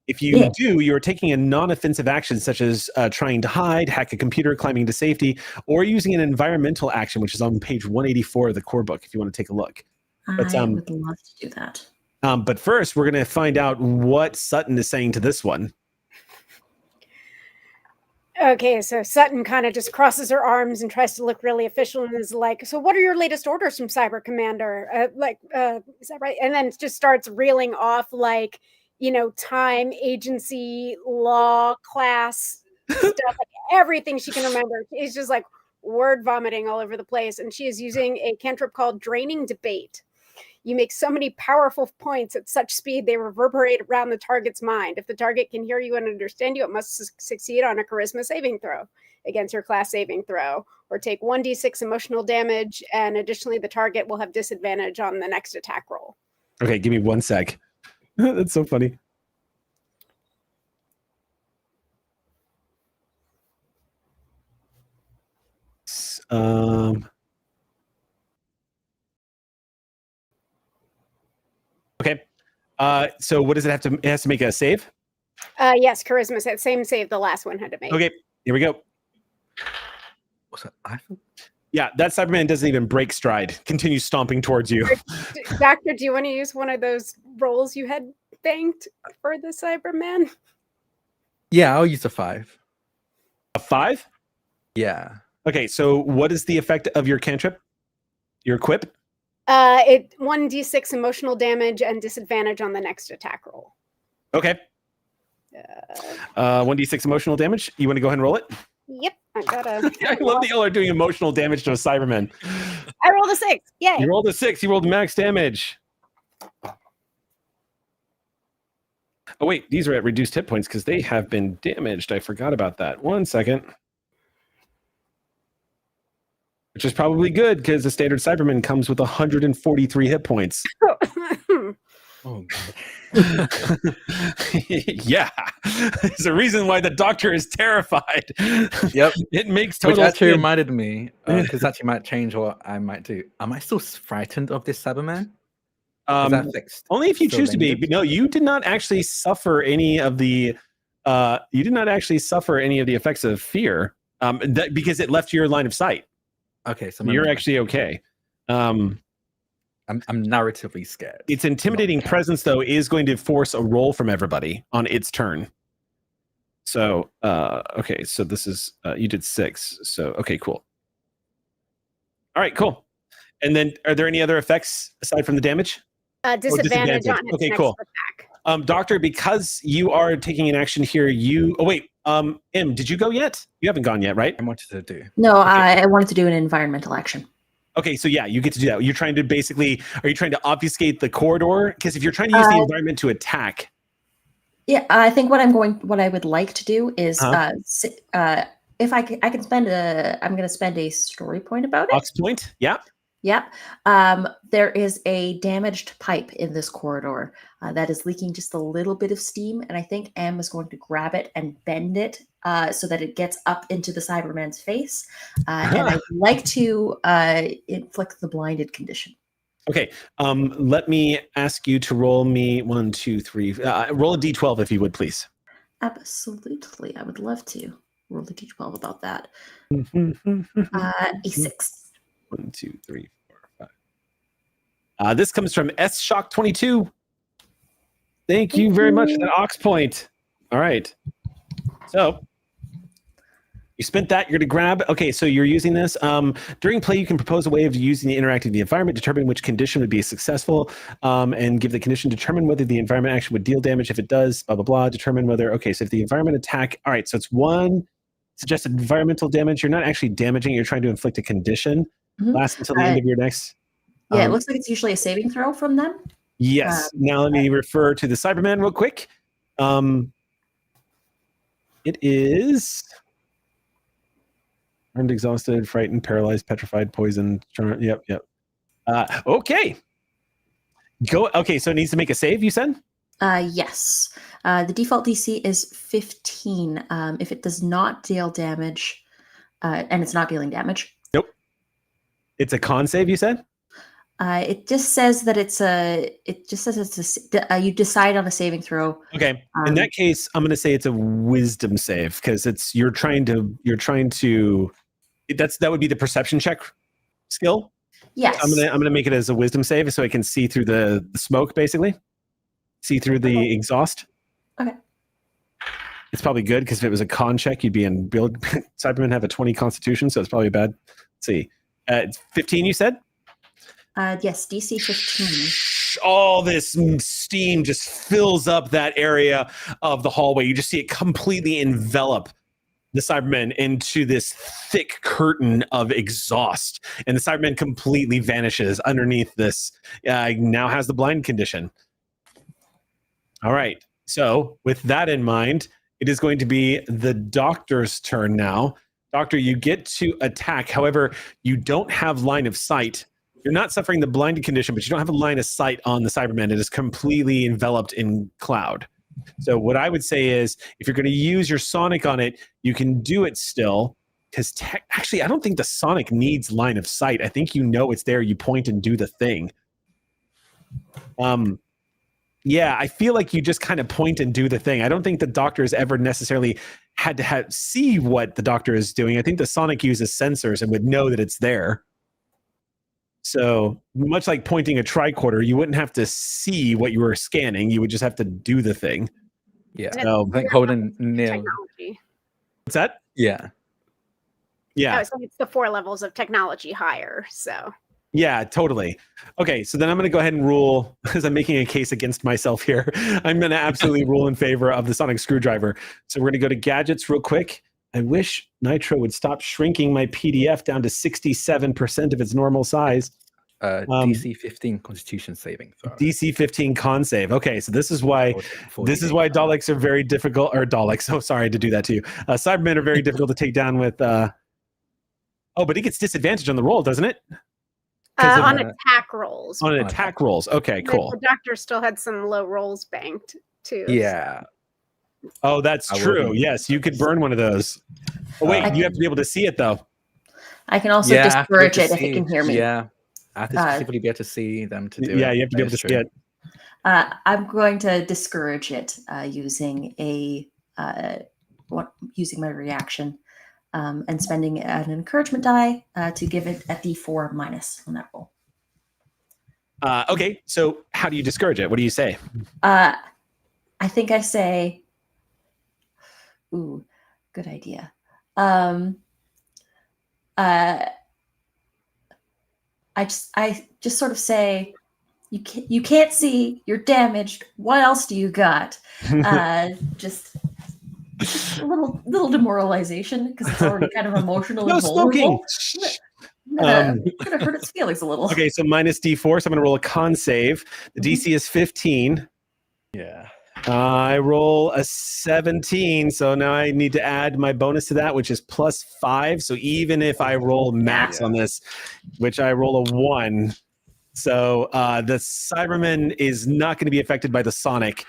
If you do, you're taking a non-offensive action such as trying to hide, hack a computer, climbing to safety, or using an environmental action, which is on page 184 of the core book, if you want to take a look. But, I would love to do that. But first, we're going to find out what Sutton is saying to this one. Okay, so Sutton kind of just crosses her arms and tries to look really official and is like, "So what are your latest orders from Cyber Commander? Is that right?" And then just starts reeling off like, time, agency, law, class stuff, like everything she can remember. She's just like word vomiting all over the place. And she is using a cantrip called Draining Debate. You make so many powerful points at such speed, they reverberate around the target's mind. If the target can hear you and understand you, it must succeed on a charisma saving throw against your class saving throw, or take 1d6 emotional damage. And additionally, the target will have disadvantage on the next attack roll. Okay, give me 1 sec. That's so funny. Okay. So what does it have to? It has to make a save? Yes, charisma. Same save the last one had to make. Okay, here we go. What's that? Yeah, that Cyberman doesn't even break stride. Continues stomping towards you. Doctor, do you want to use one of those rolls you had banked for the Cyberman? Yeah, I'll use a 5. A 5? Yeah. Okay, so what is the effect of your cantrip? Your equip? It 1d6 emotional damage and disadvantage on the next attack roll. Okay. 1d6 emotional damage. You want to go ahead and roll it? Yep, I gotta. I love that y'all are doing emotional damage to a Cyberman. I rolled a 6. Yay! You rolled a 6. You rolled max damage. Oh wait, these are at reduced hit points because they have been damaged. I forgot about that. 1 second. Which is probably good because the standard Cyberman comes with 143 hit points. Oh, Yeah, there's a reason why the Doctor is terrified. Yep. It makes which total actually sense. reminded me, because actually might change what I might do. Am I still frightened of this Cyberman? Is that fixed? Only if you Still choose to be. limited? But no, you did not actually suffer any of the. You did not actually suffer any of the effects of fear. Because it left your line of sight. Okay, so You're actually okay. I'm narratively scared. Its intimidating presence, though, is going to force a roll from everybody on its turn. So, okay, so this is you did 6. So, okay, cool. All right, cool. And then, are there any other effects aside from the damage? Disadvantage on its Okay, next cool. attack. Doctor, because you are taking an action here, you. Oh wait, M, did you go yet? You haven't gone yet, right? I wanted to do. No, I wanted to do an environmental action. Okay, so yeah, you get to do that. You're trying to basically, are you trying to obfuscate the corridor? Because if you're trying to use the environment to attack. Yeah, I think what I would like to do is, if I can spend I'm going to spend a story point about it. Ox point, yeah. Yep. There is a damaged pipe in this corridor that is leaking just a little bit of steam, and I think M is going to grab it and bend it so that it gets up into the Cyberman's face. And I'd like to inflict the blinded condition. Okay. Let me ask you to roll me 1, 2, 3. Roll a d12 if you would, please. Absolutely, I would love to roll a d12 about that. A 6. 1, 2, 3, 4, 5. This comes from S Shock 22. Thank you very much for that Ox point. All right. So you spent that. You're going to grab. Okay, so you're using this. During play, you can propose a way of using the interacting with the environment, determine which condition would be successful, and give the condition, determine whether the environment action would deal damage. If it does, blah, blah, blah. Determine whether, okay, so if the environment attack, all right, so it's 1 suggested environmental damage. You're not actually damaging. You're trying to inflict a condition. Last until the end of your next. Yeah, it looks like it's usually a saving throw from them. Yes. Now let me refer to the Cyberman real quick. It is armed, exhausted, frightened, paralyzed, petrified, poisoned. Yep. Okay. Go. Okay, so it needs to make a save, you said? Yes. The default DC is 15. If it does not deal damage, and it's not dealing damage. Nope. It's a con save, you said? It just says that you decide on a saving throw. Okay. In that case, I'm going to say it's a wisdom save because you're trying to that would be the perception check skill. Yes. I'm going to make it as a wisdom save so I can see through the smoke, basically. See through the exhaust. Okay. It's probably good because if it was a con check, you'd be in build. Cybermen have a 20 constitution, so it's probably bad. Let's see. 15, you said? Yes, DC 15. All this steam just fills up that area of the hallway. You just see it completely envelop the Cybermen into this thick curtain of exhaust. And the Cyberman completely vanishes underneath this. Now has the blind condition. All right. So with that in mind, it is going to be the Doctor's turn now. Doctor, you get to attack. However, you don't have line of sight. You're not suffering the blinded condition, but you don't have a line of sight on the Cyberman. It is completely enveloped in cloud. So what I would say is, if you're going to use your Sonic on it, you can do it still. Because actually, I don't think the Sonic needs line of sight. I think you know it's there. You point and do the thing. Yeah, I feel like you just kind of point and do the thing. I don't think the Doctor has ever necessarily had to see what the Doctor is doing. I think the Sonic uses sensors and would know that it's there. So much like pointing a tricorder, you wouldn't have to see what you were scanning. You would just have to do the thing. Yeah. So, I think Holden nailed. Technology. What's that? Yeah. Oh, so it's the 4 levels of technology higher. So Yeah, totally. Okay, so then I'm going to go ahead and rule, because I'm making a case against myself here. I'm going to absolutely rule in favor of the sonic screwdriver. So we're going to go to gadgets real quick. I wish Nitro would stop shrinking my PDF down to 67% of its normal size. DC 15 Constitution saving throw. DC 15 con save. Okay, so this is why Daleks are very difficult, or Daleks. So sorry to do that to you. Cybermen are very difficult to take down with. Oh, but he gets disadvantage on the roll, doesn't it? On attack rolls. On attack rolls. Okay, cool. The Doctor still had some low rolls banked too. Yeah. Oh, that's true. Yes, you could burn one of those. Oh, wait, you have to be able to see it though. I can also discourage it if it can hear me. Yeah. I have to specifically be able to see them to do it. Yeah, you have to be able to see it. I'm going to discourage it using using my reaction and spending an encouragement die to give it a D4 minus on that roll. Okay, so how do you discourage it? What do you say? I think I say, ooh, good idea. I just sort of say, you can't see, you're damaged. What else do you got? Just a little demoralization because it's already kind of emotional and vulnerable. I'm gonna hurt its feelings a little. Okay, so minus D4, so I'm gonna roll a con save. The DC is 15. Yeah. I roll a 17, so now I need to add my bonus to that, which is plus 5. So even if I roll max on this, which I roll a 1, so the Cyberman is not going to be affected by the sonic.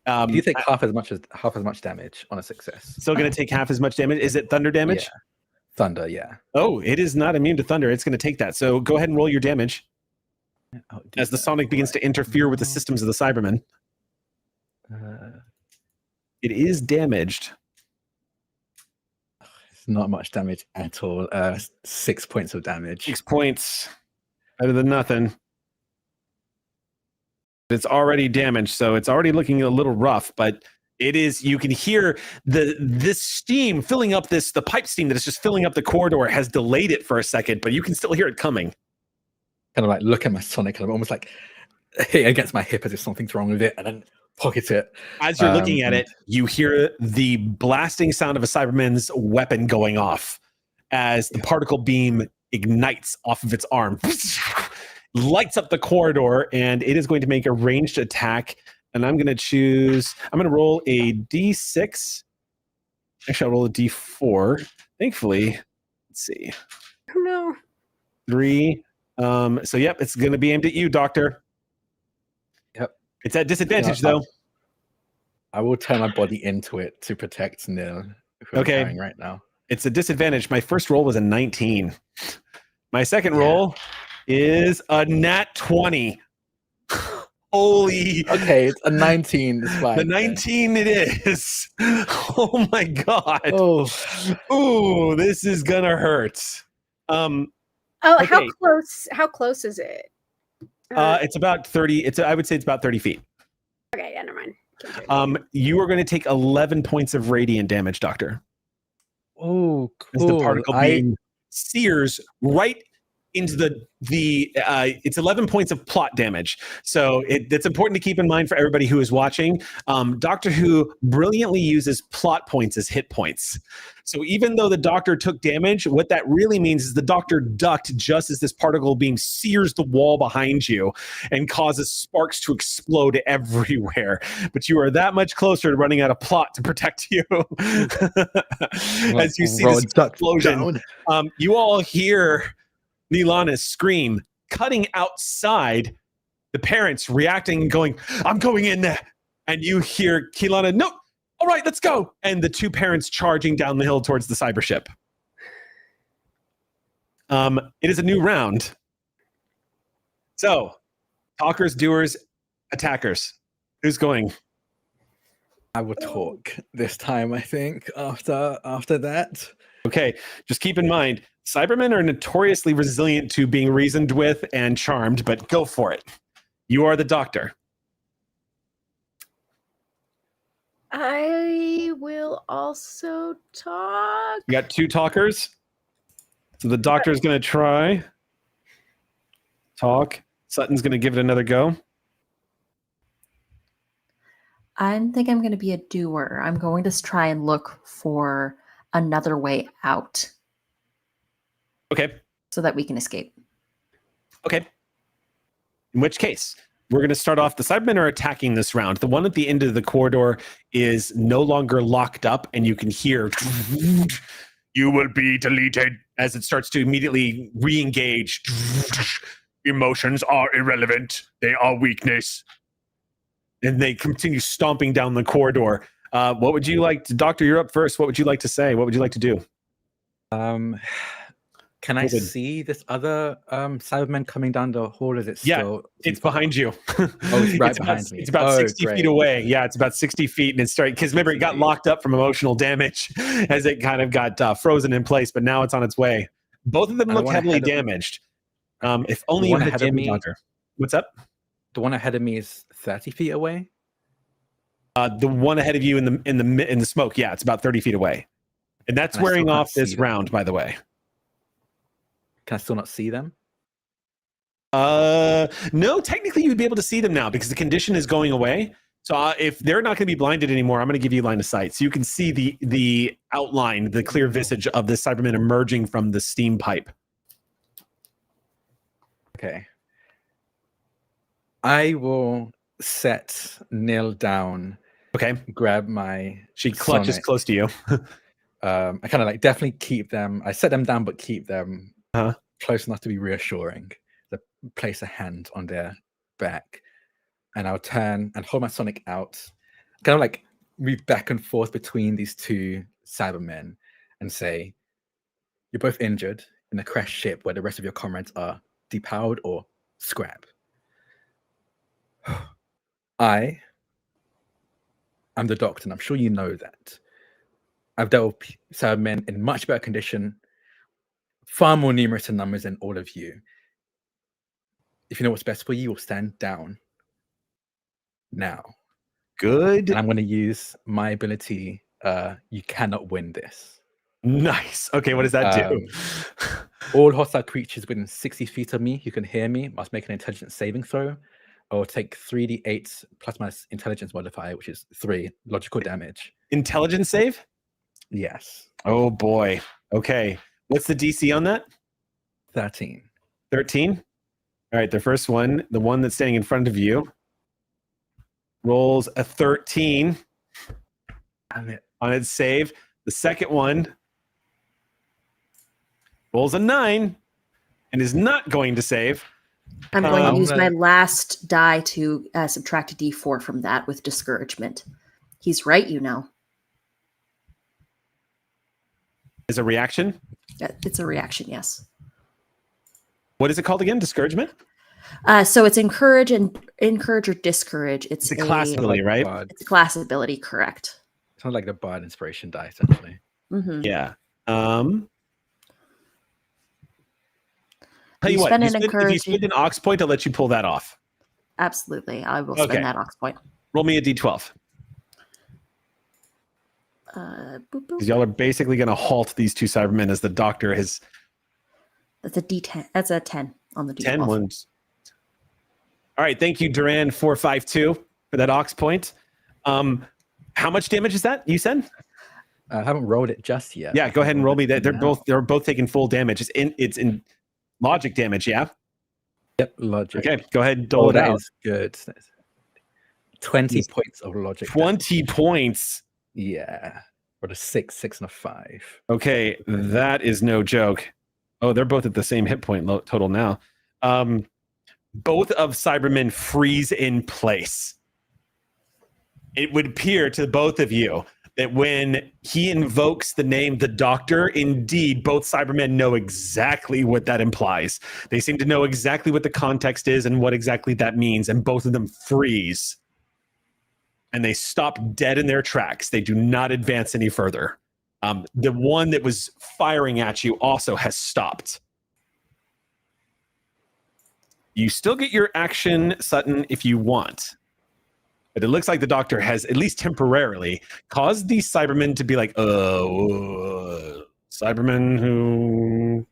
You take half as much damage on a success. Still going to take half as much damage. Is it thunder damage? Yeah. Thunder, yeah. Oh, it is not immune to thunder. It's going to take that. So go ahead and roll your damage as the sonic begins to interfere with the systems of the Cyberman. It is damaged. It's not much damage at all. 6 points of damage. 6 points. Better than nothing. It's already damaged, so it's already looking a little rough, but it is, you can hear this steam filling up the pipe steam that is just filling up the corridor has delayed it for a second, but you can still hear it coming. Kind of like look at my sonic and I'm almost like hit against my hip as if something's wrong with it, and then pocket it. As you're looking at it, you hear the blasting sound of a Cyberman's weapon going off as the particle beam ignites off of its arm, lights up the corridor, and it is going to make a ranged attack. And I'm going to roll a D6. Actually, I'll roll a D4. Thankfully, let's see. Oh, no. 3. So, yep, it's going to be aimed at you, Doctor. Yep. It's at disadvantage, though. I will turn my body into it to protect Nil, who I'm carrying right now. It's a disadvantage. My first roll was a 19. My second roll is a nat 20. Holy. Okay, it's a 19. The 19 it is. Oh my god. Oh. Ooh, this is gonna hurt. Okay. How close is it? It's about 30. I would say it's about 30 feet. Okay, yeah, never mind. You are going to take 11 points of radiant damage, Doctor. Oh, cool. As the particle beam sears right into it's 11 points of plot damage. So it's important to keep in mind for everybody who is watching. Doctor Who brilliantly uses plot points as hit points. So even though the Doctor took damage, what that really means is the Doctor ducked just as this particle beam sears the wall behind you and causes sparks to explode everywhere. But you are that much closer to running out of plot to protect you. As you see this explosion, you all hear Nilana scream, cutting outside, the parents reacting and going, I'm going in there. And you hear Kilana, no, all right, let's go. And the two parents charging down the hill towards the cyber ship. It is a new round. So, talkers, doers, attackers. Who's going? I will talk this time, I think, after that. Okay, just keep in mind, Cybermen are notoriously resilient to being reasoned with and charmed, but go for it. You are the Doctor. I will also talk. You got two talkers. So the Doctor is going to try. talk. Sutton's going to give it another go. I think I'm going to be a doer. I'm going to try and look for another way out Okay. so that we can escape. Okay. In which case, we're going to start off. The Cybermen are attacking this round. The one at the end of the corridor is no longer locked up, and you can hear, you will be deleted, as it starts to immediately re-engage. Emotions are irrelevant. They are weakness. And they continue stomping down the corridor. What would you like to, Doctor, you're up first. What would you like to say? What would you like to do? Can I see this other Cyberman coming down the hall? Is it still? It's behind you. Oh, it's right behind me. It's about 60 feet away. Yeah, it's about 60 feet, and it's starting because remember it got locked up from emotional damage as it kind of got frozen in place, but now it's on its way. Both of them look heavily damaged. If only you had a damage doctor. What's up? The one ahead of me is 30 feet away. The one ahead of you in the smoke. Yeah, it's about 30 feet away, and that's wearing off this round, by the way. Can I still not see them? No, technically you'd be able to see them now because the condition is going away. So if they're not going to be blinded anymore, I'm going to give you line of sight. So you can see the outline, the clear visage of the Cyberman emerging from the steam pipe. Okay. I will set Nil down. Okay. Grab my She clutches Sonic. close to you. I kind of like definitely keep them. I set them down, but keep them close enough to be reassuring. To place a hand on their back, and I'll turn and hold my Sonic out, kind of like move back and forth between these two Cybermen, and say, "You're both injured in a crashed ship where the rest of your comrades are depowered or scrap. I'm the Doctor, and I'm sure you know that. I've dealt with Cybermen in much better condition, far more numerous in numbers than all of you. If you know what's best for you, you'll stand down now. Good. And I'm going to use my ability. You cannot win this. Nice. Okay, what does that do? All hostile creatures within 60 feet of me who can hear me must make an intelligence saving throw, or take 3d8 plus my intelligence modifier, which is 3 logical damage. Intelligence save? Yes. Oh boy. Okay. What's the DC on that? 13. 13? All right, the first one, the one that's standing in front of you, rolls a 13 on its save. The second one rolls a 9 and is not going to save. I'm going to use my last die to subtract a d4 from that with discouragement. He's right, you know. Is a reaction? It's a reaction, yes. What is it called again? Discouragement? So it's encourage or discourage. It's a class ability, right? It's a class ability, correct. It's not like the Bard inspiration die, essentially. Mm-hmm. Yeah. Tell you what, if you spend an ox point, I'll let you pull that off. Absolutely. I will spend that ox point. Roll me a d12. Because y'all are basically going to halt these two Cybermen as the Doctor has... That's a d10. That's a 10 on the d12. 10 ones. All right, thank you, Duran452, for that ox point. How much damage is that, you said? I haven't rolled it just yet. Yeah, go ahead and roll me that. They're both taking full damage. It's in logic damage, yeah? Yep, logic. Okay, go ahead and dole it out. Is good. 20 points of logic. 20 points. Yeah. Or a 6 and a 5. Okay, that is no joke. Oh, they're both at the same hit point total now. Both of Cybermen freeze in place. It would appear to both of you that when he invokes the name the Doctor, indeed, both Cybermen know exactly what that implies. They seem to know exactly what the context is and what exactly that means, and both of them freeze. And they stop dead in their tracks. They do not advance any further. The one that was firing at you also has stopped. You still get your action, Sutton, if you want. But it looks like the Doctor has, at least temporarily, caused these Cybermen to be like, Cybermen who...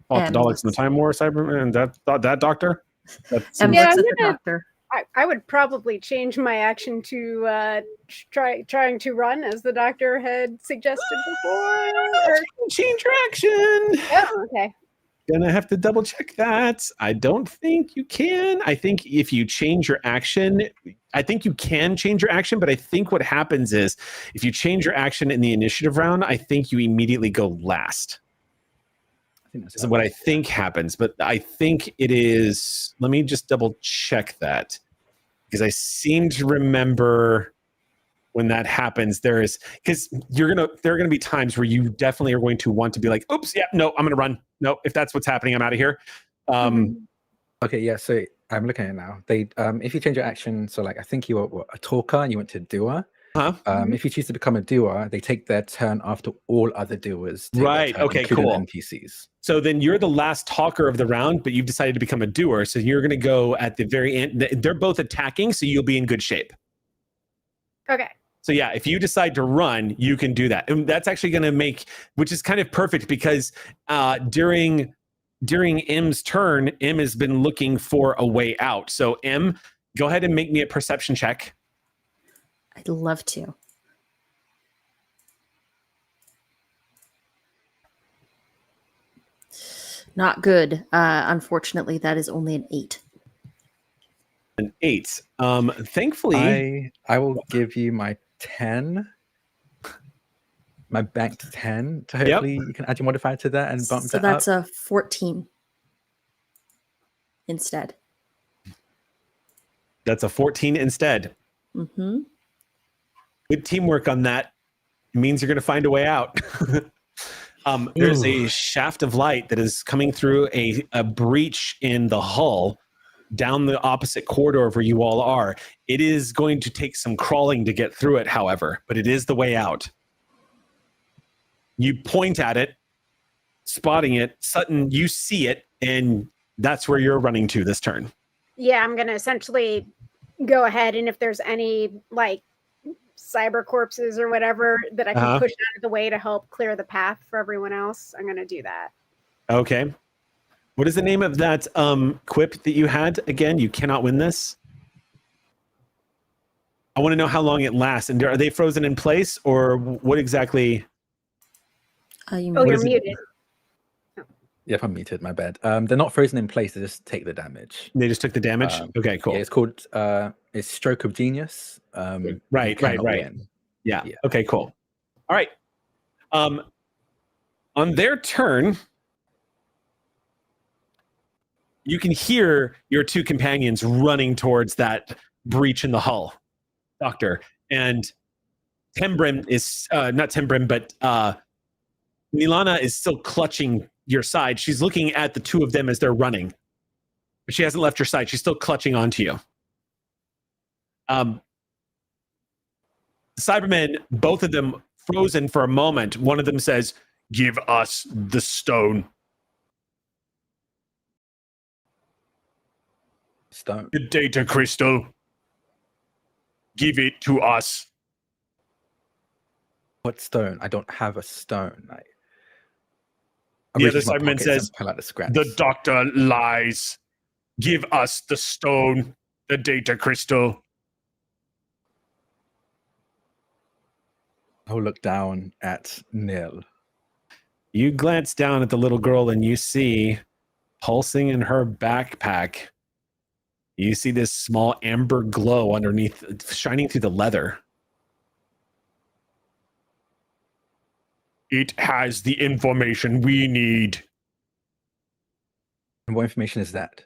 fought the M Daleks in the Time War, Cyberman, that doctor? That's M Yeah, looks I'm at the gonna- doctor. I would probably change my action to trying to run, as the doctor had suggested before. change your action. Oh, okay. Gonna have to double check that. I don't think you can. I think if you change your action, I think you can change your action, but I think what happens is if you change your action in the initiative round, I think you immediately go last. I think that's This is what I think happens, but I think it is. Let me just double check that because I seem to remember when that happens. There is because there are gonna be times where you definitely are going to want to be like, oops, yeah, no, I'm gonna run. No, if that's what's happening, I'm out of here. Okay, yeah. So I'm looking at it now. They, if you change your action, so like I think you were a talker and you went to doer. If you choose to become a doer, they take their turn after all other doers. Take Right, their turn, okay, including cool. NPCs. So then you're the last talker of the round, but you've decided to become a doer. So you're going to go at the very end. They're both attacking, so you'll be in good shape. Okay. So yeah, if you decide to run, you can do that. And that's actually going to make, which is kind of perfect because during M's turn, M has been looking for a way out. So M, go ahead and make me a perception check. I'd love to. Not good. Unfortunately, that is only an 8. An 8. Thankfully, I will give you my 10. My banked 10 to hopefully you can add your modifier to that and bump So that that's up. a 14 instead. that's a 14 instead. Mm-hmm. Good teamwork on that. It means you're going to find a way out. There's a shaft of light that is coming through a breach in the hull down the opposite corridor of where you all are. It is going to take some crawling to get through it, however, but it is the way out. You point at it, spotting it. Sutton, you see it, and that's where you're running to this turn. Yeah, I'm gonna essentially go ahead, and if there's any like cyber corpses or whatever that I can push out of the way to help clear the path for everyone else, I'm gonna do that. Okay. What is the name of that quip that you had again? You cannot win this. I want to know how long it lasts. And are they frozen in place, or what exactly? You're muted. Yep, I'm muted. My bad. They're not frozen in place. They just take the damage. They just took the damage. Okay, cool. Yeah, it's called it's Stroke of Genius. Right. Win. Yeah. Okay, cool. All right. On their turn, you can hear your two companions running towards that breach in the hull, Doctor. And Tembrim is not Tembrim, but Milana is still clutching your side. She's looking at the two of them as they're running, but she hasn't left your side. She's still clutching onto you. The Cybermen, both of them frozen for a moment. One of them says, "Give us the stone." Stone. The data crystal. Give it to us. What stone? I don't have a stone. The other Cyberman says, pull out the scraps. "The doctor lies. Give us the stone, the data crystal." I'll look down at Nil. You glance down at the little girl and you see, pulsing in her backpack, you see this small amber glow underneath, shining through the leather. It has the information we need. And what information is that?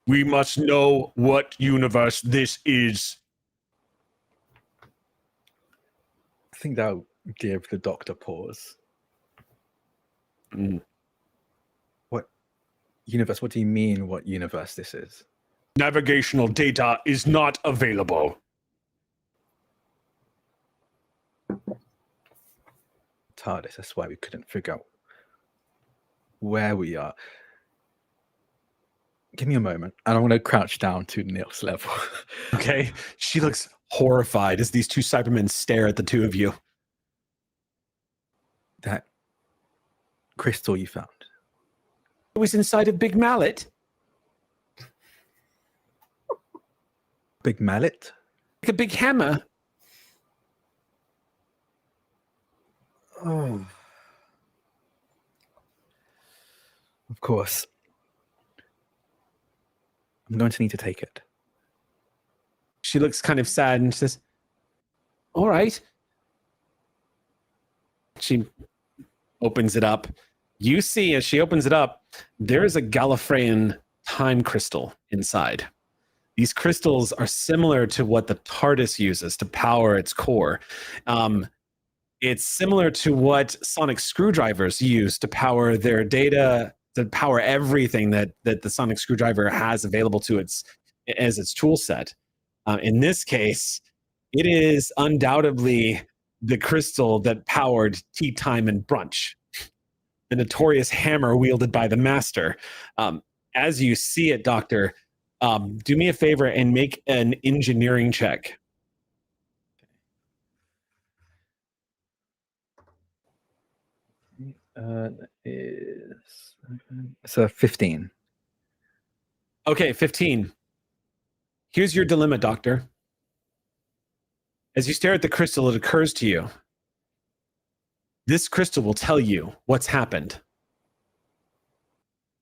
We must know what universe this is. I think that'll give the doctor pause. What universe? What do you mean, what universe this is? Navigational data is not available. TARDIS, that's why we couldn't figure out where we are. Give me a moment, and I'm going to crouch down to Nil's level. Okay. She looks horrified as these two Cybermen stare at the two of you. That crystal you found, It was inside a big mallet. Big mallet? Like a big hammer. Oh. Of course. I'm going to need to take it. She looks kind of sad and says, all right. She opens it up. You see, as she opens it up, there is a Gallifreyan time crystal inside. These crystals are similar to what the TARDIS uses to power its core. It's similar to what sonic screwdrivers use to power their data, to power everything that the sonic screwdriver has available to its tool set. In this case, it is undoubtedly the crystal that powered Tea Time and Brunch, the notorious hammer wielded by the Master. As you see it, Doctor, do me a favor and make an engineering check. It's a 15. Okay, 15. Here's your dilemma, Doctor. As you stare at the crystal, it occurs to you. This crystal will tell you what's happened.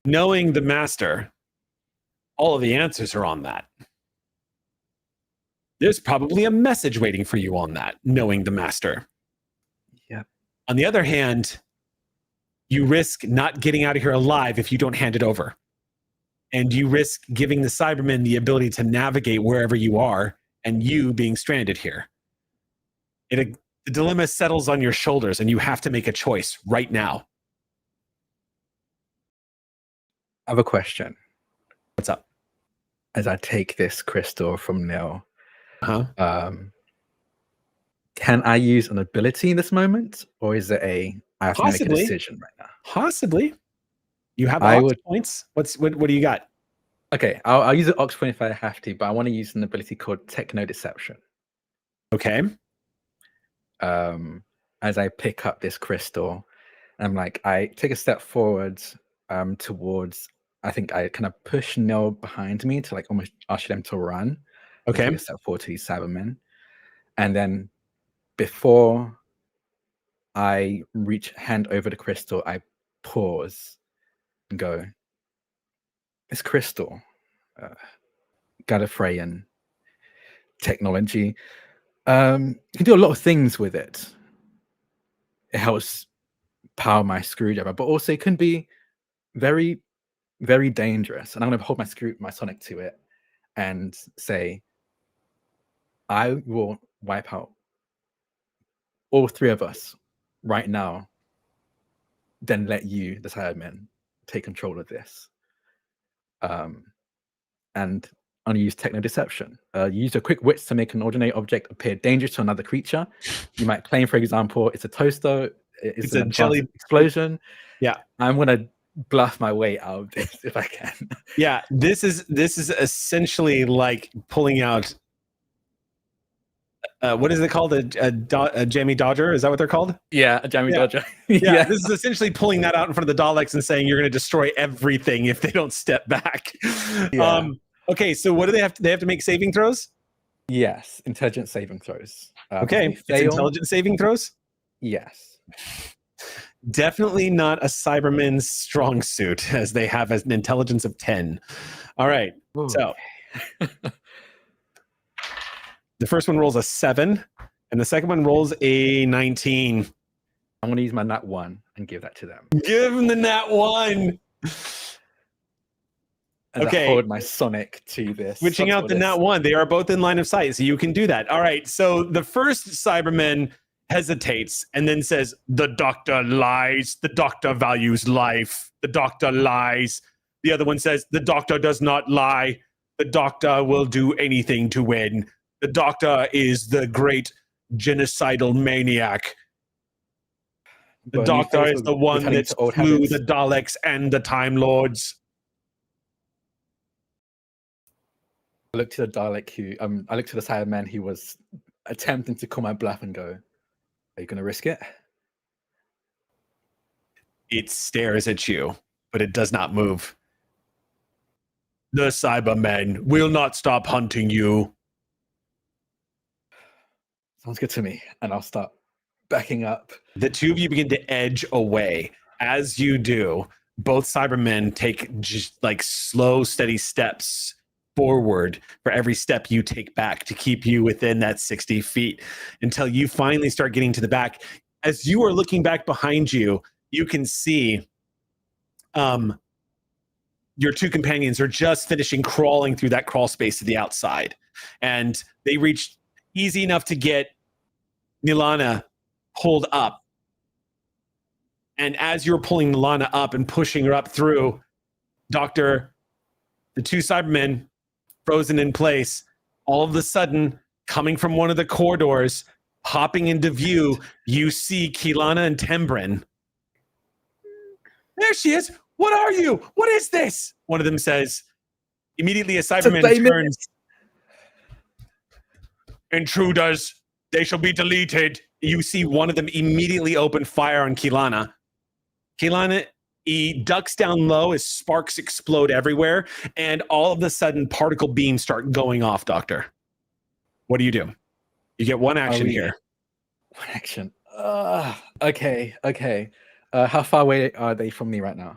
Knowing the Master, all of the answers are on that. There's probably a message waiting for you on that, knowing the Master. Yep. On the other hand, you risk not getting out of here alive if you don't hand it over. And you risk giving the Cybermen the ability to navigate wherever you are and you being stranded here. The dilemma settles on your shoulders and you have to make a choice right now. I have a question. What's up? As I take this crystal from Neil, Uh-huh. Can I use an ability in this moment? Or is it I have to make a decision right now? Possibly. You have points. What do you got? Okay, I'll use an Ox point if I have to, but I want to use an ability called Techno Deception. Okay. As I pick up this crystal, I'm like, I take a step forward towards, I think I kind of push Neil behind me to like almost usher them to run. Okay. Take a step forward to these Cybermen. And then before I hand over the crystal, I pause and go, this crystal, Gallifreyan technology, you can do a lot of things with it. It helps power my screwdriver, but also it can be very, very dangerous. And I'm going to hold my Sonic to it and say, I will wipe out all three of us right now, then let you, the Cybermen, take control of this. And I'm going to use Techno Deception. Use your quick wits to make an ordinary object appear dangerous to another creature. You might claim, for example, it's a toaster, it's a jelly explosion. Yeah. I'm going to bluff my way out of this if I can. Yeah, this is essentially like pulling out what is it called? A Jamie Dodger? Is that what they're called? Yeah, a Jamie Dodger. Yeah, this is essentially pulling that out in front of the Daleks and saying you're going to destroy everything if they don't step back. Yeah. Okay, so what do they have to? They have to make saving throws? Yes, intelligence saving throws. Okay, it's intelligence saving throws? Yes. Definitely not a Cyberman's strong suit, as they have an intelligence of 10. All right, Ooh. So the first one rolls a 7, and the second one rolls a 19. I'm going to use my nat 1 and give that to them. Give them the nat 1. I hold my Sonic to this. Switching out the nat 1. They are both in line of sight, so you can do that. All right, so the first Cyberman hesitates and then says, the doctor lies. The doctor values life. The doctor lies. The other one says, the doctor does not lie. The doctor will do anything to win. The doctor is the great genocidal maniac. The doctor is the one that slew the Daleks and the Time Lords. I look to the Dalek I look to the Cyberman who was attempting to call my bluff and go, are you going to risk it? It stares at you, but it does not move. The Cybermen will not stop hunting you. Sounds good to me. And I'll start backing up. The two of you begin to edge away. As you do, both Cybermen take just like slow, steady steps forward for every step you take back to keep you within that 60 feet until you finally start getting to the back. As you are looking back behind you, you can see your two companions are just finishing crawling through that crawl space to the outside. And they reach easy enough to get Milana pulled up. And as you're pulling Milana up and pushing her up through, Doctor, the two Cybermen frozen in place, all of a sudden, coming from one of the corridors, popping into view, you see Kilana and Tembrin. There she is. What are you? What is this? One of them says. Immediately, a Cyberman turns. Intruders, they shall be deleted. You see one of them immediately open fire on Kilana. Kilana, he ducks down low as sparks explode everywhere, and all of a sudden, particle beams start going off, Doctor. What do? You get one action here. One action. Okay. How far away are they from me right now?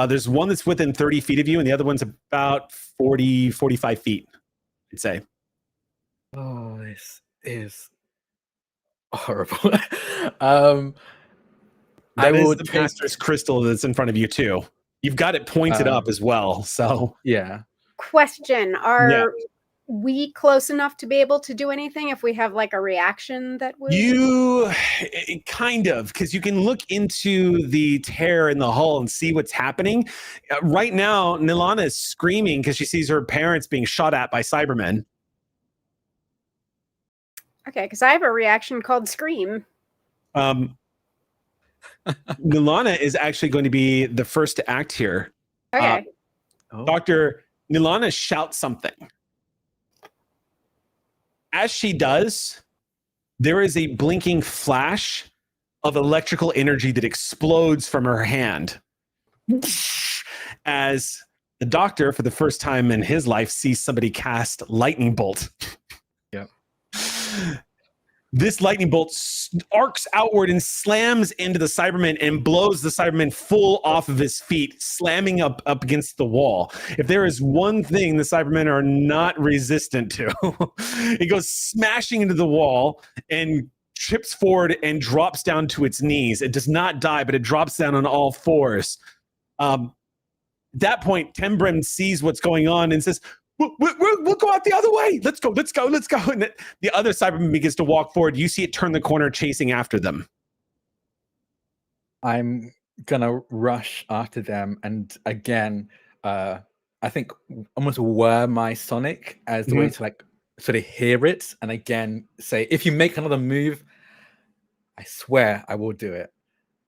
There's one that's within 30 feet of you, and the other one's about 40, 45 feet, I'd say. Oh, this is horrible. That is the Master's crystal that's in front of you, too. You've got it pointed up as well, so... Yeah. Question, are we close enough to be able to do anything if we have, like, a reaction that would... Kind of, because you can look into the tear in the hull and see what's happening. Right now, Nilana is screaming because she sees her parents being shot at by Cybermen. Okay, because I have a reaction called Scream. Nilana is actually going to be the first to act here. Okay. Doctor, Nilana shouts something. As she does, there is a blinking flash of electrical energy that explodes from her hand. As the Doctor, for the first time in his life, sees somebody cast lightning bolt. Yep. This lightning bolt arcs outward and slams into the Cyberman and blows the Cyberman full off of his feet, slamming up against the wall. If there is one thing the Cybermen are not resistant to, it goes smashing into the wall and trips forward and drops down to its knees. It does not die, but it drops down on all fours. At that point, Tembrim sees what's going on and says, We'll go out the other way. Let's go. And the other Cyberman begins to walk forward. You see it turn the corner, chasing after them. I'm gonna rush after them, and again, I think almost wear my Sonic as the way to like sort of hear it, and again say, if you make another move, I swear I will do it.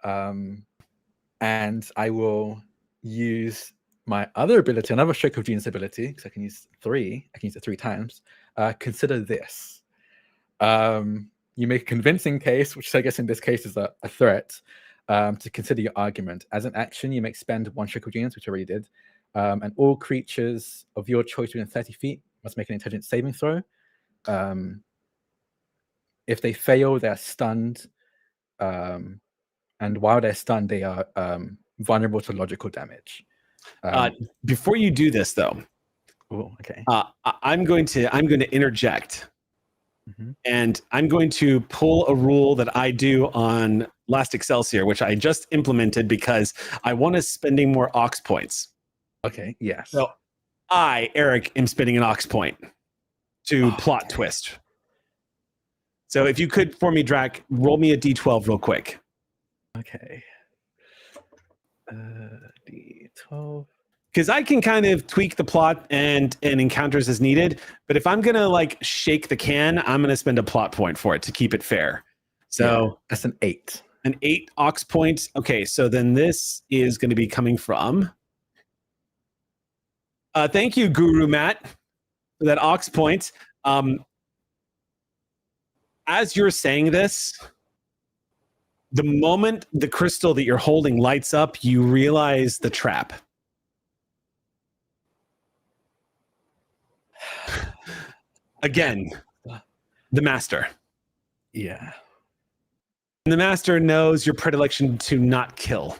And I will use my other ability, another Stroke of Genius ability, because I can use 3. I can use it 3 times. Consider this. You make a convincing case, which I guess in this case is a threat, to consider your argument. As an action, you may expend 1 Stroke of Genius, which I already did. And all creatures of your choice within 30 feet must make an intelligence saving throw. If they fail, they're stunned. And while they're stunned, they are vulnerable to logical damage. Before you do this, though, I'm going to interject, and I'm going to pull a rule that I do on Last Excelsior, which I just implemented because I want us spending more Ox points. Okay. Yes. So I, Eric, am spending an Ox point to plot twist. So if you could, for me, Drac, roll me a D12 real quick. Okay. D12. Because I can kind of tweak the plot and encounters as needed, but if I'm gonna like shake the can, I'm gonna spend a plot point for it to keep it fair. So that's an 8. An 8 Ox point. Okay, so then this is going to be coming from. Thank you, Guru Matt, for that Ox point. As you're saying this, The moment the crystal that you're holding lights up, you realize the trap. Again, the master. Yeah. And the master knows your predilection to not kill.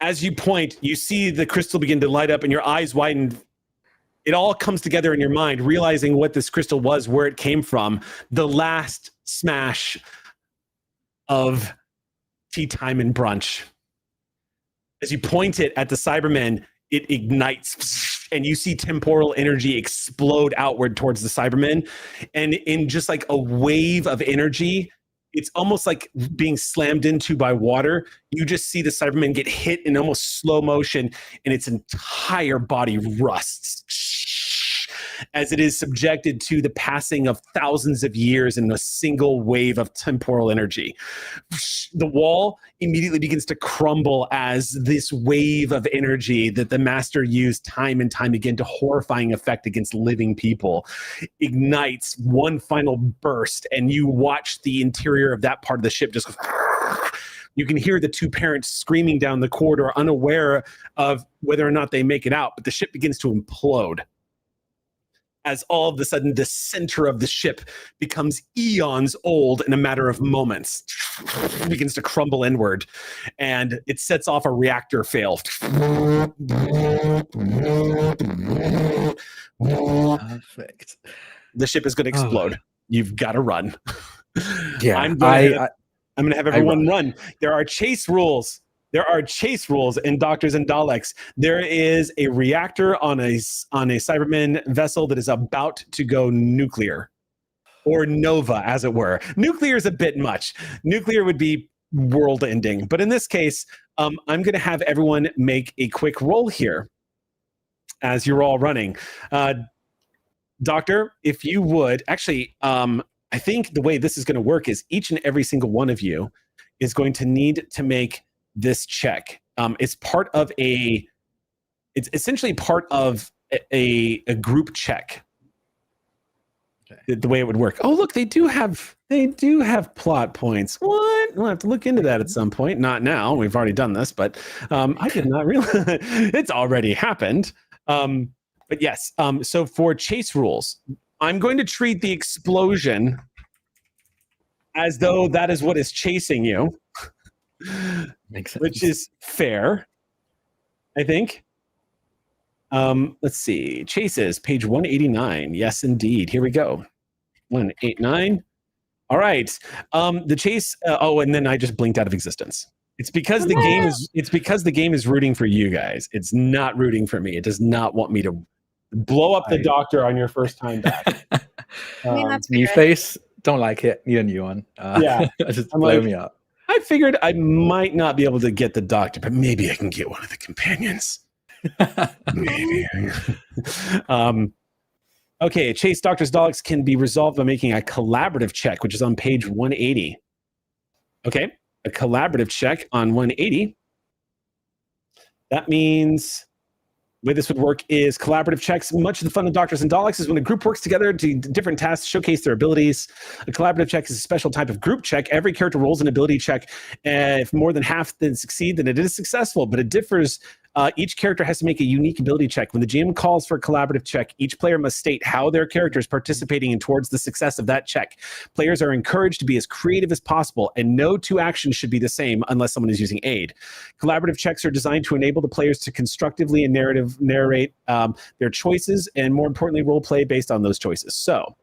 As you point, you see the crystal begin to light up and your eyes widen. It all comes together in your mind, realizing what this crystal was, where it came from. The last smash of tea time and brunch. As you point it at the Cybermen, it ignites and you see temporal energy explode outward towards the Cybermen. And in just like a wave of energy, it's almost like being slammed into by water. You just see the Cyberman get hit in almost slow motion and its entire body rusts as it is subjected to the passing of thousands of years in a single wave of temporal energy. The wall immediately begins to crumble as this wave of energy that the master used time and time again to horrifying effect against living people ignites one final burst, and you watch the interior of that part of the ship just go. You can hear the two parents screaming down the corridor, unaware of whether or not they make it out, but the ship begins to implode. As all of a sudden the center of the ship becomes eons old in a matter of moments. It begins to crumble inward, and it sets off a reactor fail. Perfect. The ship is going to explode. You've got to run. Yeah, I'm going to have everyone run. There are chase rules. There are chase rules in Doctors and Daleks. There is a reactor on a Cyberman vessel that is about to go nuclear, or nova, as it were. Nuclear is a bit much. Nuclear would be world-ending. But in this case, I'm going to have everyone make a quick roll here as you're all running. Doctor, if you would, actually, I think the way this is going to work is each and every single one of you is going to need to make this check. It's essentially part of a group check. Okay. The way it would work. Oh, look, they do have plot points. What? We'll have to look into that at some point. Not now. We've already done this, but I did not realize it's already happened. But yes, so for chase rules, I'm going to treat the explosion as though that is what is chasing you. Makes sense. Which is fair, I think. Let's see. Chases, page 189. Yes, indeed. Here we go. 189. All right. The chase. And then I just blinked out of existence. It's because the game is rooting for you guys. It's not rooting for me. It does not want me to blow up the doctor on your first time back. I mean, that's new fair. face. Don't like it. Need a new one. Yeah. Just blow me up. I figured I might not be able to get the doctor, but maybe I can get one of the companions. Maybe. Okay, Chase Doctors Daleks can be resolved by making a collaborative check, which is on page 180. Okay, a collaborative check on 180. That means the way this would work is collaborative checks. Much of the fun of Doctors and Daleks is when a group works together to different tasks, showcase their abilities. A collaborative check is a special type of group check. Every character rolls an ability check. If more than half then succeed, then it is successful, but it differs. Each character has to make a unique ability check. When the GM calls for a collaborative check, each player must state how their character is participating in towards the success of that check. Players are encouraged to be as creative as possible, and no two actions should be the same unless someone is using aid. Collaborative checks are designed to enable the players to constructively and narrate their choices, and more importantly, role play based on those choices. So,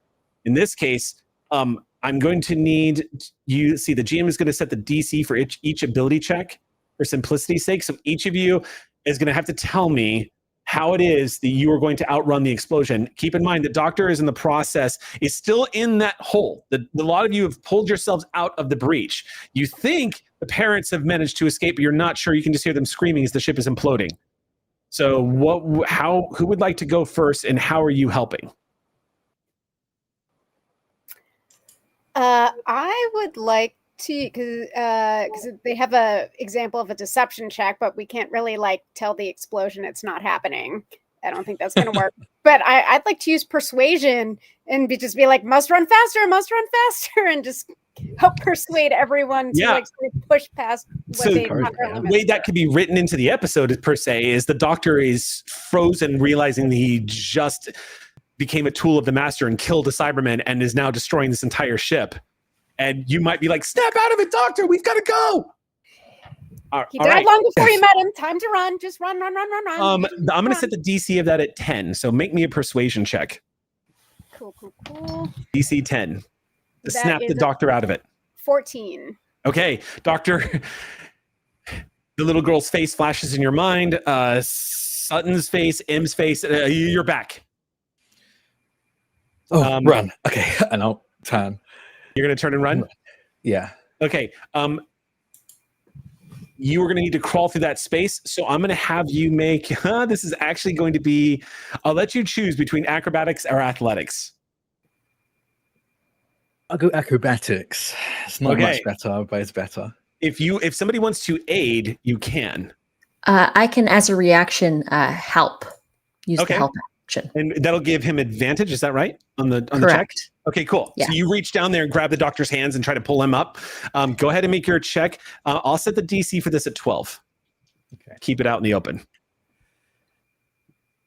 in this case, I'm going to need you see the GM is going to set the DC for each ability check for simplicity's sake. So each of you is going to have to tell me how it is that you are going to outrun the explosion. Keep in mind, the doctor is in the process, is still in that hole. A lot of you have pulled yourselves out of the breach. You think the parents have managed to escape, but you're not sure. You can just hear them screaming as the ship is imploding. So who would like to go first, and how are you helping? I would like to, because they have a example of a deception check, but we can't really tell the explosion it's not happening. I don't think that's going to work. But I'd like to use persuasion and just be like, must run faster, and just help persuade everyone to like sort of push past what they thought their the limits way that were. could be written into the episode per se is the Doctor is frozen, realizing that he just became a tool of the Master and killed a Cyberman and is now destroying this entire ship. And you might be like, snap out of it, Doctor, we've got to go. He died long before you met him. Time to run. Just run. I'm going to set the DC of that at 10. So make me a persuasion check. Cool. DC 10. To That snap the is Doctor out of it. 14. Okay, Doctor. The little girl's face flashes in your mind. Sutton's face, M's face. You're back. Oh, run. Okay, and I'll turn. You're going to turn and run? Yeah. Okay. You are going to need to crawl through that space. So I'm going to have you make, this is actually going to be, I'll let you choose between acrobatics or athletics. I'll go acrobatics. It's not much better, but it's better. If somebody wants to aid, you can. I can, as a reaction, help. Use the help action. And that'll give him advantage. Is that right? On the check? Correct. Okay, cool. Yeah. So you reach down there and grab the Doctor's hands and try to pull him up. Go ahead and make your check. I'll set the DC for this at 12. Okay. Keep it out in the open.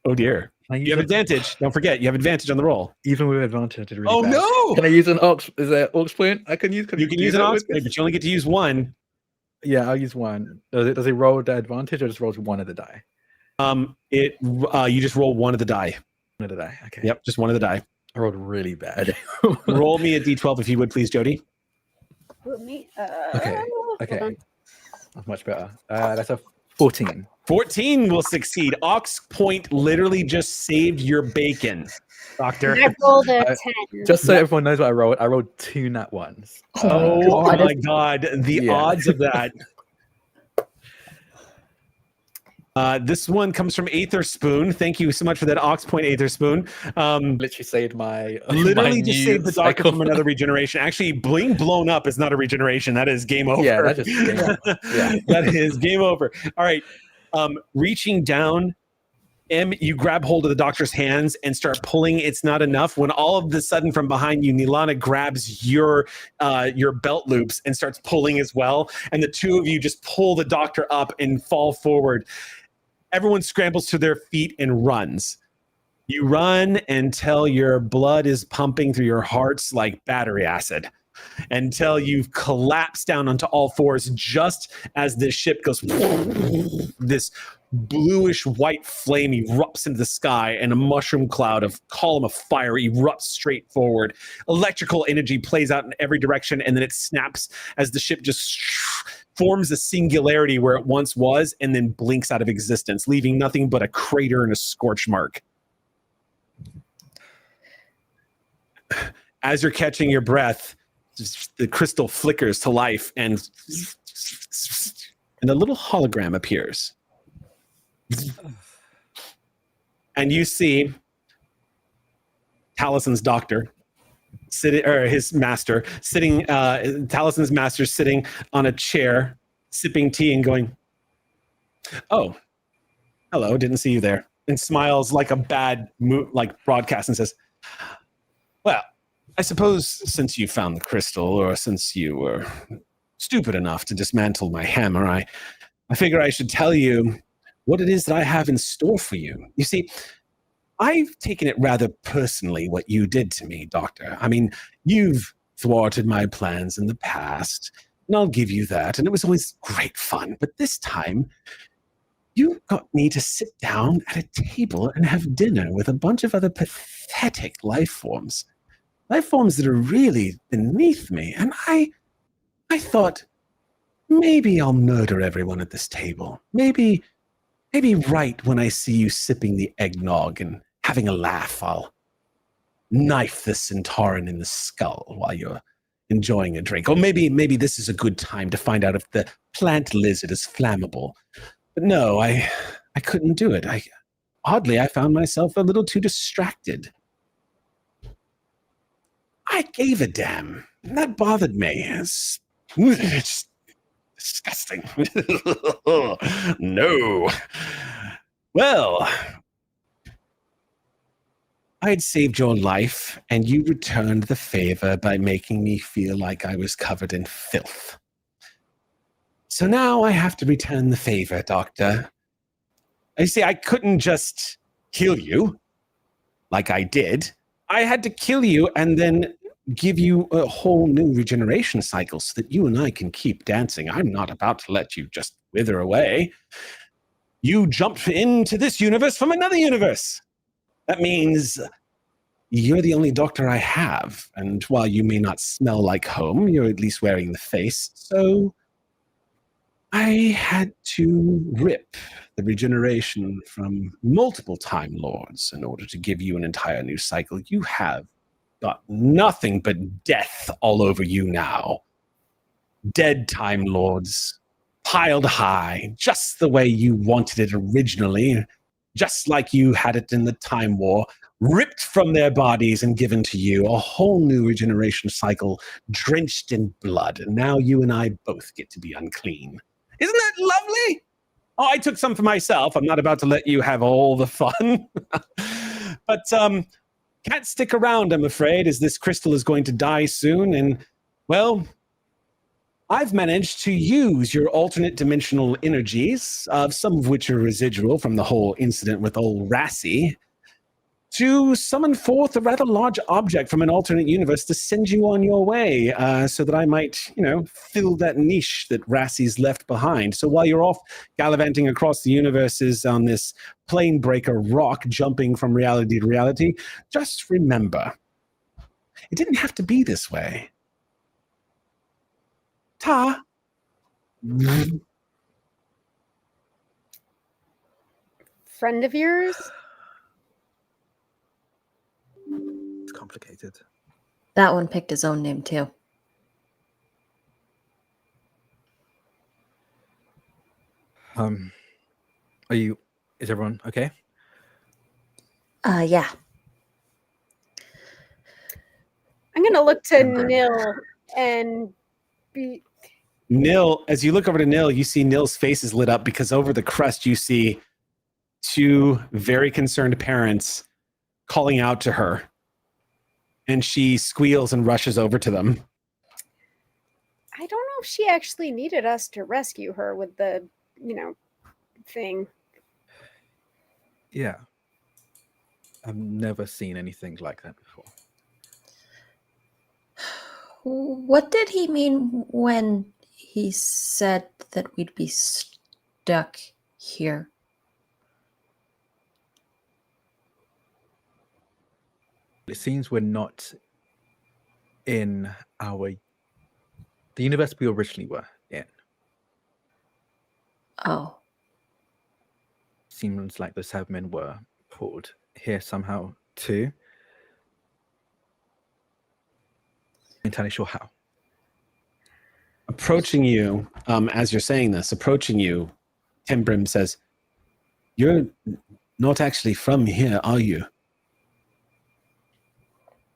Oh dear. You have advantage. Don't forget, you have advantage on the roll. Even with advantage, it's really bad. No! Can I use an aux? Is there aux point I can use? You can use an aux point, but you only get to use one. Yeah, I'll use one. Does it roll the advantage or just rolls one of the die? You just roll one of the die. One of the die. Okay. Yep, just one of the die. I rolled really bad. Roll me a d12 if you would, please, Jody. Me. Okay. That's much better. That's a 14. 14 will succeed. Aux point literally just saved your bacon, Doctor. I rolled a 10. Just so everyone knows what I rolled 2 nat ones. Oh my God. The odds of that. This one comes from Aether Spoon. Thank you so much for that Aux Point, Aether Spoon. Literally saved my. Literally just saved the Doctor from another regeneration. Actually, being blown up is not a regeneration. That is game over. Yeah, that just that is game over. All right. Reaching down, you grab hold of the Doctor's hands and start pulling. It's not enough. When all of the sudden from behind you, Nilana grabs your belt loops and starts pulling as well. And the two of you just pull the Doctor up and fall forward. Everyone scrambles to their feet and runs. You run until your blood is pumping through your hearts like battery acid, until you've collapsed down onto all fours just as this ship goes. This bluish white flame erupts into the sky, and a mushroom cloud of column of fire erupts straight forward. Electrical energy plays out in every direction, and then it snaps as the ship just forms a singularity where it once was, and then blinks out of existence, leaving nothing but a crater and a scorch mark. As you're catching your breath, the crystal flickers to life, and a little hologram appears. And you see Talison's doctor sitting, or his master sitting, Talison's master sitting on a chair, sipping tea and going, "Oh, hello, didn't see you there," and smiles like a bad like broadcast and says, "Well, I suppose since you found the crystal, or since you were stupid enough to dismantle my hammer, I figure I should tell you what it is that I have in store for you. You see, I've taken it rather personally what you did to me, Doctor. I mean, you've thwarted my plans in the past, and I'll give you that, and it was always great fun. But this time, you got me to sit down at a table and have dinner with a bunch of other pathetic life forms that are really beneath me. And I thought, maybe I'll murder everyone at this table. Maybe right when I see you sipping the eggnog and having a laugh, I'll knife the Centauran in the skull while you're enjoying a drink. Or maybe this is a good time to find out if the plant lizard is flammable. But no, I couldn't do it. Oddly, I found myself a little too distracted. I gave a damn. And that bothered me. It's disgusting. No. Well, I had saved your life, and you returned the favor by making me feel like I was covered in filth. So now I have to return the favor, Doctor. You see, I couldn't just heal you like I did. I had to kill you and then give you a whole new regeneration cycle so that you and I can keep dancing. I'm not about to let you just wither away. You jumped into this universe from another universe. That means you're the only doctor I have. And while you may not smell like home, you're at least wearing the face. So I had to rip the regeneration from multiple Time Lords in order to give you an entire new cycle. You have got nothing but death all over you now. Dead Time Lords, piled high, just the way you wanted it originally, just like you had it in the Time War, ripped from their bodies and given to you, a whole new regeneration cycle drenched in blood. And now you and I both get to be unclean. Isn't that lovely? Oh, I took some for myself. I'm not about to let you have all the fun. But can't stick around, I'm afraid, as this crystal is going to die soon. And, well, I've managed to use your alternate dimensional energies, some of which are residual from the whole incident with old Rassi, to summon forth a rather large object from an alternate universe to send you on your way, so that I might, fill that niche that Rassi's left behind. So while you're off gallivanting across the universes on this plane breaker rock, jumping from reality to reality, just remember, it didn't have to be this way. Ta. Friend of yours? It's complicated. That one picked his own name too. Is everyone okay? Yeah. I'm going to look to Remember. Nil and be... Nil, as you look over to Nil, you see Nil's face is lit up because over the crust you see two very concerned parents calling out to her. And she squeals and rushes over to them. I don't know if she actually needed us to rescue her with the, thing. Yeah. I've never seen anything like that before. What did he mean when he said that we'd be stuck here? It seems we're not in the universe we originally were in. Oh. Seems like the Cybermen were pulled here somehow too. I'm entirely sure how. Approaching you, as you're saying this, Tim Brim says, "You're not actually from here, are you?"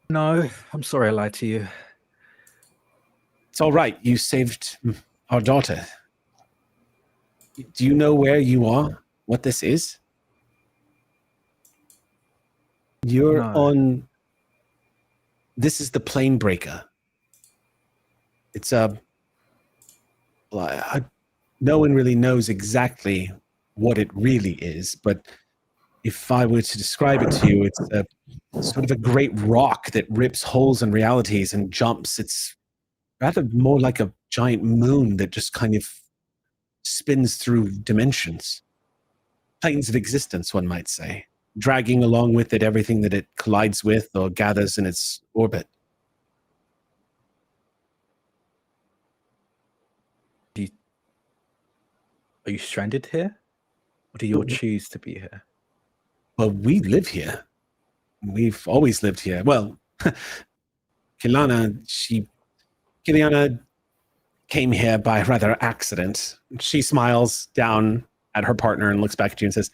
No, I'm sorry I lied to you. It's all right. You saved our daughter. Do you know where you are? What this is? You're No. on... This is the plane breaker. It's no one really knows exactly what it really is, but if I were to describe it to you, it's a sort of a great rock that rips holes in realities and jumps. It's rather more like a giant moon that just kind of spins through dimensions. Planes of existence, one might say, dragging along with it everything that it collides with or gathers in its orbit. Are you stranded here? Or do you choose to be here? Well, we live here. We've always lived here. Well, Kiliana came here by rather accident. She smiles down at her partner and looks back at you and says,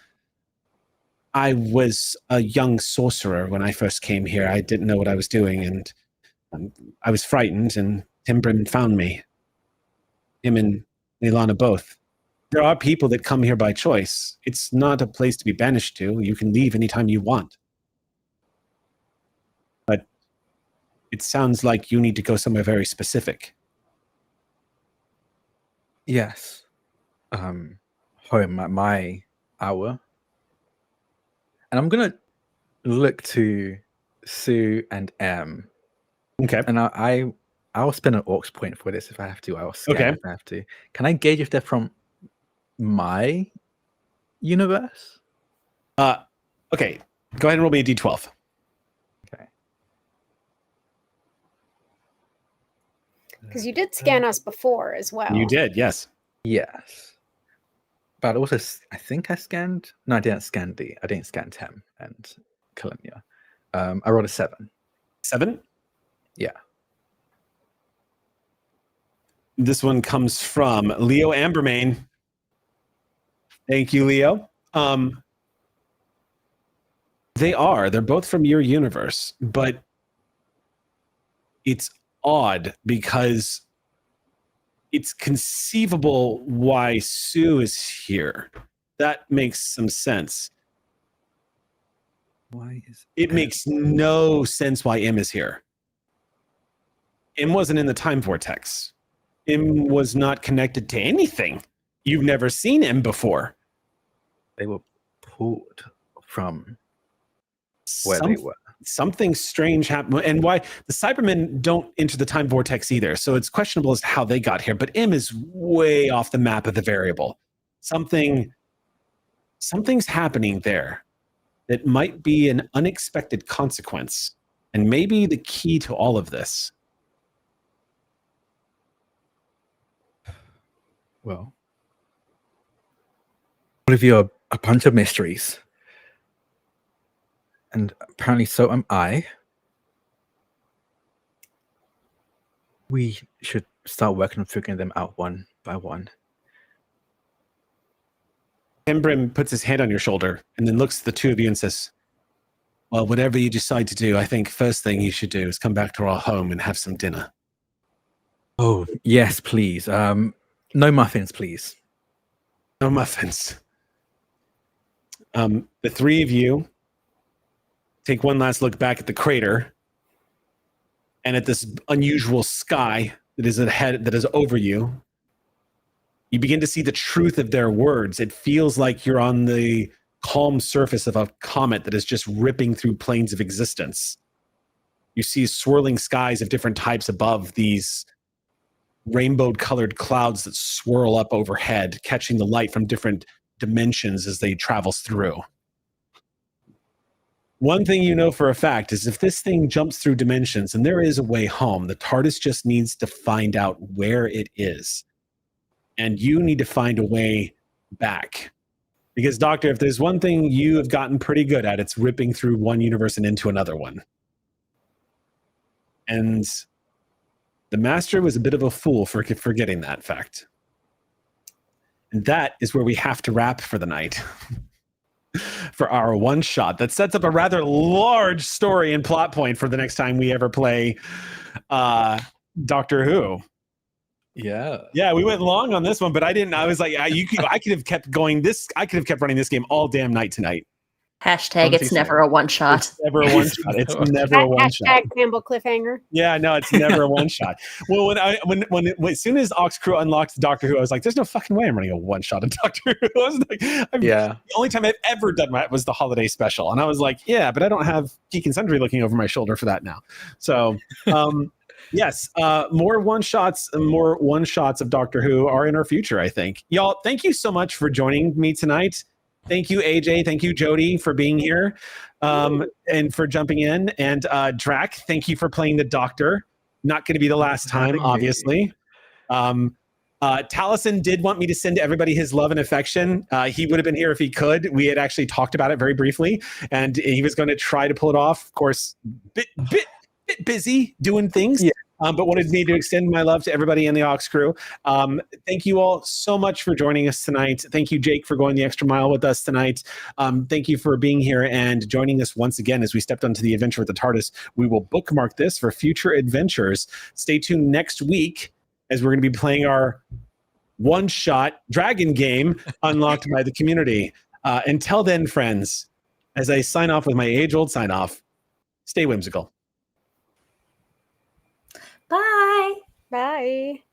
I was a young sorcerer when I first came here. I didn't know what I was doing, and I was frightened, and Tim Brim found me. Him and Ilana both. There are people that come here by choice. It's not a place to be banished to. You can leave anytime you want. it sounds like you need to go somewhere very specific. Yes. Home at my hour. And I'm gonna look to Sue and M. Okay. And I'll spend an aux point for this if I have to. I'll scan Okay. if I have to. Can I gauge if they're from my universe? Okay. Go ahead and roll me a d12. Okay. Because you did scan us before as well. You did, yes. Yes. But also, I think I scanned. No, I didn't scan D. I didn't scan Tem and Kalenia. I rolled a 7. 7? Yeah. This one comes from Leo Ambermain. Thank you, Leo. They're both from your universe, but it's odd because it's conceivable why Sue is here. That makes some sense. Why is It makes no sense why M is here. M wasn't in the time vortex. M was not connected to anything. You've never seen M before. they were pulled from where they were? Something strange happened, and why the Cybermen don't enter the time vortex either. So it's questionable as to how they got here. But M is way off the map of the variable. Something's happening there that might be an unexpected consequence, and maybe the key to all of this. Well, all of you are a bunch of mysteries. And apparently so am I. We should start working on figuring them out one by one. Hembrim puts his hand on your shoulder and then looks at the two of you and says, well, whatever you decide to do, I think first thing you should do is come back to our home and have some dinner. Oh, yes, please. No muffins, please. No muffins. The three of you take one last look back at the crater and at this unusual sky that is ahead, that is over you. You begin to see the truth of their words. It feels like you're on the calm surface of a comet that is just ripping through planes of existence. You see swirling skies of different types above these rainbow-colored clouds that swirl up overhead, catching the light from different dimensions as they travels through. One thing you know for a fact is if this thing jumps through dimensions and there is a way home, the TARDIS just needs to find out where it is. And you need to find a way back. Because, Doctor, if there's one thing you have gotten pretty good at, it's ripping through one universe and into another one. And the Master was a bit of a fool for forgetting that fact. And that is where we have to wrap for the night. For our one shot that sets up a rather large story and plot point for the next time we ever play Doctor Who. Yeah, we went long on this one, but I didn't. I was like, I could have kept going. I could have kept running this game all damn night tonight. Hashtag it's never a one shot. It's never a one shot. It's never a one shot. Hashtag Campbell cliffhanger. Yeah, no, it's never a one shot. Well, when as soon as Ox Crew unlocked Doctor Who, I was like, "There's no fucking way I'm running a one shot of Doctor Who." I was like, the only time I've ever done that was the holiday special, and I was like, "Yeah, but I don't have Geek and Sundry looking over my shoulder for that now." So, yes, more one shots of Doctor Who are in our future. I think, y'all. Thank you so much for joining me tonight. Thank you, AJ. Thank you, Jody, for being here and for jumping in. And Drac, thank you for playing the Doctor. Not going to be the last time, obviously. Taliesin did want me to send everybody his love and affection. He would have been here if he could. We had actually talked about it very briefly, and he was going to try to pull it off. Of course, bit busy doing things. Yeah. But wanted me to extend my love to everybody in the Ox Crew. Thank you all so much for joining us tonight. Thank you, Jake, for going the extra mile with us tonight. Thank you for being here and joining us once again as we stepped onto the adventure with the TARDIS. We will bookmark this for future adventures. Stay tuned next week as we're going to be playing our one-shot dragon game unlocked by the community. Until then, friends, as I sign off with my age-old sign-off, stay whimsical. Bye.